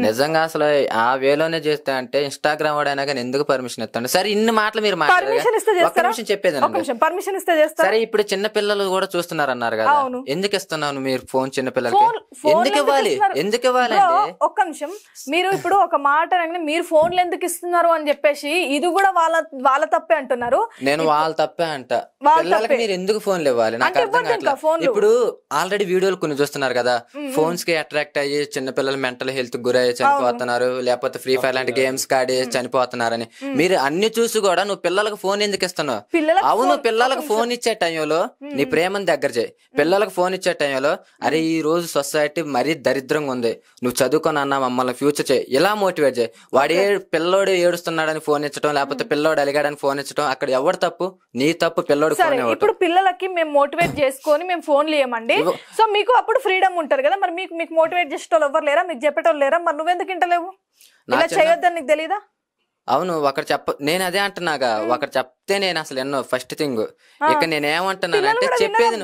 నిజంగా అసలు ఆ వేలోనే చేస్తే అంటే ఇన్స్టాగ్రామ్ వాడైనా కానీ ఎందుకు పర్మిషన్ ఇస్తాను? సరే ఇన్ని మాటలు మీరు మాట్లాడారు, చెప్పేది పర్మిషన్ ఇస్తే సరే. ఇప్పుడు చిన్న పిల్లలు కూడా చూస్తున్నారు అన్నారు కదా, ఎందుకు ఇస్తున్నాను మీరు ఫోన్ చిన్న పిల్లలకి? ఎందుకు ఇవ్వాలి? ఎందుకు ఇవ్వాలండి? ఒక్క నిమిషం, మీరు ఇప్పుడు ఒక మాట మీరు ఫోన్లు ఎందుకు ఇస్తున్నారు అని చెప్పేసి ఇది కూడా వాళ్ళ తప్పే అంటున్నారు. నేను వాళ్ళ తప్పే అంట. పిల్లలకి మీరు ఎందుకు ఫోన్లు ఇవ్వాలి? నాకు అర్థం కావట్లేదు. ఇప్పుడు ఆల్రెడీ వీడియోలు కొన్ని చూస్తున్నారు కదా, ఫోన్స్ కి అట్రాక్ట్ అయ్యి చిన్న పిల్లలు మెంటల్ హెల్త్ గురయ్యి చనిపోతున్నారు, లేకపోతే ఫ్రీ ఫైర్ లాంటి గేమ్స్ ఆడి చనిపోతున్నారని. మీరు అన్ని చూసి కూడా నువ్వు పిల్లలకు ఫోన్ ఎందుకు ఇస్తున్నావు? అవును, పిల్లలకు ఫోన్ ఇచ్చే టైంలో నీ ప్రేమను దగ్గర చేయి. పిల్లలకు ఫోన్ ఇచ్చే టైంలో అరే ఈ రోజు సొసైటీ మరీ దరిద్రంగా ఉంది, నువ్వు చదువుకొని అన్న మమ్మల్ని ఫ్యూచర్ చేయి, ఇలా మోటివేట్ చేయి. పిల్లోడు ఏడుస్తున్నాడని ఫోన్ ఇచ్చడం, లేకపోతే పిల్లోడు అలిగాడని ఫోన్ ఇచ్చడం, అక్కడ ఎవరు తప్పు? నీ తప్పు. పిల్లోడు ఫోన్ ఇవ్వడం. ఇప్పుడు పిల్లలకి మేము మోటివేట్ చేసుకొని మేము ఫోన్లు ఇవ్వమండి, సో మీకు అప్పుడు ఫ్రీడమ్ ఉంటారు కదా. మరి మీకు మోటివేట్ చేసేటోళ్ళు ఎవరు లేరా? మీకు చెప్పేటోళ్ళు లేరా? మరి నువ్వెందుకు ఇంటలేవు? ఇలా చేయొద్దని నీకు తెలీదా? అవును, ఒకటి నేను అదే అంటున్నాగా, ఒకటి చెప్తే నేను అసలు ఎన్నో ఫస్ట్ థింగ్ ఇక నేనేమంటున్నానంటే చెప్పేది.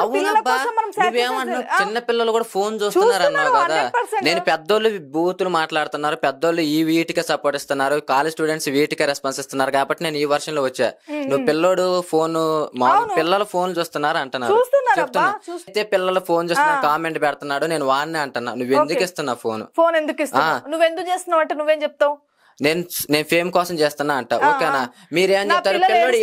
అవునబ్బా, నువ్వేమంటున్నావు? చిన్న పిల్లలు కూడా ఫోన్ చూస్తున్నారు అన్నావు కదా. నేను పెద్దోళ్ళు బూతులు మాట్లాడుతున్నారు, పెద్దోళ్ళు ఈ వీటికే సపోర్ట్ ఇస్తున్నారు, కాలేజ్ స్టూడెంట్స్ వీటికే రెస్పాన్స్ ఇస్తున్నారు కాబట్టి నేను ఈ వర్షన్ లో వచ్చా. నువ్వు పిల్లోడు ఫోన్, మామూలు పిల్లలు ఫోన్ చూస్తున్నారు అంటున్నారు, చెప్తున్నా. అయితే పిల్లలు ఫోన్ చూస్తున్నారు, కామెంట్ పెడుతున్నాడు, నేను వాడినే అంటున్నా. నువ్వు ఎందుకు ఇస్తున్నావు ఫోన్ ఎందుకు ఇస్తున్నావు? నువ్వెందుకు చేస్తున్నావు అంటే నువ్వేం చెప్తావు? నేను ఫేమ్ కోసం చేస్తున్నా అంట, ఓకేనా? మీరేం చెప్తారు? పిల్లోడు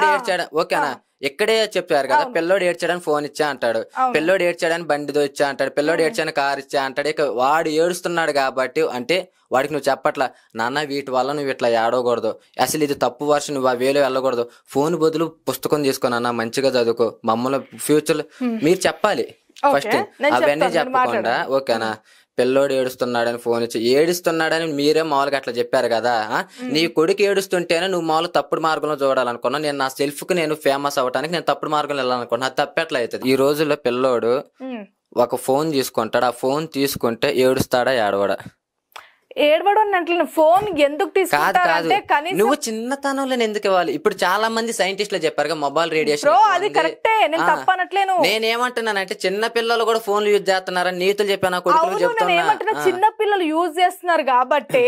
ఏడ్చాడని ఓకేనా? ఇక్కడే చెప్పారు కదా, పిల్లోడు ఏడ్చాడని ఫోన్ ఇచ్చా అంటాడు, పిల్లోడు ఏడ్చాడని బండితో ఇచ్చా అంటాడు, పిల్లోడు ఏడ్చాడని కార్ ఇచ్చా అంటాడు. ఇక వాడు ఏడుస్తున్నాడు కాబట్టి అంటే వాడికి నువ్వు చెప్పట్లా, నాన్న వీటి వల్ల నువ్వు ఇట్లా ఏడవకూడదు, అసలు ఇది తప్పు వర్షం, నువ్వు ఆ వేలో వెళ్ళకూడదు, ఫోన్ బదులు పుస్తకం తీసుకోనన్నా మంచిగా చదువుకో, మమ్మల్ని ఫ్యూచర్ మీరు చెప్పాలి ఫస్ట్. అవన్నీ చెప్పకుండా ఓకేనా, పిల్లోడు ఏడుస్తున్నాడని ఫోన్ ఇచ్చి ఏడుస్తున్నాడని మీరే మామూలుగా అట్లా చెప్పారు కదా. నీ కొడుకు ఏడుస్తుంటేనే నువ్వు మామూలు తప్పుడు మార్గంలో చూడాలనుకున్నా. నేను నా సెల్ఫ్ కి నేను ఫేమస్ అవ్వడానికి నేను తప్పుడు మార్గంలో వెళ్ళాలనుకున్నా. అది తప్పెట్లా అవుతుంది? ఈ రోజుల్లో పిల్లోడు ఒక ఫోన్ తీసుకుంటాడు, ఆ ఫోన్ తీసుకుంటే ఏడుస్తాడా ఏడవడా? ఏడవడం అంటే ఫోన్ ఎందుకు తీసుకుంటారంటే కనీసం నువ్వు చిన్నతనంలో ఎందుకు ఇవ్వాలి? ఇప్పుడు చాలా మంది సైంటిస్టులు చెప్పారు మొబైల్ రేడియేషన్. అది కరెక్టే, నేను తప్పనట్లేను. నేనేమంటున్నానంటే చిన్న పిల్లలు కూడా ఫోన్లు యూజ్ చేస్తున్నారని నీతులు చెప్పాను, కొడుకులు చెప్తున్నా. చిన్న పిల్లలు యూజ్ చేస్తున్నారు కాబట్టి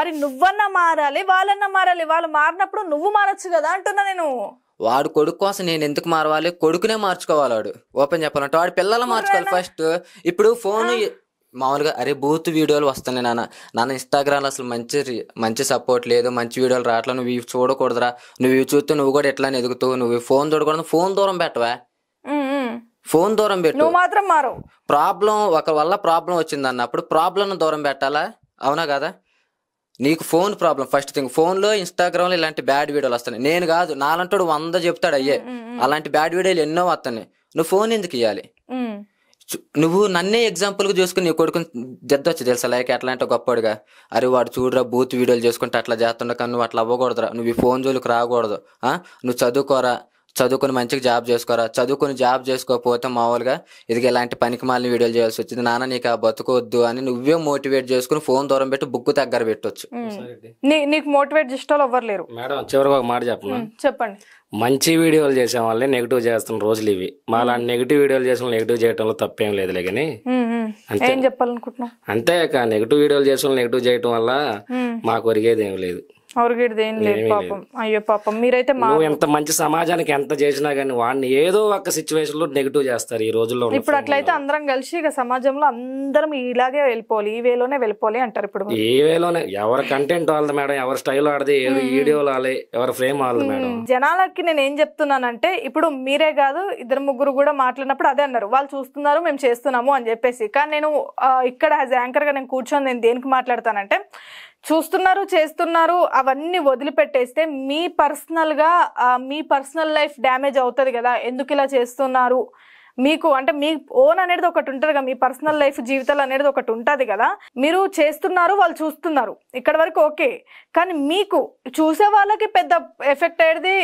మరి నువ్వన్నా మారాలి, వాళ్ళన్నా మారాలి. వాళ్ళు మారినప్పుడు నువ్వు మారచ్చు కదా అంటున్నా నేను. వాడు కొడుకు కోసం నేను ఎందుకు మారవాలి? కొడుకునే మార్చుకోవాలి. వాడు ఓపెన్ చెప్పాలంటే వాడు పిల్లలు మార్చుకోవాలి ఫస్ట్. ఇప్పుడు ఫోన్ మామూలుగా అరే బూత్ వీడియోలు వస్తున్నాయి నాన్న ఇన్స్టాగ్రామ్ లో అసలు మంచి సపోర్ట్ లేదు, మంచి వీడియోలు రావట్లేదు, నువ్వు ఇవి చూడకూడదురా, నువ్వు ఇవి చూస్తే నువ్వు కూడా ఎట్లా ఎదుగుతావు, నువ్వు ఫోన్ చూడకూడదు, ఫోన్ దూరం పెట్టవా, ఫోన్ దూరం పెట్టు. నువ్వు మాత్రం మారు. ప్రాబ్లం ఒక వల్ల ప్రాబ్లం వచ్చింది అన్నప్పుడు ప్రాబ్లం దూరం పెట్టాలా? అవునా కదా? నీకు ఫోన్ ప్రాబ్లం ఫస్ట్ థింగ్. ఫోన్లో ఇన్స్టాగ్రామ్లో ఇలాంటి బ్యాడ్ వీడియోలు వస్తున్నాయి. నేను కాదు, నాలంటాడు 100 చెప్తాడు అయ్యే. అలాంటి బ్యాడ్ వీడియోలు ఎన్నో వస్తున్నాయి. నువ్వు ఫోన్ ఎందుకు ఇవ్వాలి? నువ్వు నన్నే ఎగ్జాంపుల్గా చూసుకుని నీ కొడుకుని దిద్దొచ్చు తెలుసా, లైక్ ఎట్లా అంటే గొప్పడుగా, అరే వాడు చూడరా బూత్ వీడియోలు చేసుకుంటే అట్లా చేస్తుండ, కానీ నువ్వు అట్లా అవ్వకూడదురా, నువ్వు ఈ ఫోన్ జోలికి రాకూడదు. నువ్వు చదువుకోరా, చదువుకుని మంచిగా జాబ్ చేసుకోరా, చదువుకుని జాబ్ చేసుకోకపోతే మామూలుగా ఇది ఇలాంటి పనికి మాలిన వీడియోలు చేయాల్సి వచ్చింది, నాన్న నీకు ఆ బతుకోవద్దు అని నువ్వే మోటివేట్ చేసుకుని ఫోన్ దూరం పెట్టి బుక్ దగ్గర పెట్టొచ్చు. నీకు మోటివేట్ చేసేవాళ్ళు ఎవ్వరు లేరు. మేడం చివరికి ఒక మాట చెప్పండి. మంచి వీడియోలు చేసే వాళ్ళే నెగిటివ్ చేస్తున్న రోజులు ఇవి. మాలా నెగిటివ్ వీడియోలు చేసిన నెగిటివ్ చేయడంలో తప్పేం లేదులే కానీ ఏం చెప్పాలనుకుంటున్నావు? అంతే నెగిటివ్ వీడియోలు చేసిన నెగిటివ్ చేయడం వల్ల మాకు ఒరిగేది ఏం లేదు. ఏం లేదు పాపం. అయ్యో పాపం మీరైతే నువ్వు ఎంత మంచి సమాజానికి ఎంత చేసినా గానీ వాడిని ఏదో ఒక సిచ్యువేషన్ లో నెగిటివ్ చేస్తారు ఈ రోజుల్లో. ఇప్పుడు అట్లయితే అందరం కలిసి ఇక సమాజంలో అందరం ఇలాగే వెళ్ళిపోవాలి, ఈ వేలోనే వెళ్ళిపోవాలి అంటారు. ఇప్పుడు ఈ వేలోనే ఎవరి కంటెంట్ వాళ్ళది మేడం, ఎవరి స్టైల్ ఆడది, వీడియోలు ఆడాలి, ఎవరి ఫ్రేమ్ వాళ్ళది మేడం. జనాలకి నేను ఏం చెప్తున్నానంటే, ఇప్పుడు మీరే కాదు 2-3 కూడా మాట్లాడినప్పుడు అదే అన్నారు, వాళ్ళు చూస్తున్నారు మేము చేస్తున్నాము అని చెప్పేసి. కానీ నేను ఇక్కడ యాజ్ యాంకర్ గా నేను కూర్చొని నేను దేనికి మాట్లాడతానంటే, చూస్తున్నారు చేస్తున్నారు అవన్నీ వదిలిపెట్టేస్తే మీ పర్సనల్ లైఫ్ డ్యామేజ్ అవుతుంది కదా, ఎందుకు ఇలా చేస్తున్నారు మీకు అంటే మీ ఓన్ అనేది ఒకటి ఉంటుంది కదా, మీ పర్సనల్ లైఫ్ జీవితాలు అనేది ఒకటి ఉంటుంది కదా. మీరు చేస్తున్నారు, వాళ్ళు చూస్తున్నారు, ఇక్కడ వరకు ఓకే. కానీ మీకు చూసే వాళ్ళకి పెద్ద ఎఫెక్ట్ అయ్యేది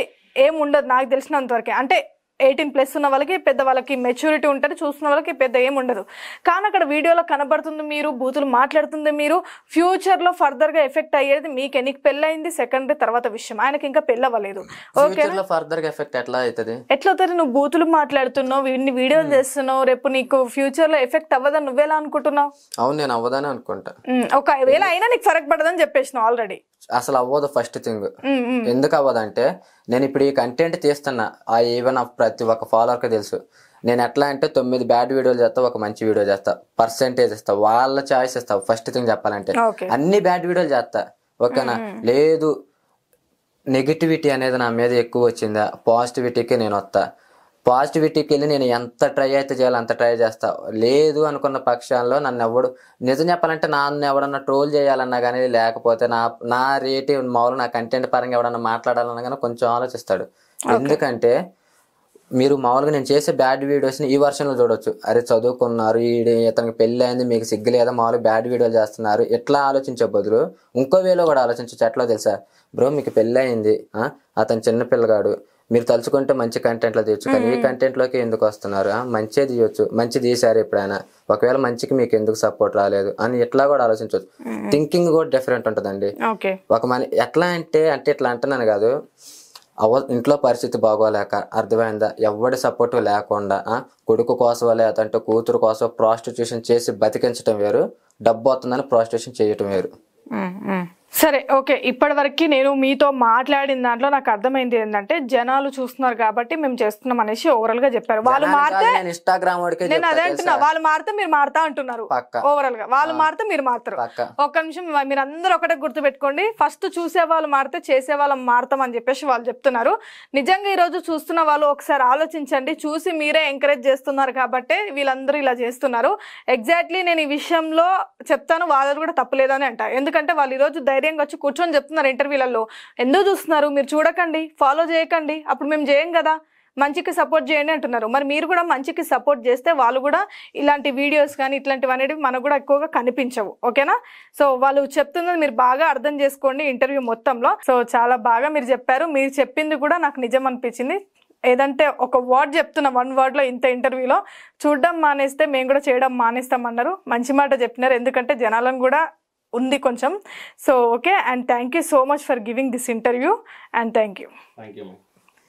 ఏమి ఉండదు నాకు తెలిసినంత వరకే. అంటే 18+ ఉన్న వాళ్ళకి, పెద్ద వాళ్ళకి మెచ్యూరిటీ ఉంటుంది, చూస్తున్న వాళ్ళకి పెద్ద ఏమి ఉండదు. కానీ అక్కడ వీడియోలో కనబడుతుంది మీరు, బూతులు మాట్లాడుతుంది మీరు, ఫ్యూచర్లో ఫర్దర్గా ఎఫెక్ట్ అయ్యేది మీకే. నీకు పెళ్ళయింది సెకండరీ తర్వాత విషయం, ఆయనకి ఇంకా పెళ్ళవ్వలేదు. ఓకే, ఎట్లా అవుతుంది? నువ్వు బూతులు మాట్లాడుతున్నావు, ఇన్ని వీడియోలు చేస్తున్నావు, రేపు నీకు ఫ్యూచర్లో ఎఫెక్ట్ అవ్వదని నువ్వెలా అనుకుంటున్నావు? అవును, నేను అవ్వదని అనుకుంటా. ఒకవేళ అయినా నీకు ఫరక్ పడదని చెప్పేసినావు ఆల్రెడీ. అసలు అవ్వదు ఫస్ట్ థింగ్. ఎందుకు అవ్వదంటే, నేను ఇప్పుడు ఈ కంటెంట్ తీస్తున్నా, ఆ ఈవెన్ ప్రతి ఒక్క ఫాలోవర్కి తెలుసు. నేను ఎట్లా అంటే 9 బ్యాడ్ వీడియోలు చేస్తా, ఒక మంచి వీడియో చేస్తా, పర్సెంటేజ్ ఇస్తా, వాళ్ళ చాయిస్ ఇస్తా. ఫస్ట్ థింగ్ చెప్పాలంటే అన్ని బ్యాడ్ వీడియోలు చేస్తా, ఓకేనా? లేదు నెగిటివిటీ అనేది నా మీద ఎక్కువ వచ్చిందా, పాజిటివిటీకి నేను వస్తా. పాజిటివిటీకి వెళ్ళి నేను ఎంత ట్రై అయితే చేయాలో అంత ట్రై చేస్తా. లేదు అనుకున్న పక్షాల్లో నన్ను ఎవడు, నిజం చెప్పాలంటే నన్ను ఎవడన్నా ట్రోల్ చేయాలన్నా కానీ, లేకపోతే నా రేటివ్ మామూలు నా కంటెంట్ పరంగా ఎవడన్నా మాట్లాడాలన్నా కానీ కొంచెం ఆలోచిస్తాడు. ఎందుకంటే మీరు మామూలుగా నేను చేసే బ్యాడ్ వీడియోస్ని ఈ వర్షన్లో చూడొచ్చు, అరే చదువుకున్నారు, ఇతనికి పెళ్ళి అయింది, మీకు సిగ్గు లేదా, మామూలుగా బ్యాడ్ వీడియోలు చేస్తున్నారు, ఎట్లా ఆలోచించే బదులు ఇంకో వేలో కూడా ఆలోచించచ్చు. ఎట్లా తెలుసా బ్రో, మీకు పెళ్ళి అయింది, అతను చిన్న పిల్లగాడు, మీరు తలుచుకుంటే మంచి కంటెంట్లో తీయచ్చు, కానీ ఈ కంటెంట్లోకి ఎందుకు వస్తున్నారు? మంచిగా తీయొచ్చు, మంచి తీసారు ఎప్పుడైనా, ఒకవేళ మంచికి మీకు ఎందుకు సపోర్ట్ రాలేదు అని ఎట్లా కూడా ఆలోచించవచ్చు. థింకింగ్ కూడా డిఫరెంట్ ఉంటుందండి. ఒక ఎట్లా అంటే ఇట్లా అంటున్నాను కాదు, ఇంట్లో పరిస్థితి బాగోలేక, అర్థమైందా, ఎవరి సపోర్ట్ లేకుండా కొడుకు కోసం లేదంటే కూతురు కోసం ప్రాస్టిట్యూషన్ చేసి బతికించడం వేరు, డబ్బు వస్తుందని ప్రాస్టిట్యూషన్ చేయటం వేరు. సరే ఓకే, ఇప్పటి వరకు నేను మీతో మాట్లాడిన దాంట్లో నాకు అర్థమైంది ఏంటంటే, జనాలు చూస్తున్నారు కాబట్టి మేము చేస్తున్నాం అనేసి ఓవరాల్ గా చెప్పారు. వాళ్ళు మారితే నేను అదే అంటున్నా, వాళ్ళు మారితే మీరు మారుతా అంటున్నారు. ఓవరాల్ గా వాళ్ళు మారితే మీరు మారుతారు. ఒక్క నిమిషం, మీరు అందరూ ఒకటే గుర్తు పెట్టుకోండి, ఫస్ట్ చూసే వాళ్ళు మారితే చేసే వాళ్ళం మారుతాం అని చెప్పేసి వాళ్ళు చెప్తున్నారు. నిజంగా ఈ రోజు చూస్తున్న వాళ్ళు ఒకసారి ఆలోచించండి, చూసి మీరే ఎంకరేజ్ చేస్తున్నారు కాబట్టి వీళ్ళందరూ ఇలా చేస్తున్నారు. ఎగ్జాక్ట్లీ నేను ఈ విషయంలో చెప్తాను, వాళ్ళది కూడా తప్పులేదని అంట. ఎందుకంటే వాళ్ళు ఈ రోజు ధైర్యంగా వచ్చి కూర్చొని చెప్తున్నారు ఇంటర్వ్యూలలో. ఎందుకు చూస్తున్నారు మీరు? చూడకండి, ఫాలో చేయకండి, అప్పుడు మేము చేయం కదా, మంచికి సపోర్ట్ చేయండి అంటున్నారు. మరి మీరు కూడా మంచికి సపోర్ట్ చేస్తే వాళ్ళు కూడా ఇలాంటి వీడియోస్ కానీ ఇట్లాంటివి అనేవి మనకు కూడా ఎక్కువగా కనిపించవు. ఓకేనా? సో వాళ్ళు చెప్తున్నది మీరు బాగా అర్థం చేసుకోండి ఇంటర్వ్యూ మొత్తంలో. సో చాలా బాగా మీరు చెప్పారు, మీరు చెప్పింది కూడా నాకు నిజం అనిపించింది. ఏదంటే ఒక వర్డ్ చెప్తున్నా, 1 wordలో ఇంత ఇంటర్వ్యూలో చూడడం మానేస్తే మేము కూడా చేయడం మానేస్తామన్నారు. మంచి మాట చెప్పినారు, ఎందుకంటే జనాలను కూడా ఉంది కొంచెం. So okay, and thank you so much for giving this interview, and thank you.